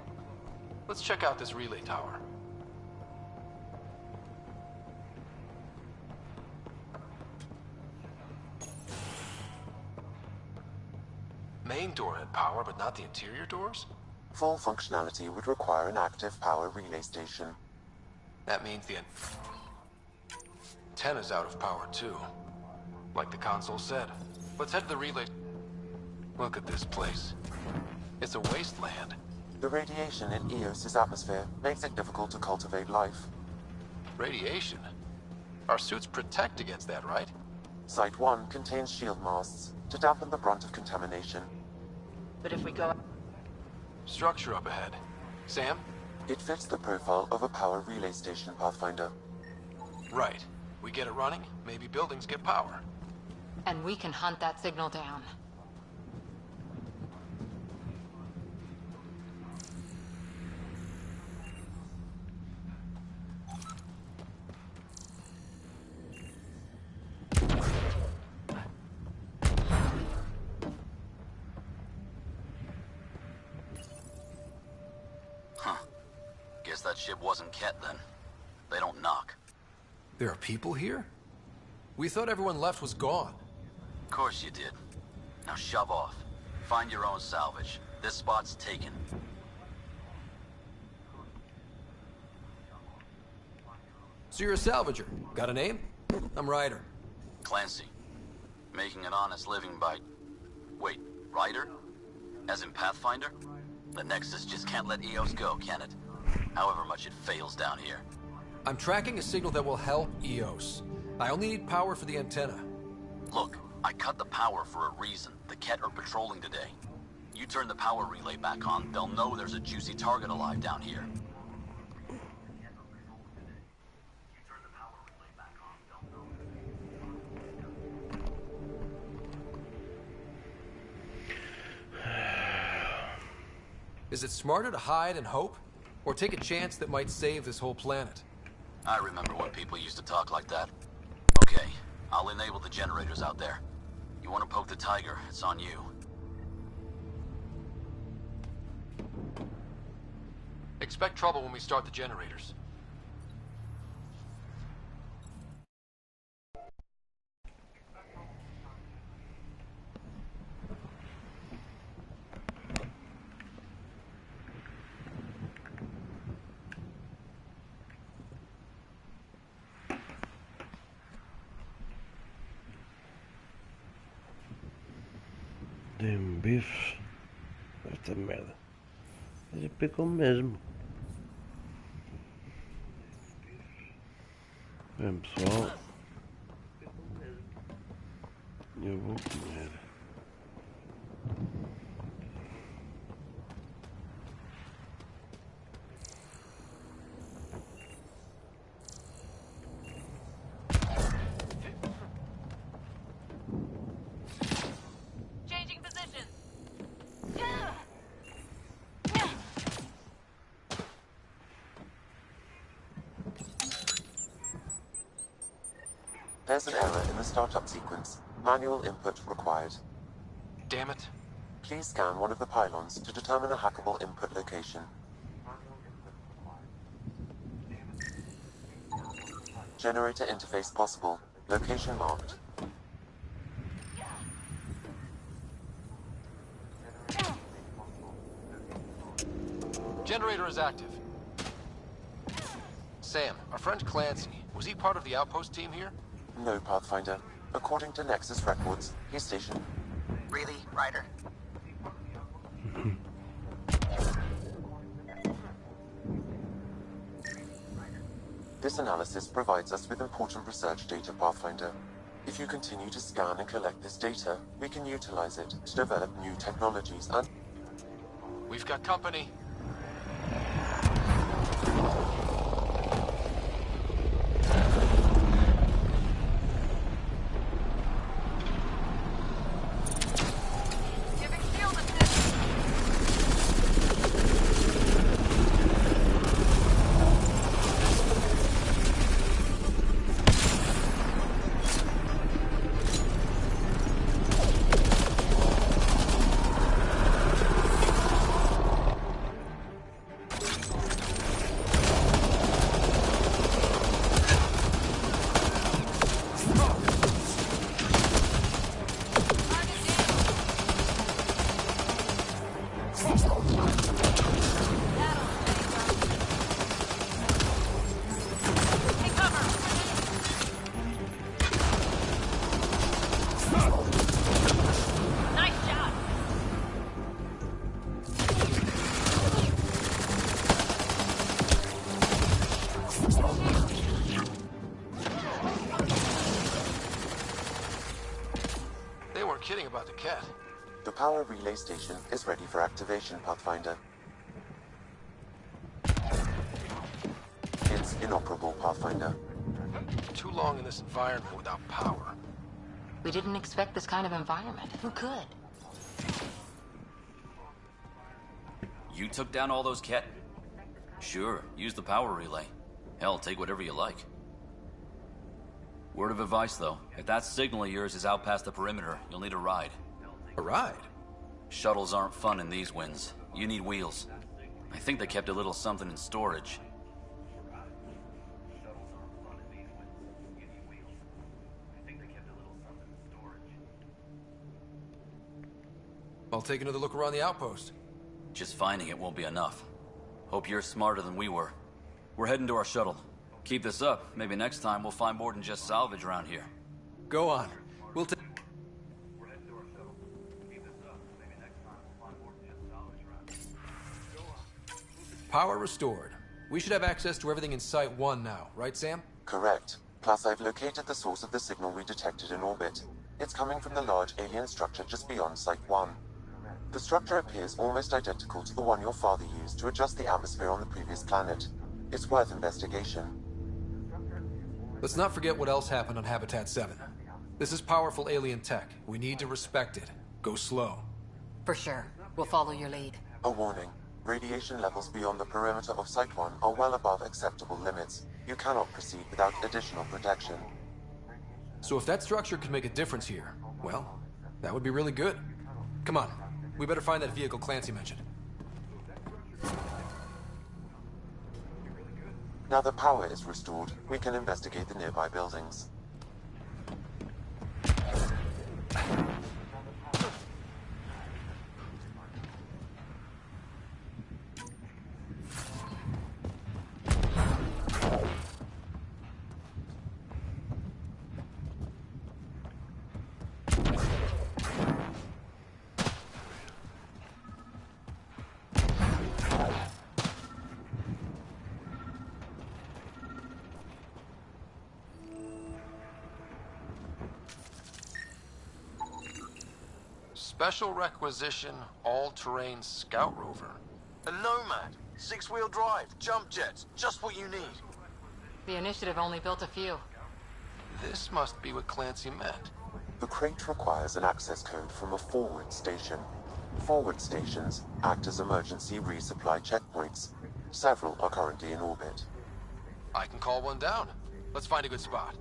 Let's check out this relay tower. Main door had power, but not the interior doors? Full functionality would require an active power relay station. That means the antenna's out of power too. Like the console said. Let's head to the relay. Look at this place. It's a wasteland. The radiation in Eos's atmosphere makes it difficult to cultivate life. Radiation? Our suits protect against that, right? Site 1 contains shield masts to dampen the brunt of contamination. But if we go... Structure up ahead. Sam? It fits the profile of a power relay station, Pathfinder. Right. We get it running, maybe buildings get power. And we can hunt that signal down. Guess that ship wasn't Ket then. They don't knock. There are people here? We thought everyone left was gone. Of course you did. Now shove off. Find your own salvage. This spot's taken. So you're a salvager. Got a name? I'm Ryder. Clancy. Making an honest living by... Wait, Ryder? As in Pathfinder? The Nexus just can't let Eos go, can it? However much it fails down here. I'm tracking a signal that will help Eos. I only need power for the antenna. Look, I cut the power for a reason. The Ket are patrolling today. You turn the power relay back on, they'll know there's a juicy target alive down here. Is it smarter to hide and hope? Or take a chance that might save this whole planet? I remember when people used to talk like that. Okay, I'll enable the generators out there. You want to poke the tiger, it's on you. Expect trouble when we start the generators. Dei bife. Esta merda. Ele pegou mesmo. Bem, pessoal. Eu vou comer. There's an error in the startup sequence. Manual input required. Damn it. Please scan one of the pylons to determine a hackable input location. Generator interface possible. Location marked. Generator is active. Sam, our friend Clancy, was he part of the outpost team here? No, Pathfinder. According to Nexus records, he's stationed. Really, Ryder? This analysis provides us with important research data, Pathfinder. If you continue to scan and collect this data, we can utilize it to develop new technologies and... We've got company. The power relay station is ready for activation, Pathfinder. It's inoperable, Pathfinder. Too long in this environment without power. We didn't expect this kind of environment. Who could? You took down all those cat... Sure, use the power relay. Hell, take whatever you like. Word of advice, though. If that signal of yours is out past the perimeter, you'll need a ride. A ride? Shuttles aren't fun in these winds. You need wheels. I think they kept a little something in storage. I'll take another look around the outpost. Just finding it won't be enough. Hope you're smarter than we were. We're heading to our shuttle. Keep this up. Maybe next time we'll find more than just salvage around here. Go on. We'll take... Power restored. We should have access to everything in Site 1 now, right, Sam? Correct. Plus, I've located the source of the signal we detected in orbit. It's coming from the large alien structure just beyond Site 1. The structure appears almost identical to the one your father used to adjust the atmosphere on the previous planet. It's worth investigation. Let's not forget what else happened on Habitat 7. This is powerful alien tech. We need to respect it. Go slow. For sure. We'll follow your lead. A warning. Radiation levels beyond the perimeter of Site 1 are well above acceptable limits. You cannot proceed without additional protection. So if that structure could make a difference here, well, that would be really good. Come on. We better find that vehicle Clancy mentioned. Now that power is restored, we can investigate the nearby buildings. Special requisition, all-terrain scout rover. A Nomad, 6-wheel drive, jump jets, just what you need. The initiative only built a few. This must be what Clancy meant. The crate requires an access code from a forward station. Forward stations act as emergency resupply checkpoints. Several are currently in orbit. I can call one down. Let's find a good spot.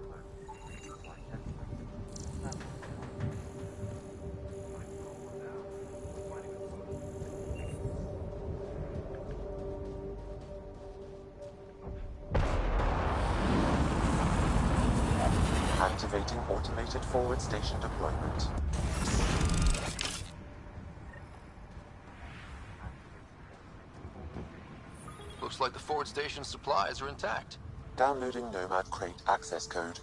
Activating automated forward station deployment. Looks like the forward station supplies are intact. Downloading Nomad crate access code.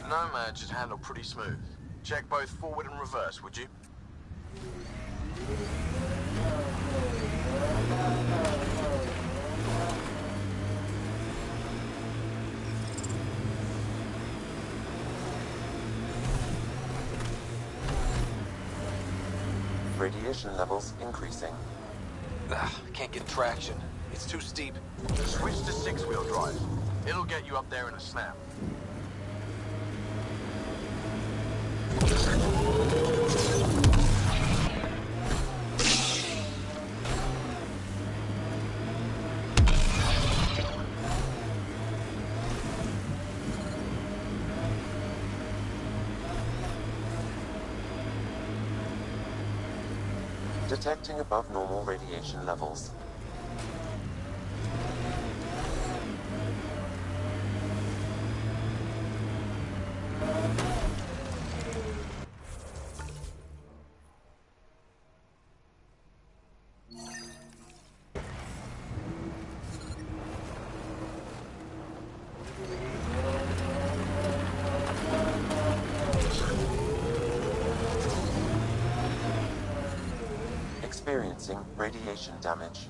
Nomad should handle pretty smooth. Check both forward and reverse, would you? Radiation levels increasing. Can't get traction. It's too steep. Switch to six-wheel drive. It'll get you up there in a snap. Detecting above normal radiation levels. Experiencing radiation damage.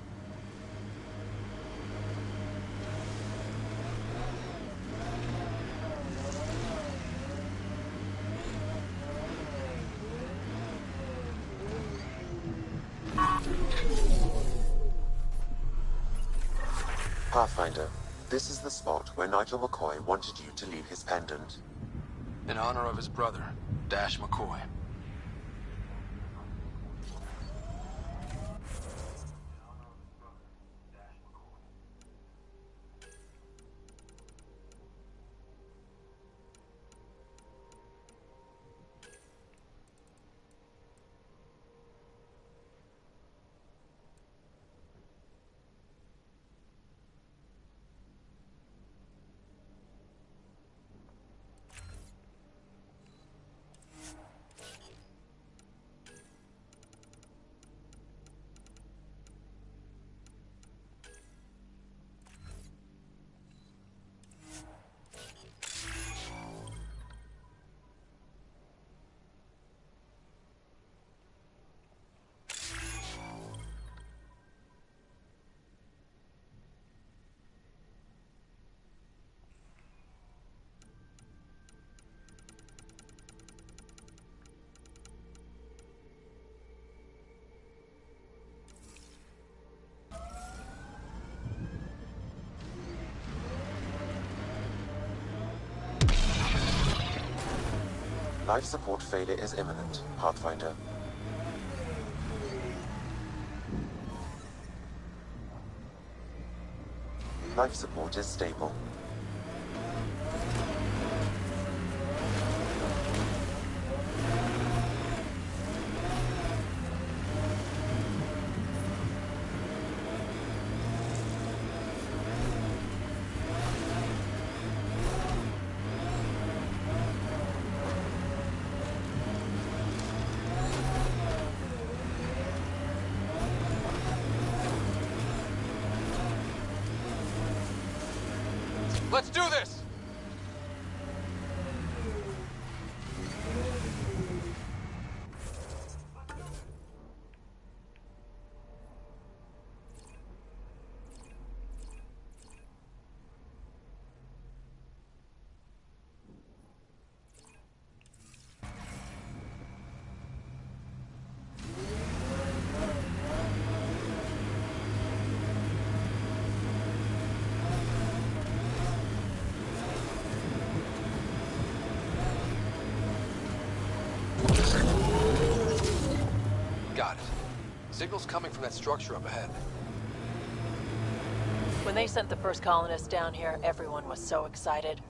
Pathfinder, this is the spot where Nigel McCoy wanted you to leave his pendant. In honor of his brother, Dash McCoy. Life support failure is imminent, Pathfinder. Life support is stable. Let's do this! Got it. Signal's coming from that structure up ahead. When they sent the first colonists down here, everyone was so excited.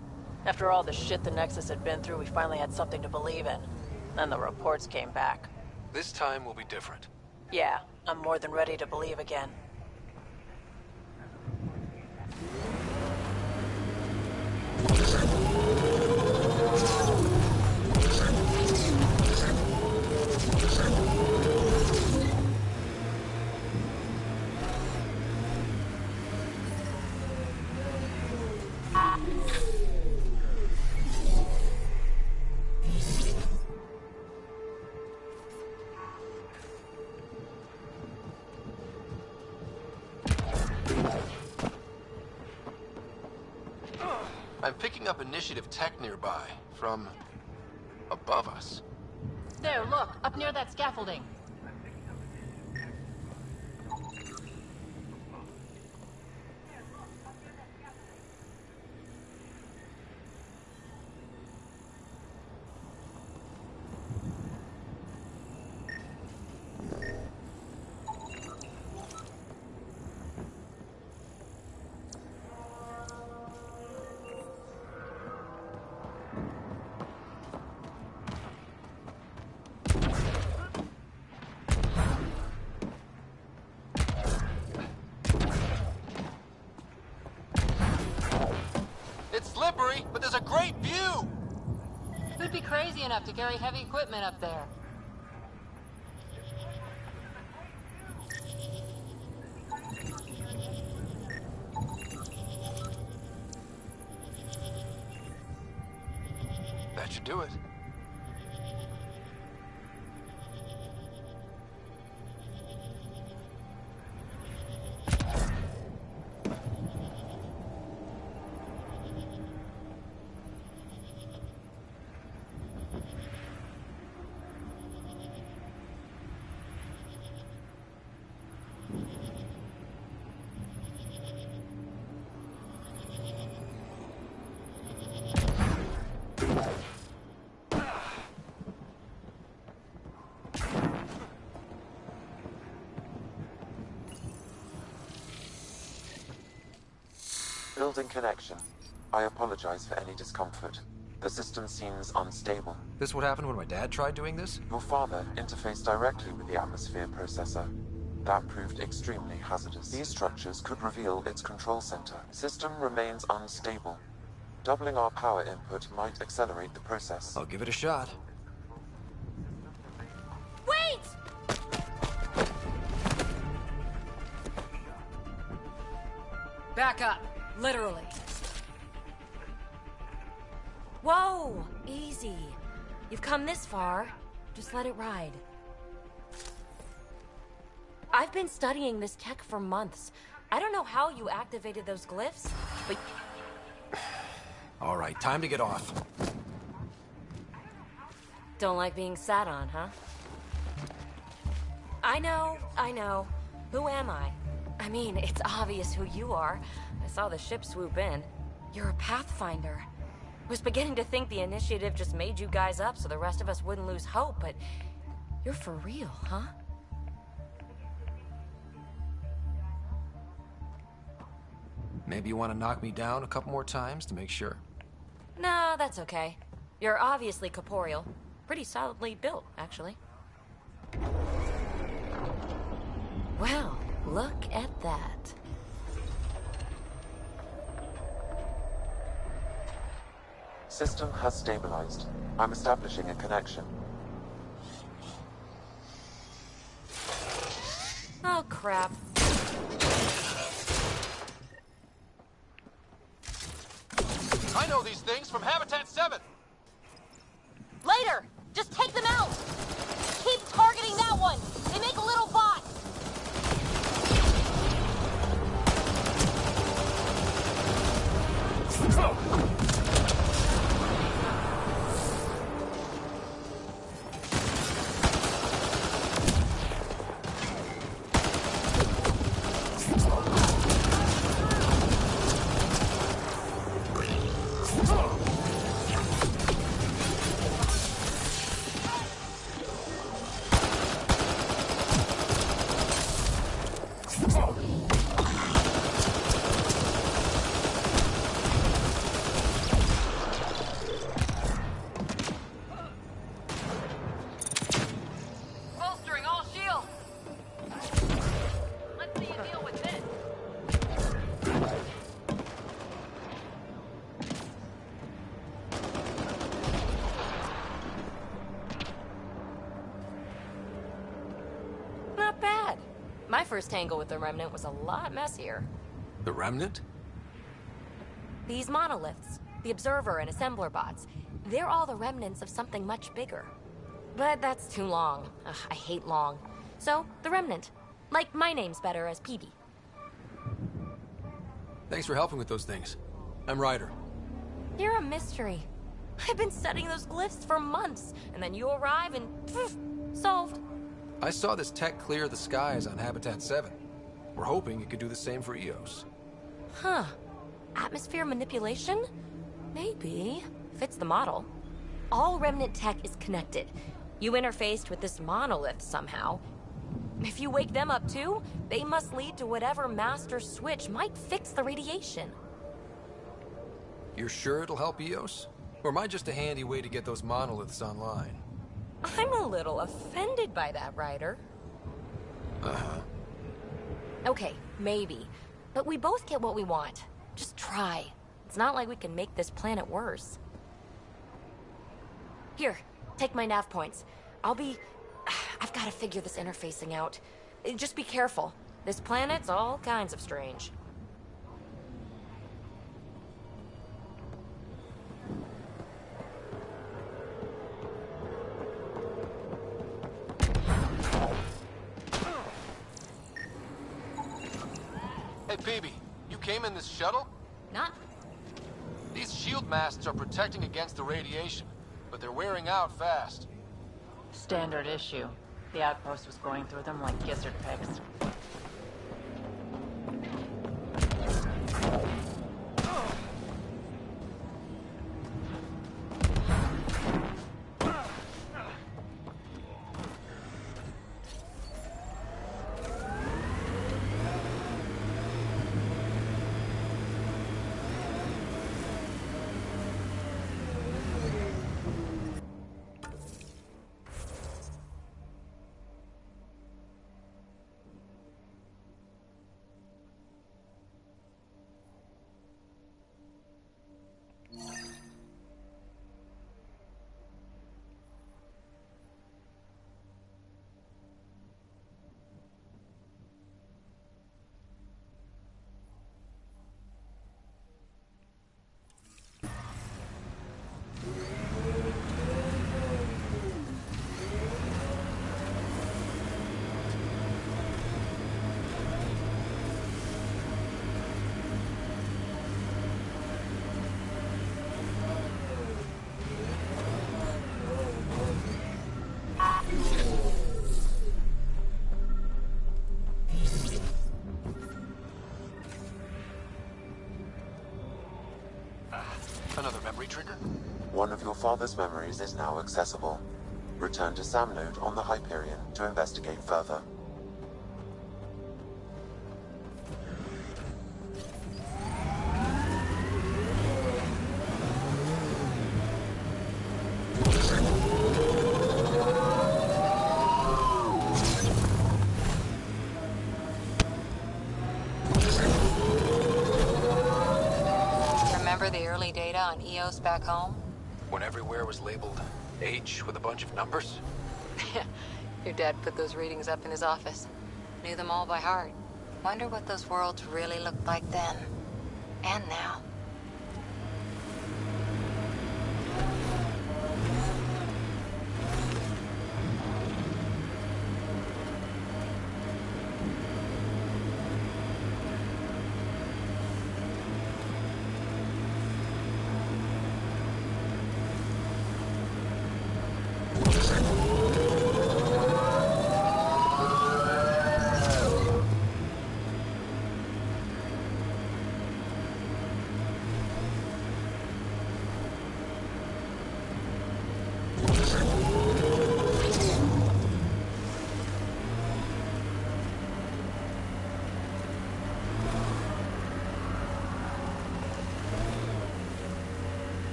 After all the shit the Nexus had been through, we finally had something to believe in. Then the reports came back. This time will be different. Yeah, I'm more than ready to believe again. I'm picking up initiative tech nearby, from above us. There, look, up near that scaffolding. hurry, but there's a great view! Who'd be crazy enough to carry heavy equipment up there? That should do it. Building connection. I apologize for any discomfort. The system seems unstable. This what happened when my dad tried doing this? Your father interfaced directly with the atmosphere processor. That proved extremely hazardous. These structures could reveal its control center. System remains unstable. Doubling our power input might accelerate the process. I'll give it a shot. Wait! Back up. Literally. Whoa! Easy. You've come this far. Just let it ride. I've been studying this tech for months. I don't know how you activated those glyphs, but... All right, time to get off. Don't like being sat on, huh? I know. Who am I? I mean, it's obvious who you are. I saw the ship swoop in. You're a Pathfinder. I was beginning to think the initiative just made you guys up so the rest of us wouldn't lose hope, but you're for real, huh? Maybe you want to knock me down a couple more times to make sure? No, that's okay. You're obviously corporeal. Pretty solidly built, actually. Well, look at that. System has stabilized. I'm establishing a connection. Oh, crap. I know these things from Habitat 7! Later! Just take them out! Keep targeting that one! They make a little bot! Bolstering all shields. Let's see you deal with this. Not bad. My first tangle with the Remnant was a lot messier. The Remnant? These monoliths, the Observer and Assembler bots, they're all the remnants of something much bigger. But that's too long. Ugh, I hate long. So, the Remnant. Like, my name's better as PB. Thanks for helping with those things. I'm Ryder. You're a mystery. I've been studying those glyphs for months, and then you arrive and poof, solved. I saw this tech clear the skies on Habitat 7. We're hoping it could do the same for EOS. Huh. Atmosphere manipulation? Maybe. Fits the model. All Remnant tech is connected. You interfaced with this monolith somehow. If you wake them up too, they must lead to whatever master switch might fix the radiation. You're sure it'll help EOS? Or am I just a handy way to get those monoliths online? I'm a little offended by that, Ryder. Uh-huh. Okay, maybe. But we both get what we want. Just try. It's not like we can make this planet worse. Here, take my nav points. I've got to figure this interfacing out. Just be careful. This planet's all kinds of strange. Hey, Phoebe, you came in this shuttle? Not. These shield masts are protecting against the radiation, but they're wearing out fast. Standard issue. The outpost was going through them like gizzard picks. Another memory trigger? One of your father's memories is now accessible. Return to Sam Node on the Hyperion to investigate further. The early data on EOS back home? When everywhere was labeled H with a bunch of numbers? Your dad put those readings up in his office. Knew them all by heart. Wonder what those worlds really looked like then. And now.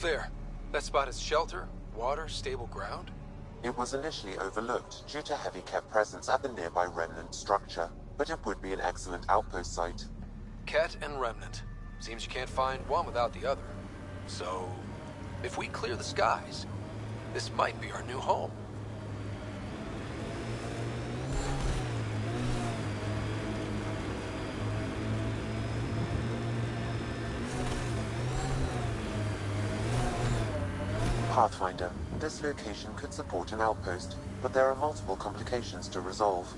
There. That spot is shelter, water, stable ground? It was initially overlooked due to heavy kept presence at the nearby remnant structure, but it would be an excellent outpost site. Ket and remnant. Seems you can't find one without the other. So, if we clear the skies, this might be our new home. Pathfinder, this location could support an outpost, but there are multiple complications to resolve.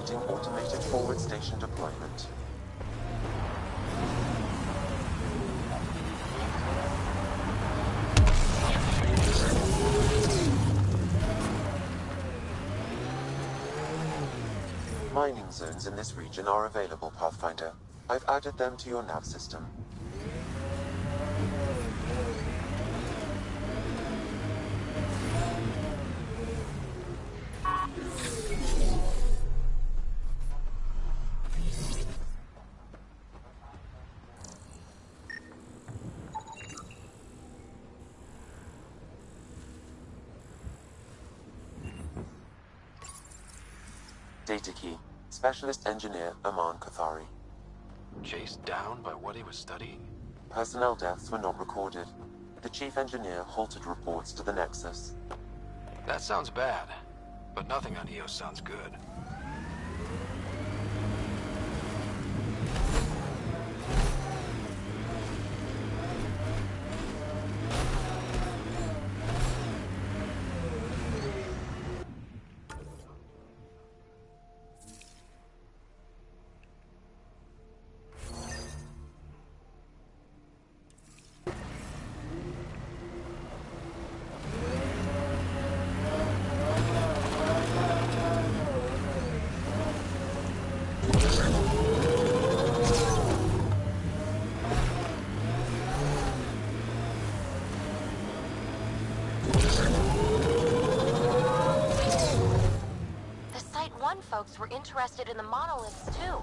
Activating automated forward station deployment. Mining zones in this region are available, Pathfinder. I've added them to your nav system. Data key. Specialist Engineer Aman Kathari. Chased down by what he was studying? Personnel deaths were not recorded. The Chief Engineer halted reports to the Nexus. That sounds bad, but nothing on EOS sounds good. Folks were interested in the monoliths, too.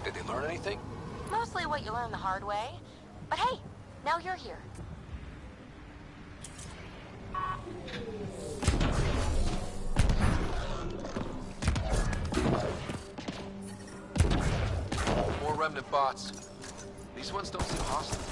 Did they learn anything? Mostly what you learn the hard way. But hey, now you're here. More remnant bots. These ones don't seem hostile.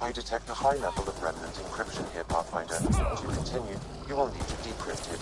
I detect a high level of remnant encryption here, Pathfinder. To continue, you will need to decrypt it.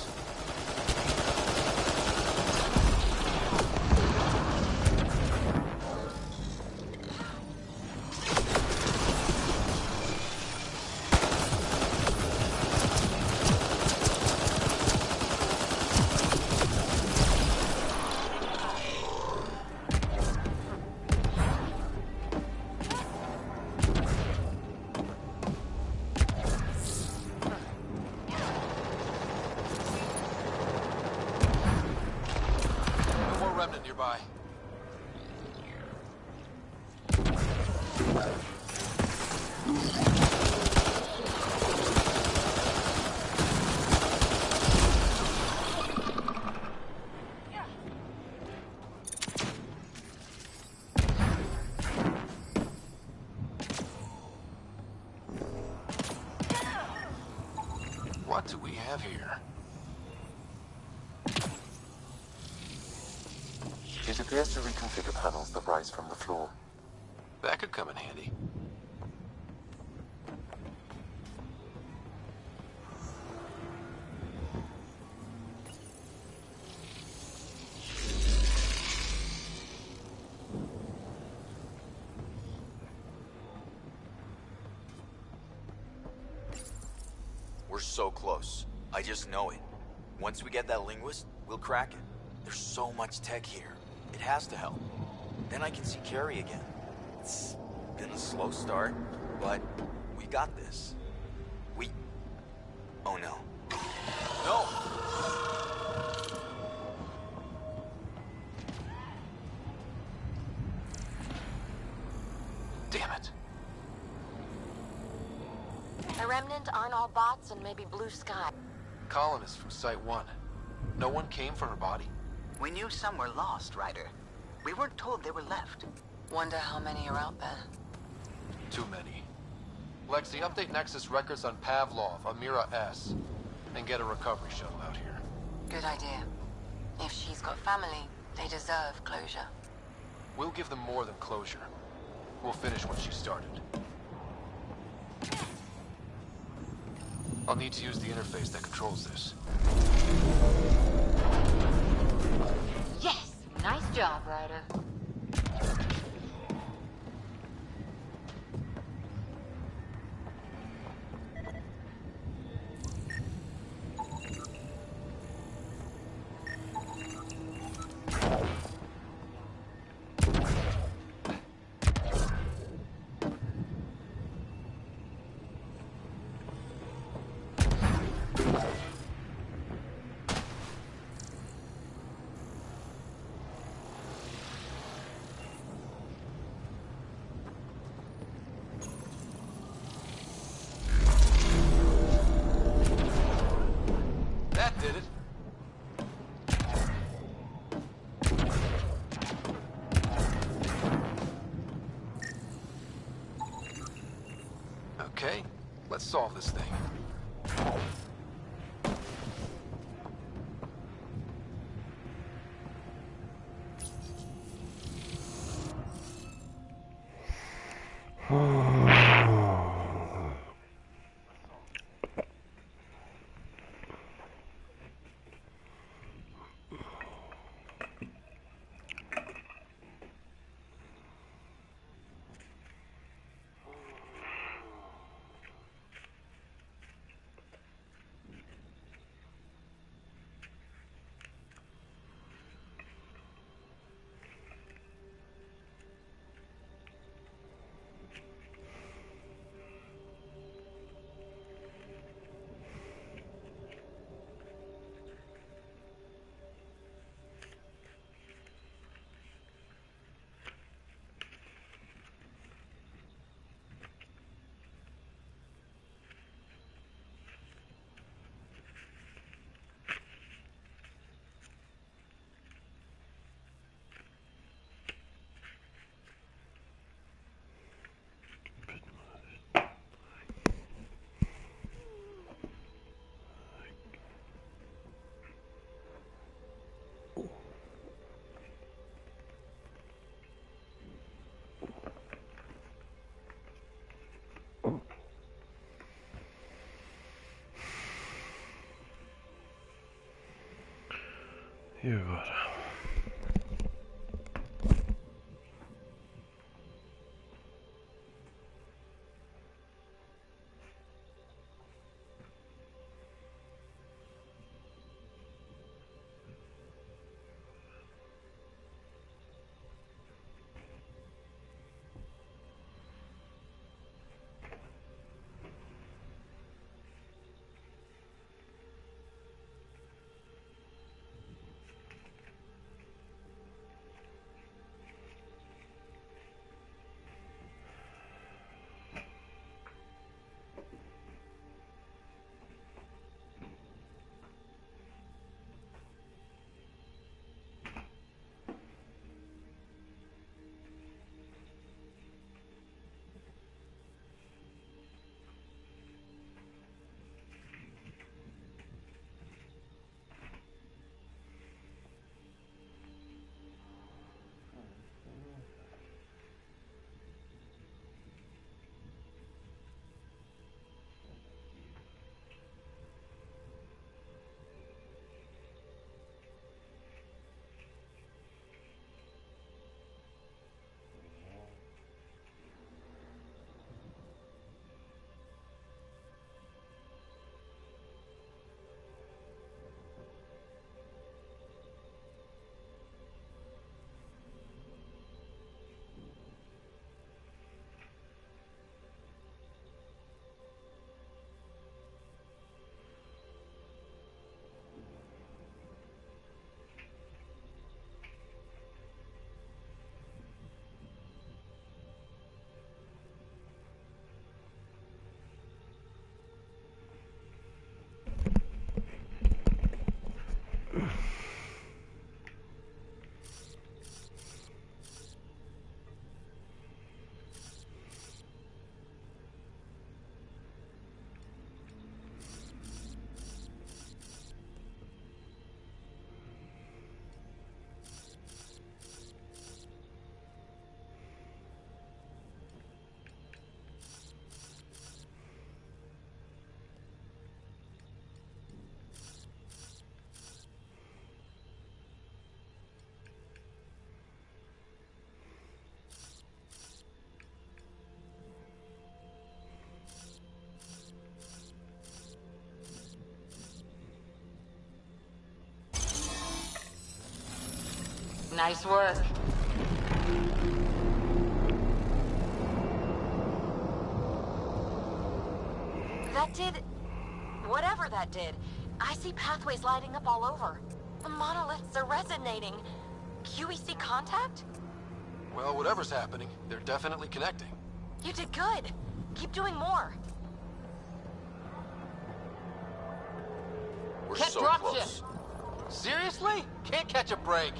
Nearby. What do we have here? It appears to reconfigure panels that rise from the floor. That could come in handy. We're so close. I just know it. Once we get that linguist, we'll crack it. There's so much tech here. It has to help. Then I can see Carrie again. It's been a slow start, but we got this. Oh no. No! Damn it. The Remnant aren't all bots and maybe blue sky. Colonists from Site 1. No one came for her body? We knew some were lost, Ryder. We weren't told they were left. Wonder how many are out there. Too many. Lexi, update Nexus records on Pavlov, Amira S. And get a recovery shuttle out here. Good idea. If she's got family, they deserve closure. We'll give them more than closure. We'll finish what she started. I'll need to use the interface that controls this. Yes! Nice job, Ryder. That did it. Okay, let's solve this thing. E agora? Nice work. That did... whatever that did. I see pathways lighting up all over. The monoliths are resonating. QEC contact? Well, whatever's happening, they're definitely connecting. You did good. Keep doing more. We're Can't so drop close. Seriously? Can't catch a break.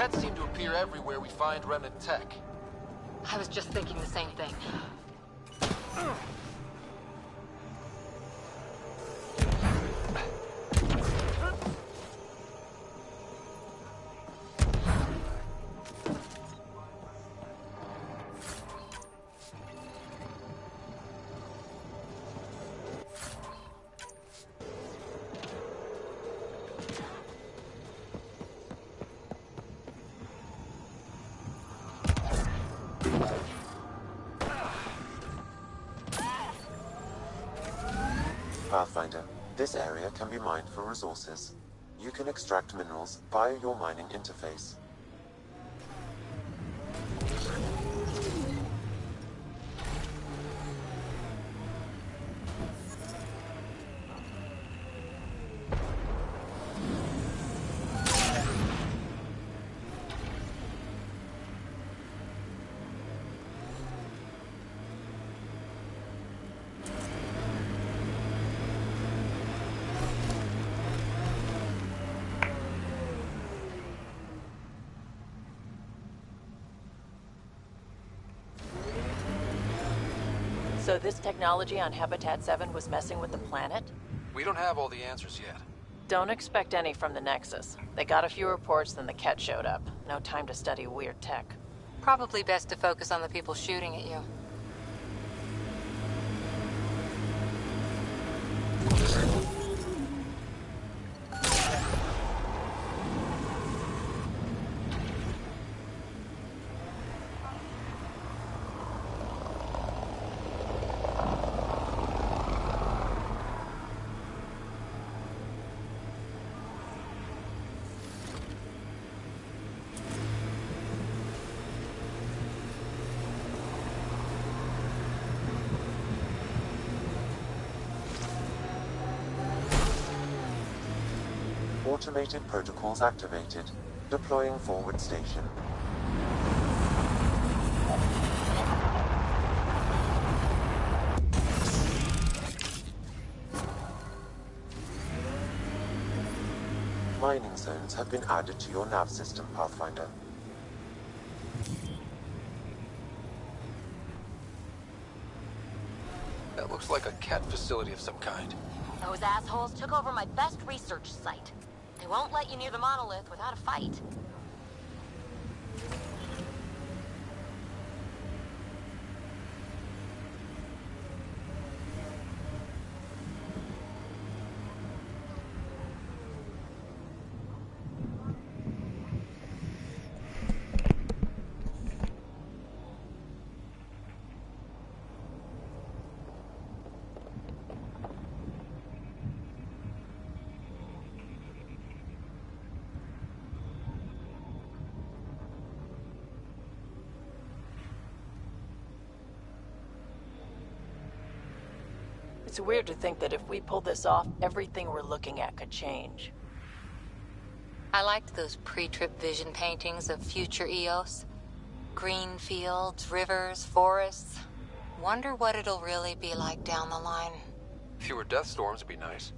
Kets seem to appear everywhere we find remnant tech. I was just thinking the same thing. Pathfinder, this area can be mined for resources. You can extract minerals via your mining interface. So this technology on Habitat 7 was messing with the planet? We don't have all the answers yet. Don't expect any from the Nexus. They got a few reports, then the Ket showed up. No time to study weird tech. Probably best to focus on the people shooting at you. Automated protocols activated. Deploying forward station. Mining zones have been added to your nav system, Pathfinder. That looks like a cat facility of some kind. Those assholes took over my best research site. They won't let you near the monolith without a fight. It's weird to think that if we pull this off, everything we're looking at could change. I liked those pre-trip vision paintings of future Eos. Green fields, rivers, forests. Wonder what it'll really be like down the line. Fewer death storms would be nice.